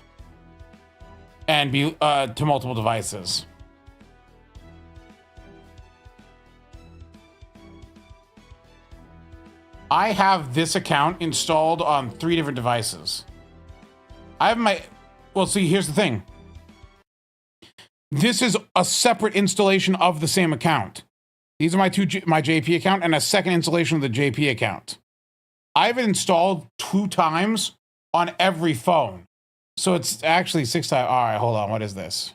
and be to multiple devices. I have this account installed on 3 different devices. I have my... Well, see, here's the thing. This is a separate installation of the same account. These are my my JP account and a second installation of the JP account. I have it installed 2 times on every phone. So it's actually 6 times. All right, hold on. What is this?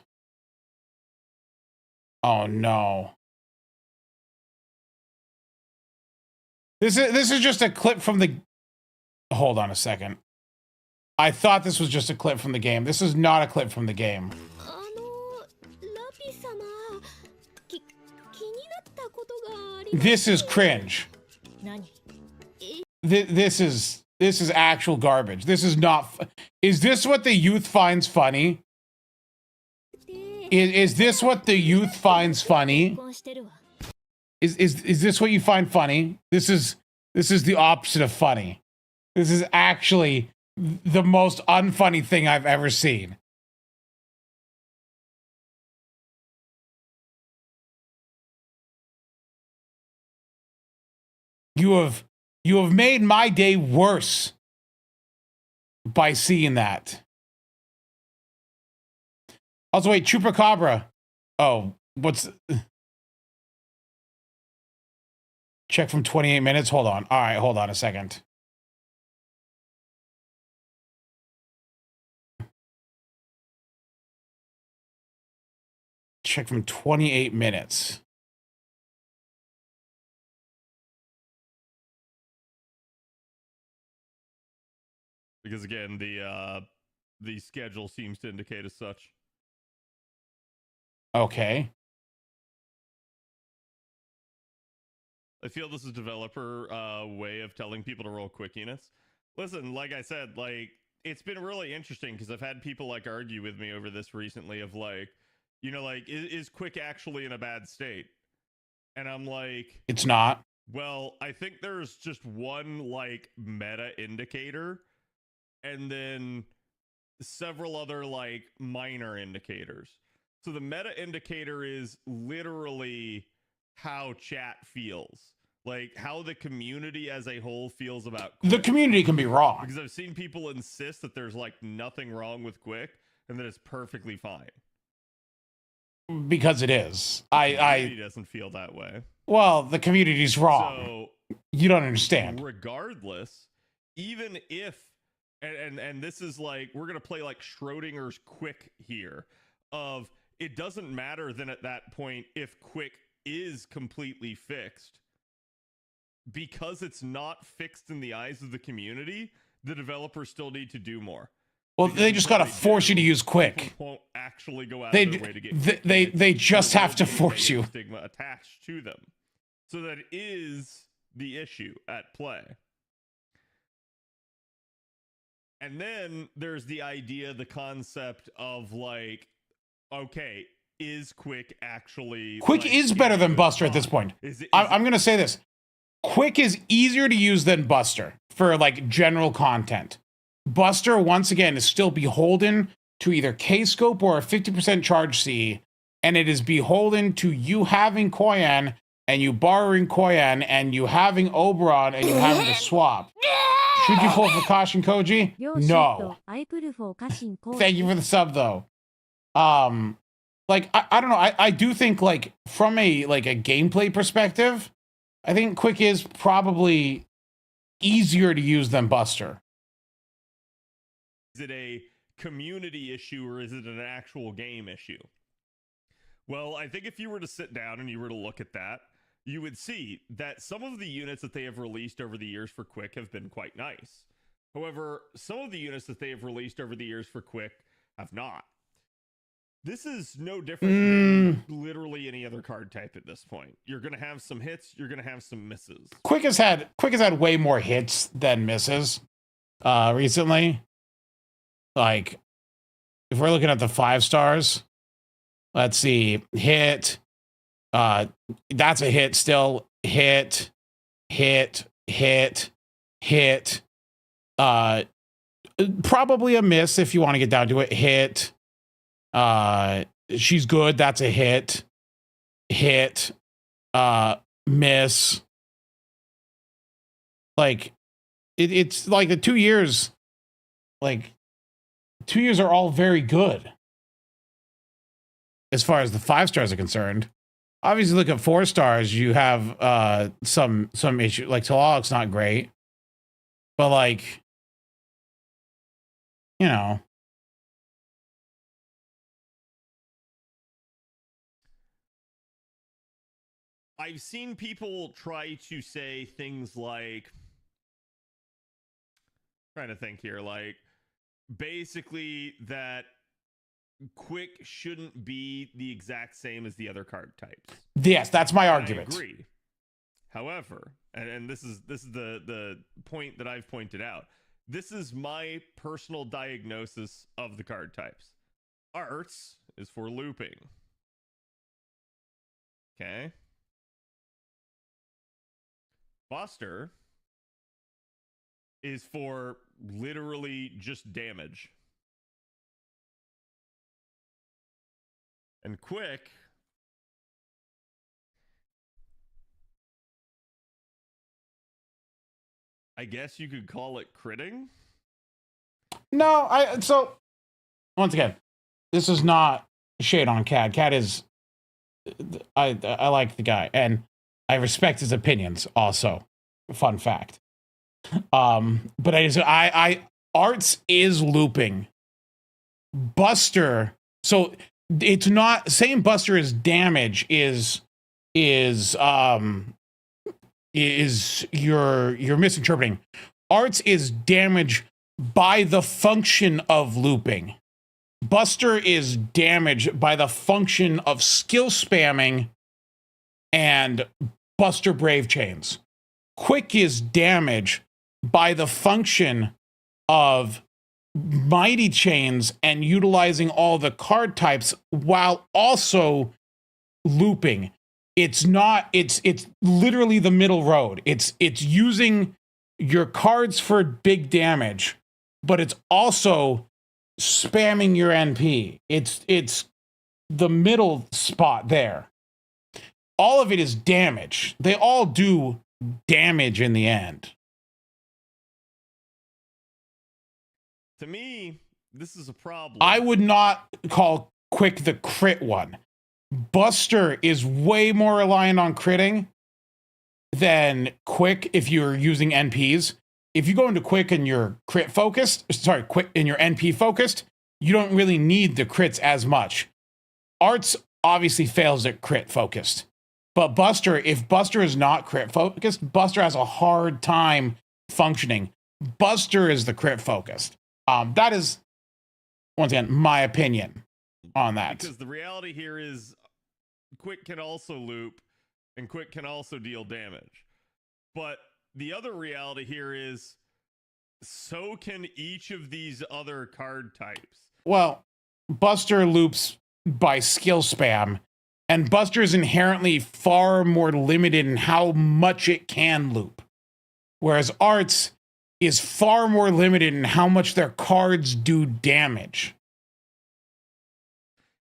Oh, no. This is just a clip from the... Hold on a second. I thought this was just a clip from the game. This is not a clip from the game. This is cringe. This is actual garbage. This is not... Is this what the youth finds funny? Is this what the youth finds funny? Is this what you find funny? This is the opposite of funny. This is actually the most unfunny thing I've ever seen. You have made my day worse by seeing that. Also, wait, Chupacabra. Oh, what's... Check from 28 minutes? Hold on. All right, hold on a second. Check from 28 minutes. Because again, the schedule seems to indicate as such. Okay. I feel this is developer way of telling people to roll quick units. Listen, like I said, like it's been really interesting because I've had people like argue with me over this recently of like, you know, like is quick actually in a bad state? And I'm like, it's not. Well, I think there's just one like meta indicator and then several other like minor indicators. So the meta indicator is literally how chat feels, like how the community as a whole feels about Quick. The community can be wrong. Because I've seen people insist that there's like nothing wrong with Quick and that it's perfectly fine. Because it is. The community doesn't feel that way. Well, the community's wrong. So, you don't understand. Regardless, even if and this is like we're gonna play like Schrodinger's Quick here of it doesn't matter then at that point if Quick is completely fixed because it's not fixed in the eyes of the community. The developers still need to do more. Well, they just gotta force you to use Quick. Won't actually go out of their way to get. They just have to force you. Stigma attached to them, so that is the issue at play. And then there's the idea, the concept of like, okay, is Quick actually... Quick like, is better than Buster at this point. I'm going to say this. Quick is easier to use than Buster for like general content. Buster, once again, is still beholden to either K-Scope or a 50% charge C, and it is beholden to you having Koyan and you borrowing Koyan and you having Oberon and you having to swap. Should you pull for Kashin Koji? No. Thank you for the sub, though. Like I don't know. I do think like from a gameplay perspective, I think Quick is probably easier to use than Buster. Is it a community issue or is it an actual game issue? Well, I think if you were to sit down and you were to look at that, you would see that some of the units that they have released over the years for Quick have been quite nice. However, some of the units that they have released over the years for Quick have not. This is no different than literally any other card type at this point. You're going to have some hits, you're going to have some misses. Quick has had way more hits than misses recently. Like, if we're looking at the 5 stars, let's see, hit, that's a hit still, hit, probably a miss if you want to get down to it, hit, she's good, that's a hit, miss. Like, it's like the 2 years, like, 2 years are all very good. As far as the 5 stars are concerned. Obviously, look at 4 stars, you have some issue. Like, Talal's not great. But, like, you know. I've seen people try to say things like, trying to think here, like, basically that Quick shouldn't be the exact same as the other card types. Yes, that's my argument. I agree. However, and this is the point that I've pointed out. This is my personal diagnosis of the card types. Arts is for looping. Okay. Buster is for literally just damage. And Quick I guess you could call it critting. No, so once again, this is not shade on Cad. Cad is I like the guy and I respect his opinions also. Fun fact. But I Arts is looping. Buster, so it's not saying Buster is damage is you're misinterpreting. Arts is damage by the function of looping. Buster is damage by the function of skill spamming and Buster Brave Chains. Quick is damage by the function of Mighty Chains and utilizing all the card types while also looping. It's literally the middle road. It's using your cards for big damage, but it's also spamming your NP. It's the middle spot there. All of it is damage. They all do damage in the end. To me, this is a problem. I would not call Quick the crit one. Buster is way more reliant on critting than Quick if you're using NPs. If you go into Quick and you're Quick and you're NP focused, you don't really need the crits as much. Arts obviously fails at crit focused. But Buster, if Buster is not crit focused, Buster has a hard time functioning. Buster is the crit focused. That is, once again, my opinion on that. Because the reality here is Quick can also loop and Quick can also deal damage. But the other reality here is so can each of these other card types. Well, Buster loops by skill spam, and Buster is inherently far more limited in how much it can loop. Whereas Arts is far more limited in how much their cards do damage.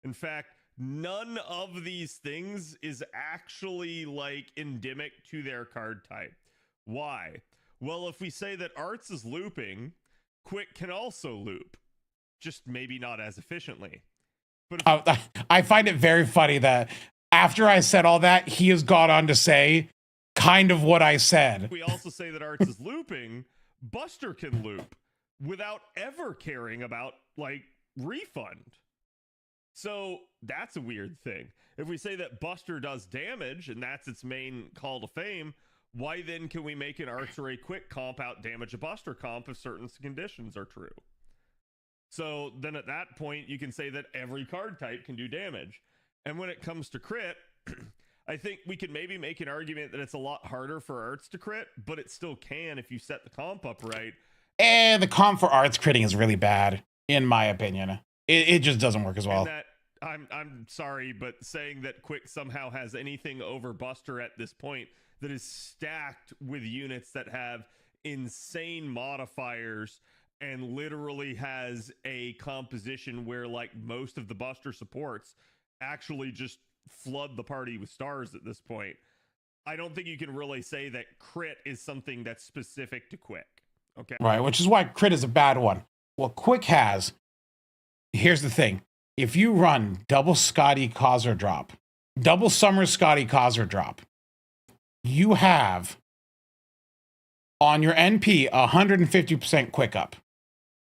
In fact, none of these things is actually like endemic to their card type. Why? Well, if we say that Arts is looping, Quick can also loop, just maybe not as efficiently. But I find it very funny that after I said all that, he has gone on to say kind of what I said. We also say that Arts is looping, Buster can loop without ever caring about like refund. So that's a weird thing. If we say that Buster does damage and that's its main call to fame, why then can we make an Arts or a Quick comp out damage a Buster comp if certain conditions are true? So then at that point, you can say that every card type can do damage. And when it comes to crit, I think we could maybe make an argument that it's a lot harder for Arts to crit, but it still can if you set the comp up right. And the comp for Arts critting is really bad, in my opinion. It just doesn't work as well. And I'm sorry, but saying that Quick somehow has anything over Buster at this point that is stacked with units that have insane modifiers and literally has a composition where like most of the Buster supports actually just flood the party with stars at this point. I don't think you can really say that crit is something that's specific to Quick. Okay. Right, which is why crit is a bad one. What Quick has, here's the thing. If you run double Scotty Causer drop, double Summer Scotty Causer drop, you have on your NP 150% quick up.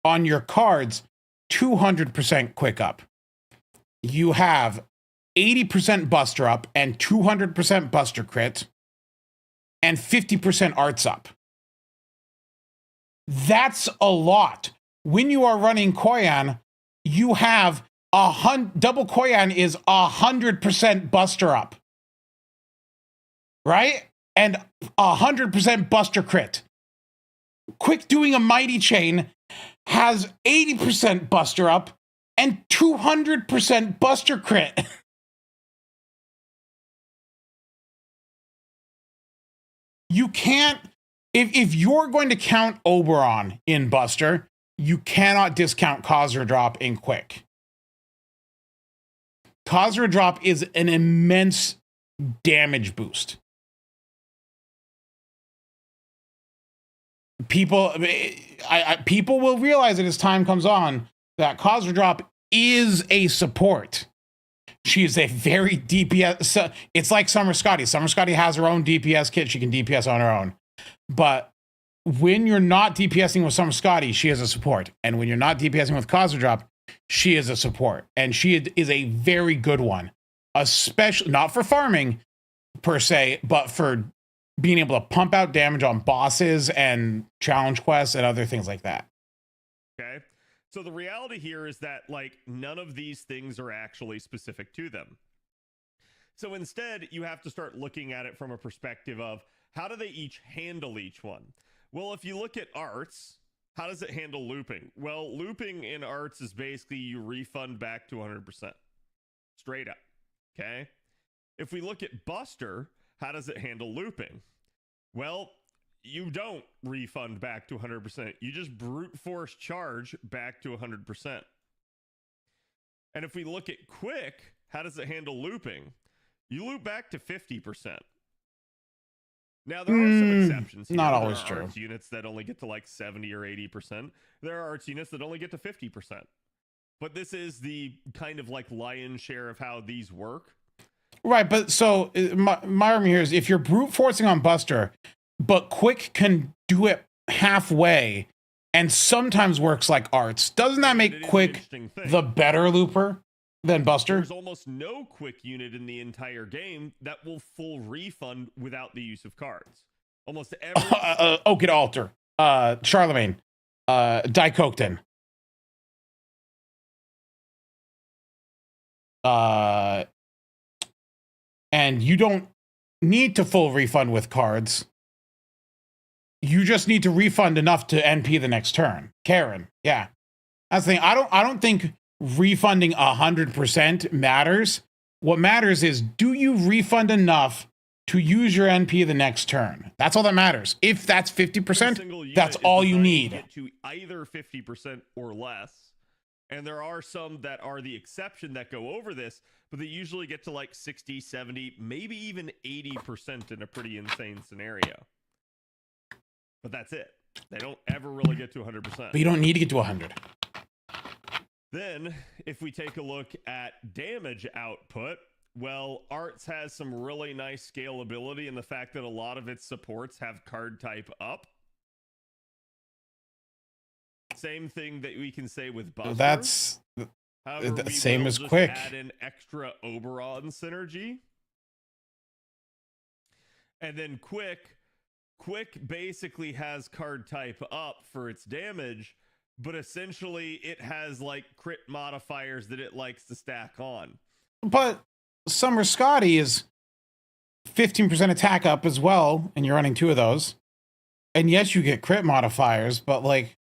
On your cards, 200% quick up. You have 80% Buster up and 200% Buster crit and 50% Arts up. That's a lot. When you are running Koyan, you have double Koyan is 100% Buster up. Right? And 100% Buster crit. Quick doing a Mighty Chain has 80% Buster up and 200% Buster crit. You can't, if you're going to count Oberon in Buster, you cannot discount Causer drop in Quick. Causer drop is an immense damage boost. People will realize it as time comes on that Causer drop is a support. She is a very DPS. So it's like Summer Scotty. Summer Scotty has her own DPS kit. She can DPS on her own. But when you're not DPSing with Summer Scotty, she is a support. And when you're not DPSing with Cosmo Drop, she is a support. And she is a very good one. Especially, not for farming per se, but for being able to pump out damage on bosses and challenge quests and other things like that. Okay. So the reality here is that like none of these things are actually specific to them. So instead, you have to start looking at it from a perspective of how do they each handle each one? Well, if you look at arts, how does it handle looping? Well, looping in arts is basically you refund back to 100%. Straight up. Okay. If we look at Buster, how does it handle looping? Well, you don't refund back to 100%. You just brute force charge back to 100%. And if we look at Quick, how does it handle looping? You loop back to 50%. Now, there are some exceptions here. Not always there are true. Arts units that only get to like 70 or 80%. There are arts units that only get to 50%. But this is the kind of like lion's share of how these work. Right, but so my argument here is if you're brute forcing on Buster, but Quick can do it halfway and sometimes works like arts, doesn't that make Quick the better looper than Buster? There's almost no Quick unit in the entire game that will full refund without the use of cards. Almost every Oakid Alter, Charlemagne, Daikokten. And you don't need to full refund with cards. You just need to refund enough to NP the next turn. Karen, yeah, that's the thing. I don't think refunding 100% matters. What matters is, do you refund enough to use your NP the next turn? That's all that matters. If that's 50%, that's all you need. Get to either 50% or less. And there are some that are the exception that go over this, but they usually get to like 60, 70, maybe even 80% in a pretty insane scenario. But that's it. They don't ever really get to 100%. But you don't need to get to 100. Then, if we take a look at damage output, well, Arts has some really nice scalability in the fact that a lot of its supports have card type up. Same thing that we can say with Buster. That's However, the same as just Quick. Add an extra Oberon synergy. And then Quick basically has card type up for its damage, but essentially it has like crit modifiers that it likes to stack on. But Summer Scotty is 15% attack up as well, and you're running 2 of those. And yes, you get crit modifiers, but like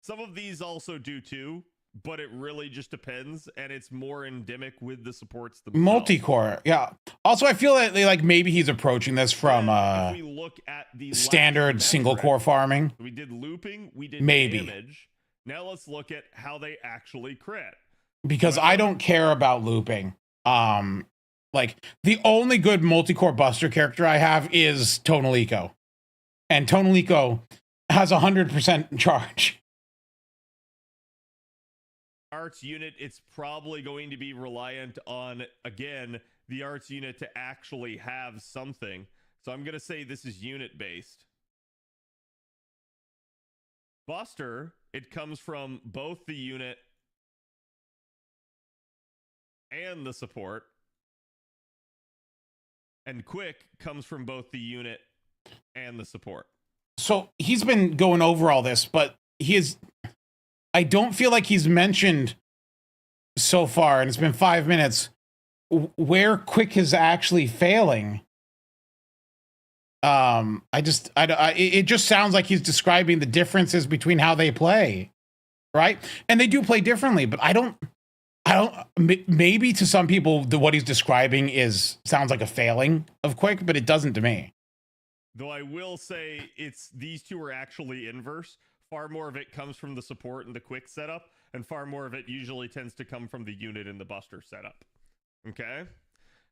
some of these also do too, but it really just depends, and it's more endemic with the supports themselves. Multi-core, yeah. Also, I feel that like maybe he's approaching this from if we look at the standard single core farming. We did looping, we did maybe damage. Now let's look at how they actually crit. Because I don't care about looping. Like the only good multi-core Buster character I have is Tonalico, and Tonalico has 100% charge. Arts unit, it's probably going to be reliant on, again, the arts unit to actually have something. So I'm going to say this is unit based. Buster, it comes from both the unit and the support. And Quick comes from both the unit and the support. So he's been going over all this, but I don't feel like he's mentioned so far, and it's been 5 minutes, where Quick is actually failing. It just sounds like he's describing the differences between how they play, right? And they do play differently, but I don't, maybe to some people, what he's describing sounds like a failing of Quick, but it doesn't to me. Though I will say these two are actually inverse. Far more of it comes from the support and the Quick setup, and far more of it usually tends to come from the unit and the Buster setup. Okay?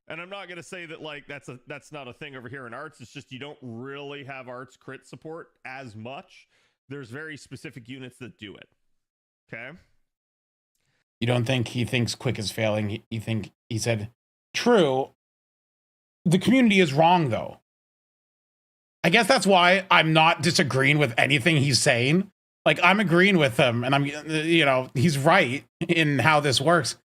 And I'm not going to say that like that's not a thing over here in Arts. It's just you don't really have Arts crit support as much. There's very specific units that do it. Okay? You don't think he thinks Quick is failing. You think he said, true. The community is wrong, though. I guess that's why I'm not disagreeing with anything he's saying. Like, I'm agreeing with him, and he's right in how this works.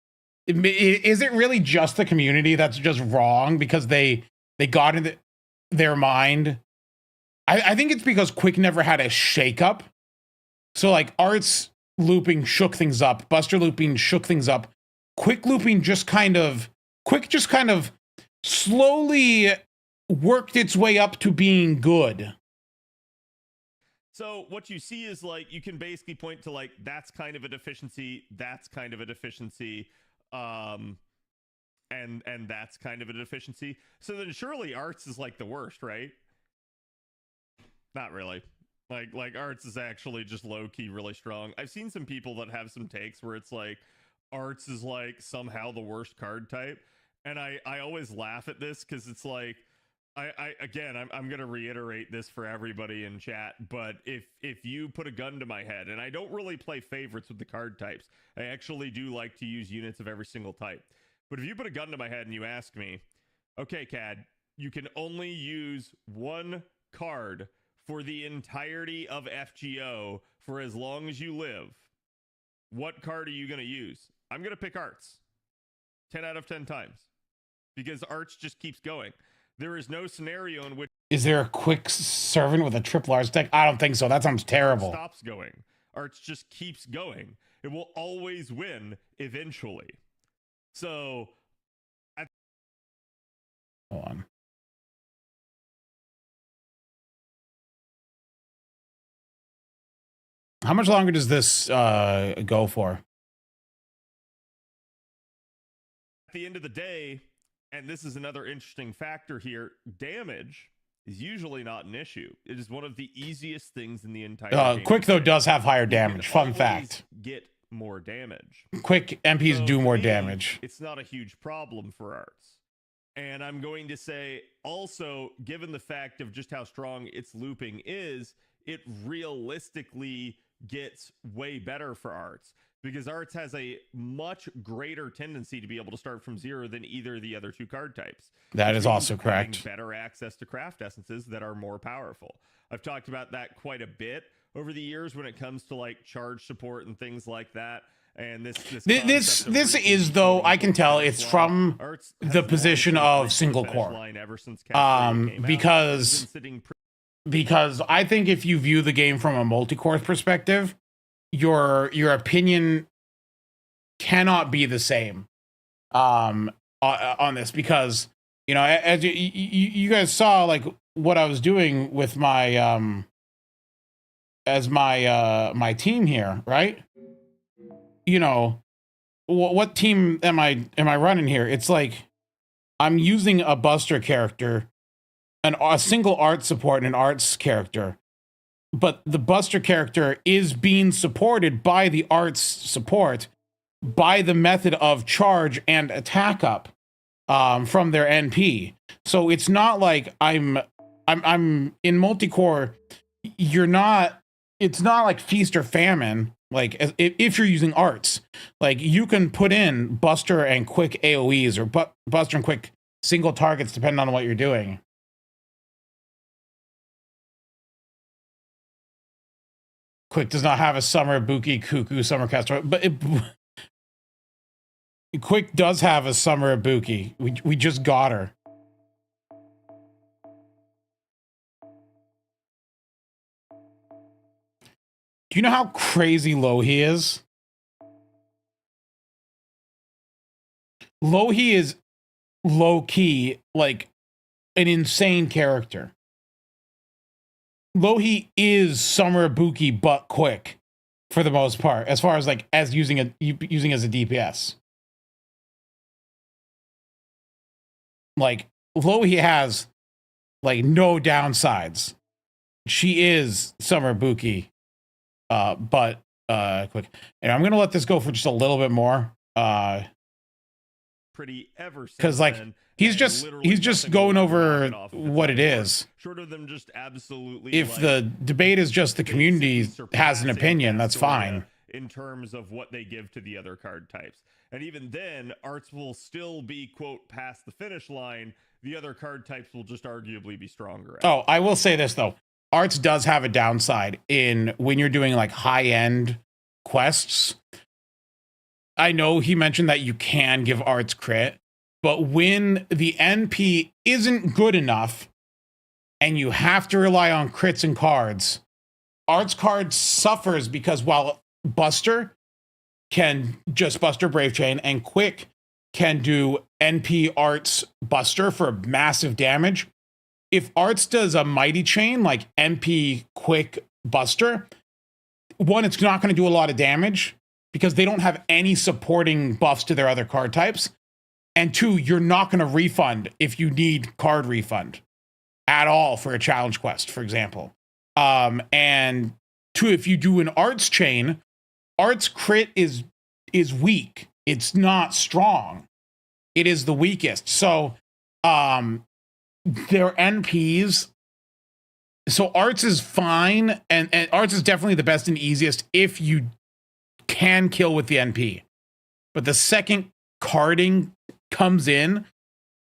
Is it really just the community that's just wrong because they got into their mind? I think it's because Quick never had a shakeup. So, like, Arts looping shook things up. Buster looping shook things up. Quick just kind of slowly worked its way up to being good. So what you see is, like, you can basically point to, like, that's kind of a deficiency, that's kind of a deficiency, and that's kind of a deficiency. So then surely Arts is, like, the worst, right? Not really. Like Arts is actually just low-key really strong. I've seen some people that have some takes where it's like Arts is, like, somehow the worst card type, and I always laugh at this because it's like, I'm going to reiterate this for everybody in chat, but if you put a gun to my head, and I don't really play favorites with the card types, I actually do like to use units of every single type. But if you put a gun to my head and you ask me, okay, Cad, you can only use one card for the entirety of FGO for as long as you live, what card are you going to use? I'm going to pick Arts 10 out of 10 times because Arts just keeps going. There is no scenario in which... Is there a Quick servant with a triple Arts deck? I don't think so. That sounds terrible. Stops going. Arts just keeps going. It will always win eventually. So... Hold on. How much longer does this go for? At the end of the day... And this is another interesting factor here. Damage is usually not an issue. It is one of the easiest things in the entire game. Quick, though, does have higher damage. Fun fact. Get more damage. Quick MPs do more damage. It's not a huge problem for Arts. And I'm going to say, also, given the fact of just how strong its looping is, it realistically gets way better for Arts. Because Arts has a much greater tendency to be able to start from zero than either of the other two card types. That is also correct. Better access to craft essences that are more powerful. I've talked about that quite a bit over the years when it comes to, like, charge support and things like that. And this is, though, I can tell it's from the position of single core. Because I think if you view the game from a multi-core perspective, your opinion cannot be the same on this, because as you guys saw, like, what I was doing with my my team here, right? What team am I running here? It's like I'm using a Buster character, a single art support and an Arts character. But the Buster character is being supported by the Arts support by the method of charge and attack up from their NP. So it's not like I'm in multi-core. It's not like feast or famine. Like, if you're using Arts, like, you can put in Buster and Quick AoEs or Buster and Quick single targets depending on what you're doing. Quick does not have a Summer Ibuki Kuku Summer Castor, but Quick does have a Summer Ibuki. We just got her. Do you know how crazy low he is? Low-he is low-key, like, an insane character. Low-he is Summer Ibuki but Quick for the most part, as far as, like, as using as a DPS. Like, Low-he has, like, no downsides. She is Summer Ibuki but Quick. And I'm gonna let this go for just a little bit more. Pretty ever, because, like, he's just going over what it is. Short of them just absolutely. If the debate is just the community has an opinion, that's fine. in terms of what they give to the other card types. And even then, arts will still be, quote, past the finish line. The other card types will just arguably be stronger. Oh, I will say this, though. Arts does have a downside in when you're doing like high-end quests. I know he mentioned that you can give arts crit, but when the NP isn't good enough and you have to rely on crits and cards, arts card suffers because while Buster can just Buster Brave Chain and Quick can do NP Arts Buster for massive damage, if Arts does a Mighty Chain like NP Quick Buster, one, it's not going to do a lot of damage because they don't have any supporting buffs to their other card types. And two, you're not going to refund if you need card refund at all for a challenge quest, for example. And two, if you do an Arts chain, Arts crit is weak. It's not strong. It is the weakest. So their NPs. So Arts is fine, and Arts is definitely the best and easiest if you can kill with the NP. But the second carding comes in,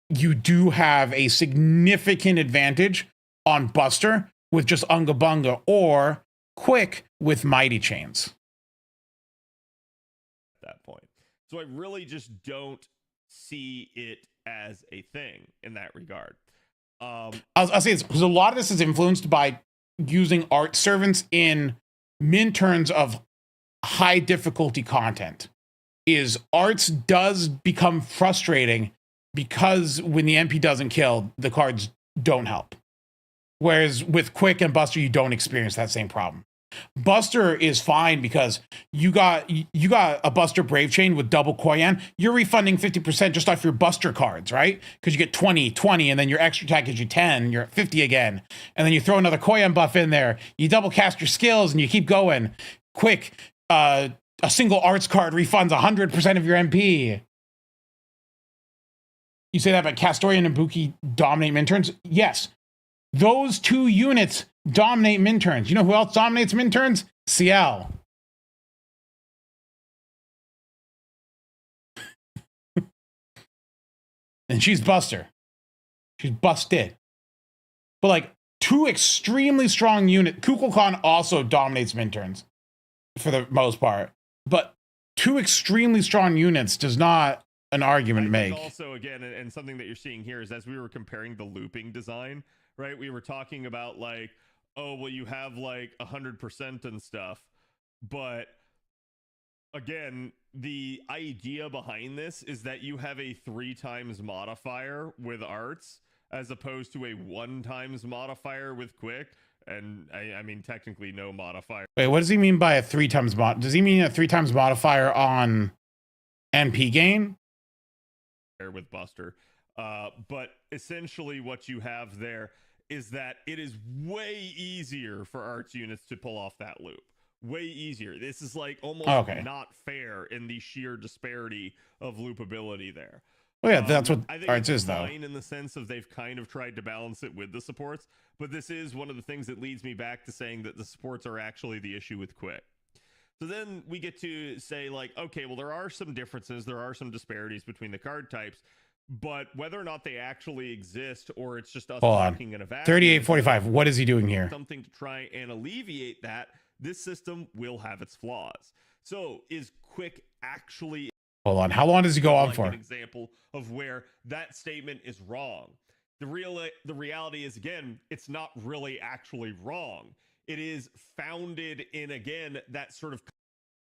you do have a significant advantage on Buster with just Unga Bunga or Quick with Mighty Chains. At that point. So I really just don't see it as a thing in that regard. I'll say this because a lot of this is influenced by using art servants in min turns of high difficulty content. Is arts does become frustrating because when the MP doesn't kill, the cards don't help. Whereas with Quick and Buster, you don't experience that same problem. Buster is fine because you got a Buster Brave Chain with double Koyan. You're refunding 50% just off your Buster cards, right? Because you get 20, and then your extra attack gives you 10, you're at 50 again. And then you throw another Koyan buff in there. You double cast your skills and you keep going. Quick, a single arts card refunds 100% of your MP. You say that about Castorian and Buki dominate min turns? Yes. Those two units dominate min turns. You know who else dominates min turns? CL. And she's Buster. She's busted. But like two extremely strong units. Kukulkan also dominates min turns for the most part. But two extremely strong units does not an argument make. Also, again, and something that you're seeing here is as we were comparing the looping design, right? We were talking about like, oh, well, you have like 100% and stuff. But again, the idea behind this is that you have a 3 times modifier with arts as opposed to a 1 times modifier with Quick. And I mean, technically no modifier. Wait, what does he mean by a 3 times mod? Does he mean a 3 times modifier on MP gain? With Buster. But essentially what you have there is that it is way easier for arts units to pull off that loop. Way easier. This is like almost not fair in the sheer disparity of loopability there. Well, yeah, that's what I think arts is, though. In the sense of they've kind of tried to balance it with the supports, but this is one of the things that leads me back to saying that the supports are actually the issue with Quick. So then we get to say like, okay, well, there are some differences, there are some disparities between the card types, but whether or not they actually exist or it's just us talking in a vacuum. 3845. What is he doing here? Something to try and alleviate that. This system will have its flaws. So is Quick actually? Hold on. How long does he go on for? An example of where that statement is wrong. The reality is, again, it's not really actually wrong. It is founded in, again, that sort of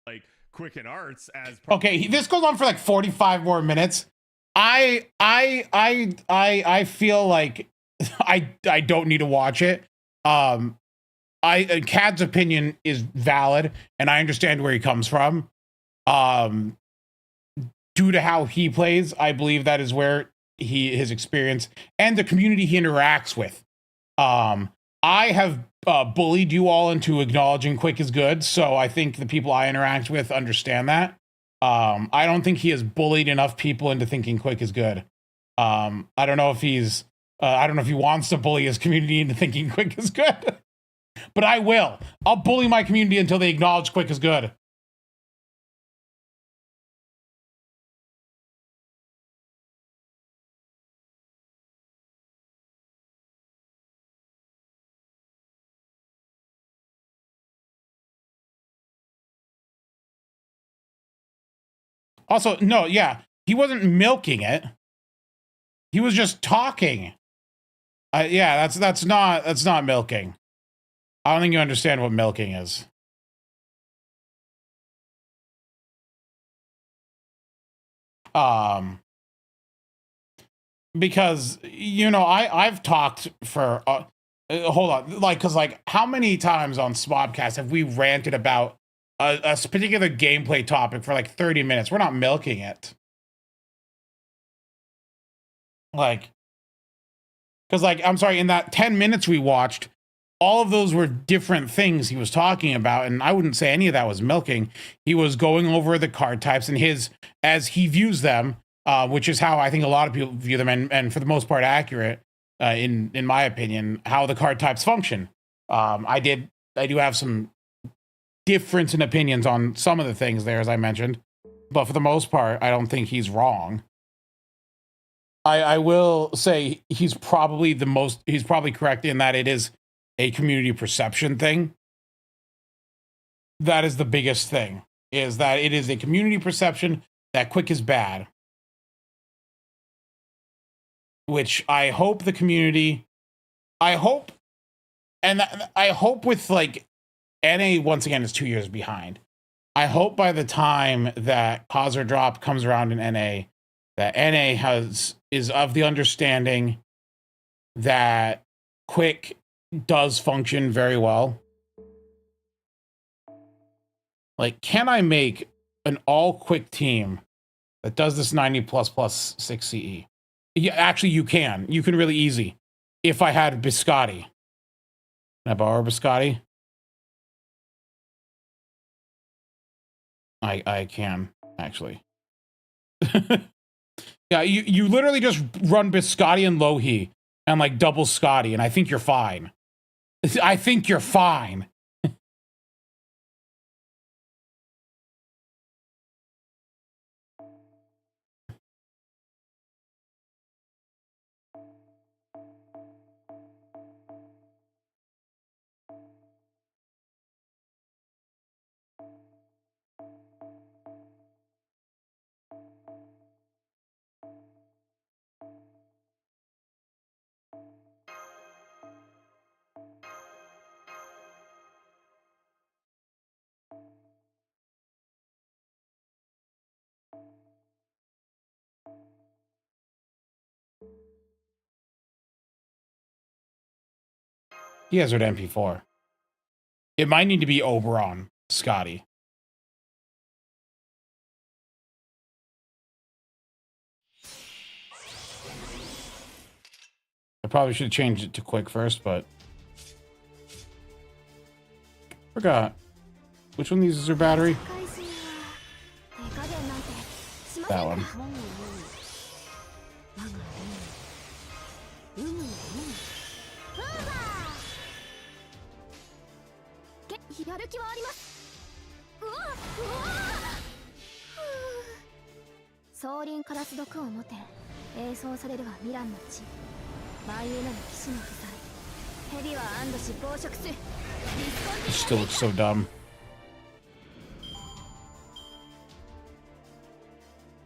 like Quick and Arts as okay. This goes on for like 45 more minutes. I feel like I don't need to watch it. Cad's opinion is valid, and I understand where he comes from. Due to how he plays, I believe that is where his experience and the community he interacts with. I have bullied you all into acknowledging Quick is good, so I think the people I interact with understand that. I don't think he has bullied enough people into thinking Quick is good. I don't know if he's I don't know if he wants to bully his community into thinking Quick is good. But I will. I'll bully my community until they acknowledge Quick is good. Also, no, yeah, he wasn't milking it. He was just talking. Yeah, that's not milking. I don't think you understand what milking is. Because you know, I've talked for hold on, like, because like, how many times on Swapcast have we ranted about a particular gameplay topic for like 30 minutes? We're not milking it. Like, because like, I'm sorry, in that 10 minutes we watched, all of those were different things he was talking about, and I wouldn't say any of that was milking. He was going over the card types and his, as he views them, which is how I think a lot of people view them, and for the most part accurate, in my opinion, how the card types function. I do have some difference in opinions on some of the things there, as I mentioned, but for the most part, I don't think he's wrong. I will say he's probably correct in that it is a community perception thing. That is the biggest thing, is that it is a community perception that Quick is bad. Which I hope the community, I hope with like, NA once again is 2 years behind. I hope by the time that Cause or Drop comes around in NA, that NA is of the understanding that Quick does function very well. Like, can I make an all Quick team that does this 90++ 6 CE? Yeah, actually, you can. You can really easy. If I had Biscotti. Can I borrow Biscotti? I can, actually. Yeah, you literally just run Biscotti and Lohi and like double Scotty, and I think you're fine. I think you're fine. He has her at MP4. It might need to be Oberon, Scotty. I probably should have changed it to Quick first, but forgot. Which one of these is her battery? That one. It still looks so dumb.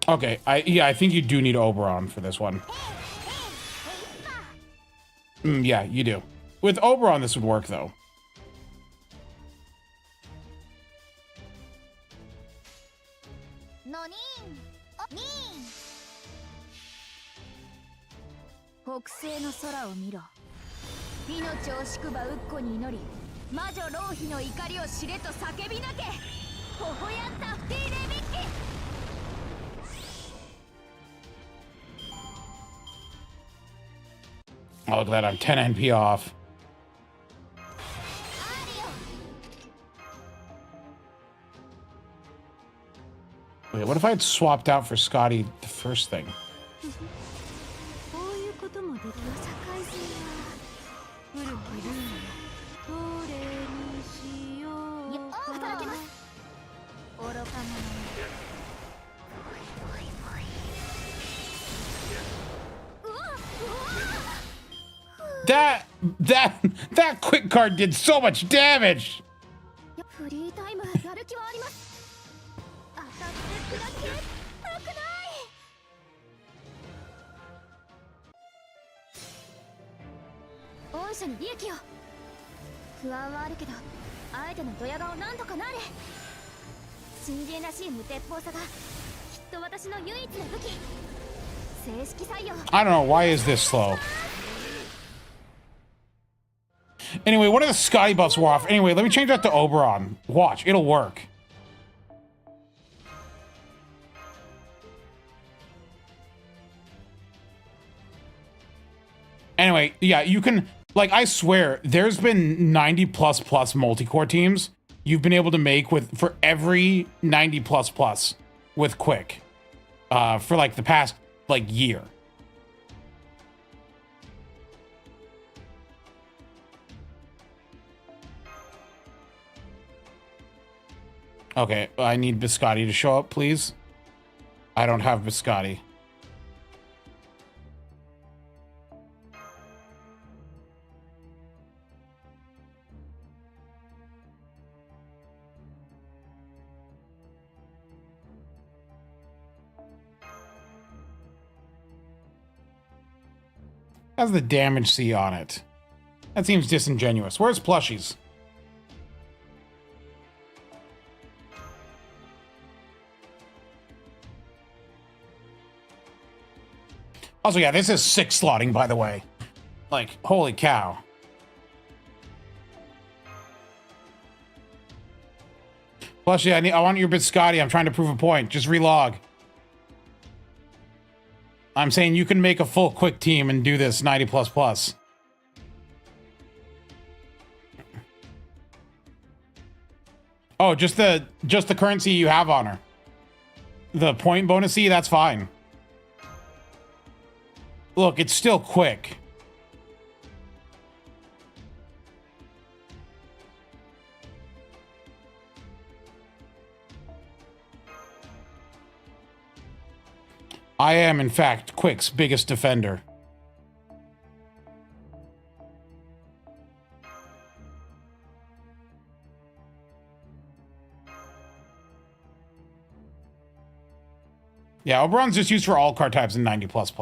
Okay, I think you do need Oberon for this one. Yeah, you do. With Oberon, this would work, though. Oh, look at that, I'm 10 NP off. Wait, what if I had swapped out for Scotty the first thing? That quick card did so much damage. 御社に利益を。不安はあるけど、あえてのドヤ顔なんとかなれ。信玄らしい無鉄砲さがきっと私の唯一の武器。正式採用。 I don't know, why is this slow? Anyway, one of the Scotty buffs wore off. Anyway, let me change that to Oberon. Watch, it'll work. Anyway, yeah, you can, like, I swear, there's been 90 plus multi-core teams you've been able to make with, for every 90 plus with Quick. For, like, the past, like, year. Okay, I need Biscotti to show up, please. I don't have Biscotti. Has the damage C on it. That seems disingenuous. Where's plushies? Also, yeah, this is 6 slotting, by the way. Like, holy cow. Plushie, I want your Biscotti. I'm trying to prove a point. Just relog. I'm saying you can make a full Quick team and do this 90 plus. Oh, just the currency you have on her. The point bonus C, that's fine. Look, it's still Quick. I am, in fact, Quick's biggest defender. Yeah, Oberon's just used for all card types in 90 plus.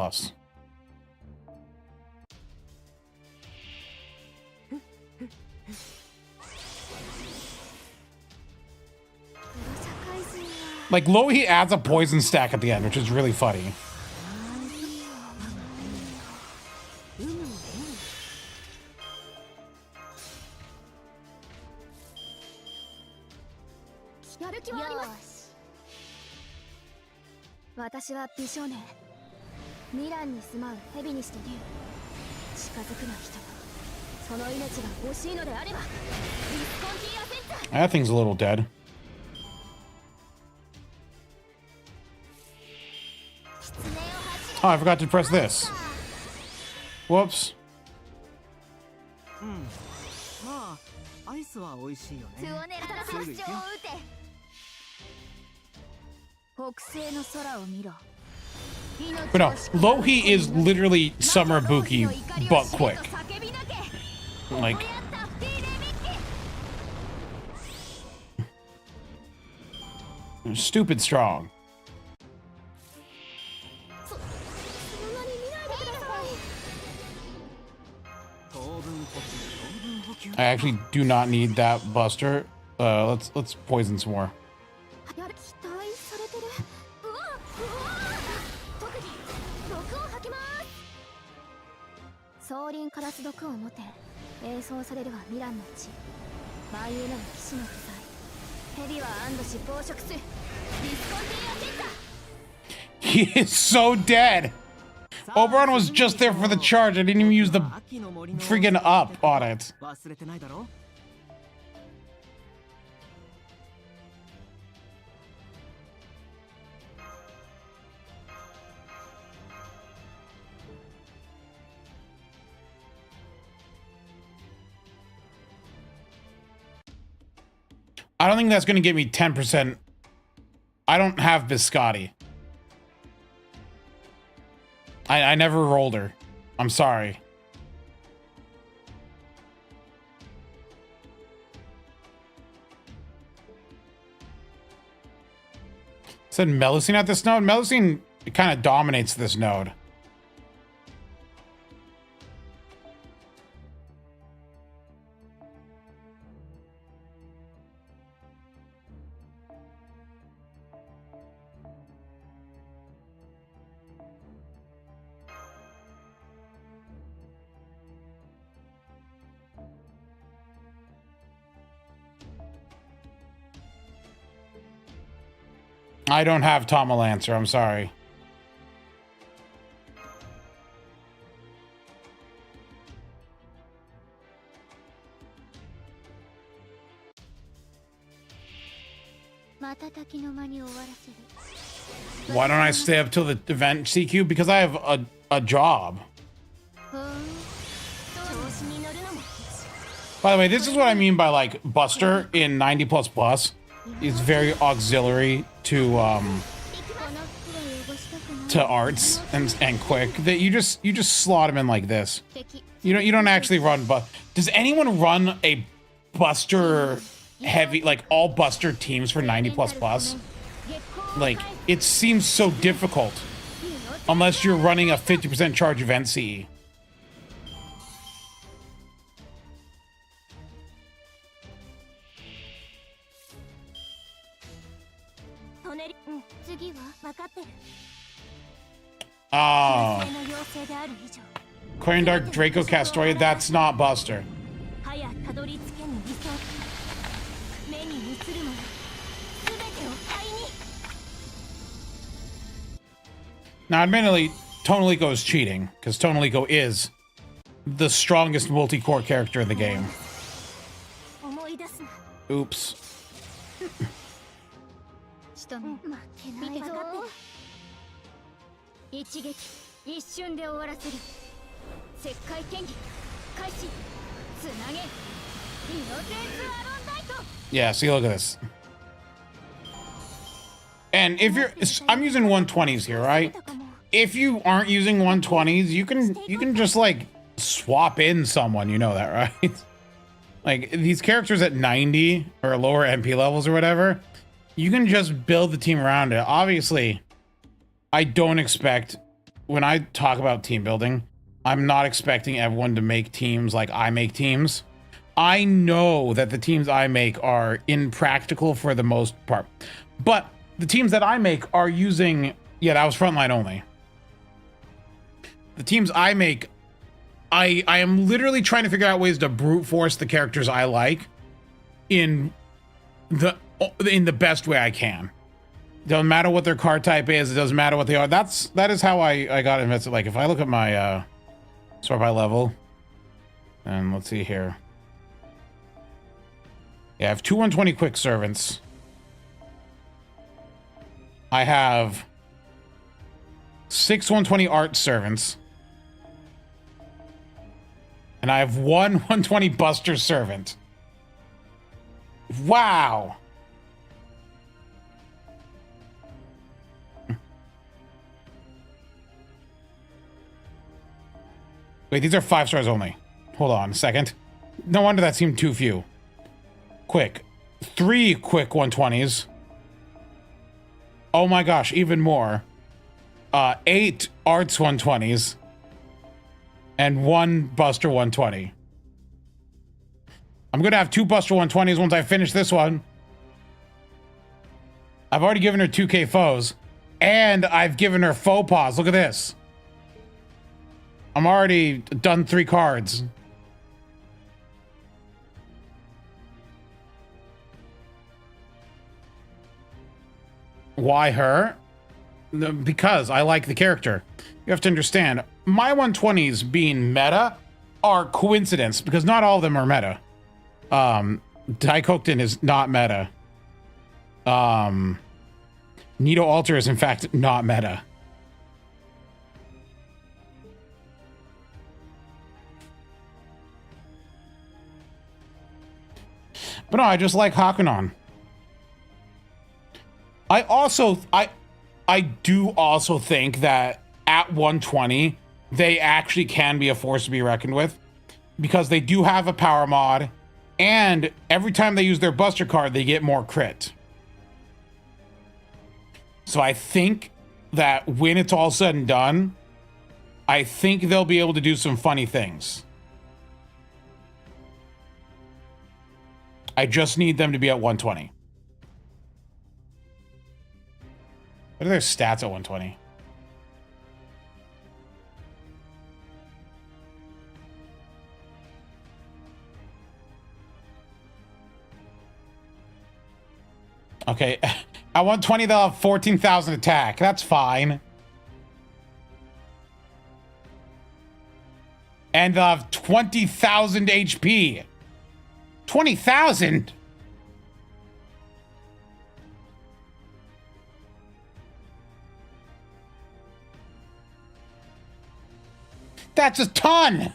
Like, Lohi adds a poison stack at the end, which is really funny. That thing's a little dead. Oh, I forgot to press this. Whoops. But no, Lohi is literally Summer Buki, but Quick. Like... stupid strong. I actually do not need that buster. Let's poison some more. He is so dead. Oberon was just there for the charge. I didn't even use the friggin' up on it. I don't think that's going to get me 10%. I don't have Biscotti. I never rolled her. I'm sorry. Said Melusine at this node? Melusine kind of dominates this node. I don't have Tama Lancer. I'm sorry. Why don't I stay up till the event, CQ? Because I have a job. By the way, this is what I mean by like Buster in 90++. He's very auxiliary to arts and quick. That you just slot him in like this. You don't actually run. But does anyone run a Buster heavy, like all Buster teams for 90++? Like, it seems so difficult unless you're running a 50% charge event CE. Oh. Coin Dark Draco Castoria, that's not Buster. Now, admittedly, Tonalico is cheating, because Tonalico is the strongest multi-core character in the game. Oops. Yeah, see, look at this. And if you're, I'm using 120s here, right? If you aren't using 120s, you can just like swap in someone, you know that, right? Like these characters at 90 or lower MP levels or whatever, you can just build the team around it. Obviously, I don't expect, when I talk about team building, I'm not expecting everyone to make teams like I make teams. I know that the teams I make are impractical for the most part, but the teams that I make are using, yeah, that was frontline only. The teams I make, I am literally trying to figure out ways to brute force the characters I like in the best way I can. Doesn't matter what their card type is, it doesn't matter what they are. That is how I got invested. Like if I look at my sort by level, and let's see here. Yeah, I have 2 120 quick servants. I have 6 120 art servants. And I have 1 120 Buster servant. Wow. Wait, these are 5 stars only. Hold on a second. No wonder that seemed too few. Quick. 3 quick 120s. Oh my gosh, even more. 8 arts 120s. And 1 Buster 120. I'm gonna have 2 Buster 120s once I finish this one. I've already given her 2K foes. And I've given her faux pas. Look at this. I'm already done 3 cards. Why her? Because I like the character. You have to understand, my 120s being meta are coincidence, because not all of them are meta. Daikokten is not meta. Nito Alter is in fact not meta. But no, I just like Hakunon. I do also think that at 120, they actually can be a force to be reckoned with, because they do have a power mod, and every time they use their Buster card, they get more crit. So I think that when it's all said and done, I think they'll be able to do some funny things. I just need them to be at 120. What are their stats at 120? Okay, I want 20, they'll have 14,000 attack. That's fine. And they'll have 20,000 HP. 20,000? That's a ton.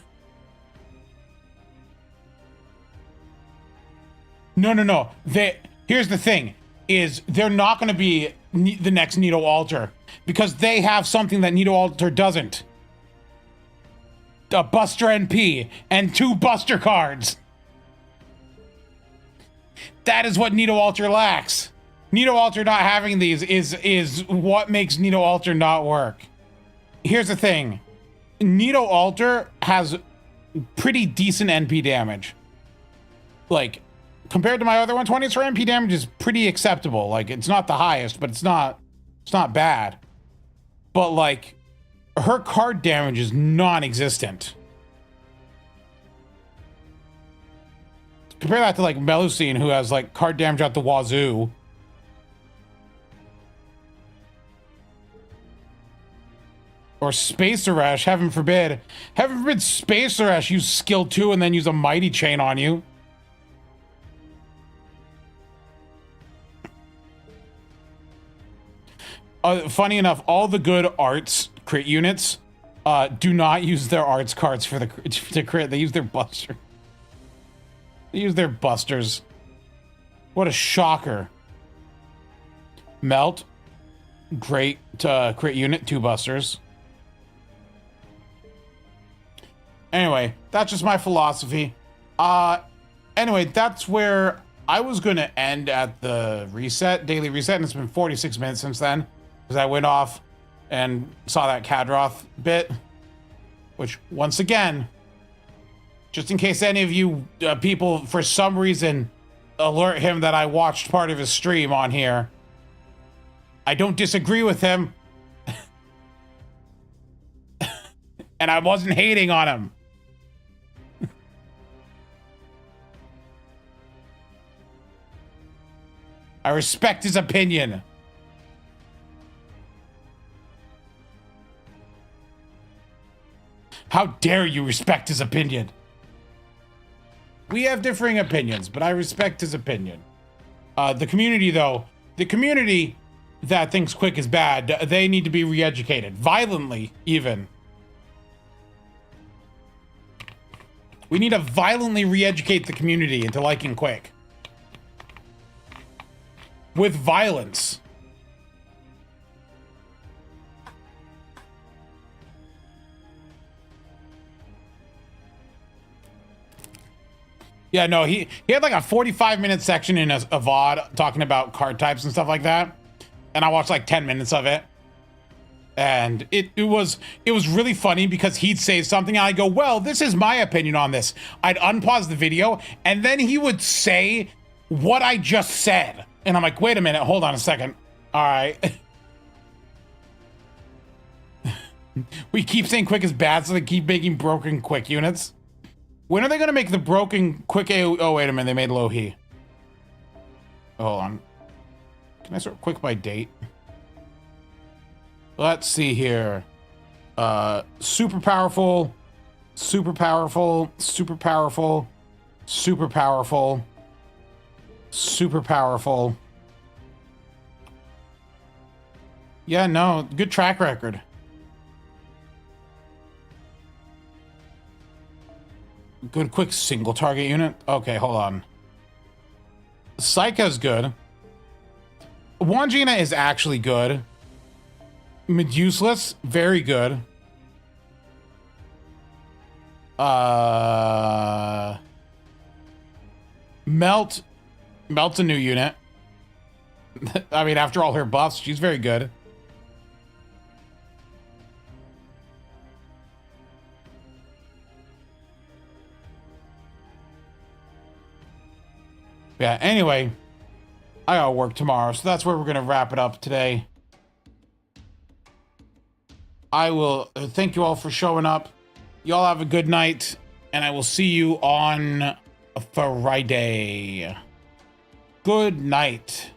No. Here's the thing, is they're not going to be the next Nito Alter because they have something that Nito Alter doesn't. A Buster NP and 2 Buster cards. That is what Nito Alter lacks. Nito Alter not having these is what makes Nito Alter not work. Here's the thing. Nito Alter has pretty decent NP damage. Like, compared to my other 120s, her NP damage is pretty acceptable. Like, it's not the highest, but it's not bad. But like, her card damage is non-existent. Compare that to like Melusine, who has like card damage out the wazoo. Or Space Arash, heaven forbid. Heaven forbid Space Arash use skill 2 and then use a Mighty Chain on you. Funny enough, all the good arts crit units do not use their arts cards for the crit. They use their buster. They use their busters. What a shocker. Melt. Great crit unit, 2 busters. Anyway, that's just my philosophy. Anyway, that's where I was going to end at the daily reset, and it's been 46 minutes since then, because I went off and saw that Kadroth bit, which, once again, just in case any of you people, for some reason, alert him that I watched part of his stream on here, I don't disagree with him, and I wasn't hating on him. I respect his opinion. How dare you respect his opinion? We have differing opinions, but I respect his opinion. The community, though, the community that thinks Quick is bad, they need to be re-educated. Violently, even. We need to violently re-educate the community into liking Quick. With violence. Yeah, no, he had like a 45-minute section in a VOD talking about card types and stuff like that. And I watched like 10 minutes of it. And it was really funny because he'd say something and I'd go, well, this is my opinion on this. I'd unpause the video and then he would say what I just said. And I'm like, wait a minute, hold on a second. All right. We keep saying Quick is bad, so they keep making broken Quick units. When are they going to make the broken Quick A? Oh, wait a minute, they made Lohi. Hold on. Can I sort Quick by date? Let's see here. Super powerful, super powerful, super powerful, super powerful. Super powerful. Yeah, no, good track record. Good quick single target unit. Okay, hold on. Psycho's good. Wangina is actually good. Meduseless, very good. Melt's a new unit. I mean, after all her buffs, she's very good. Yeah, anyway, I gotta work tomorrow, so that's where we're gonna wrap it up today. I will thank you all for showing up. Y'all have a good night, and I will see you on Friday. Good night.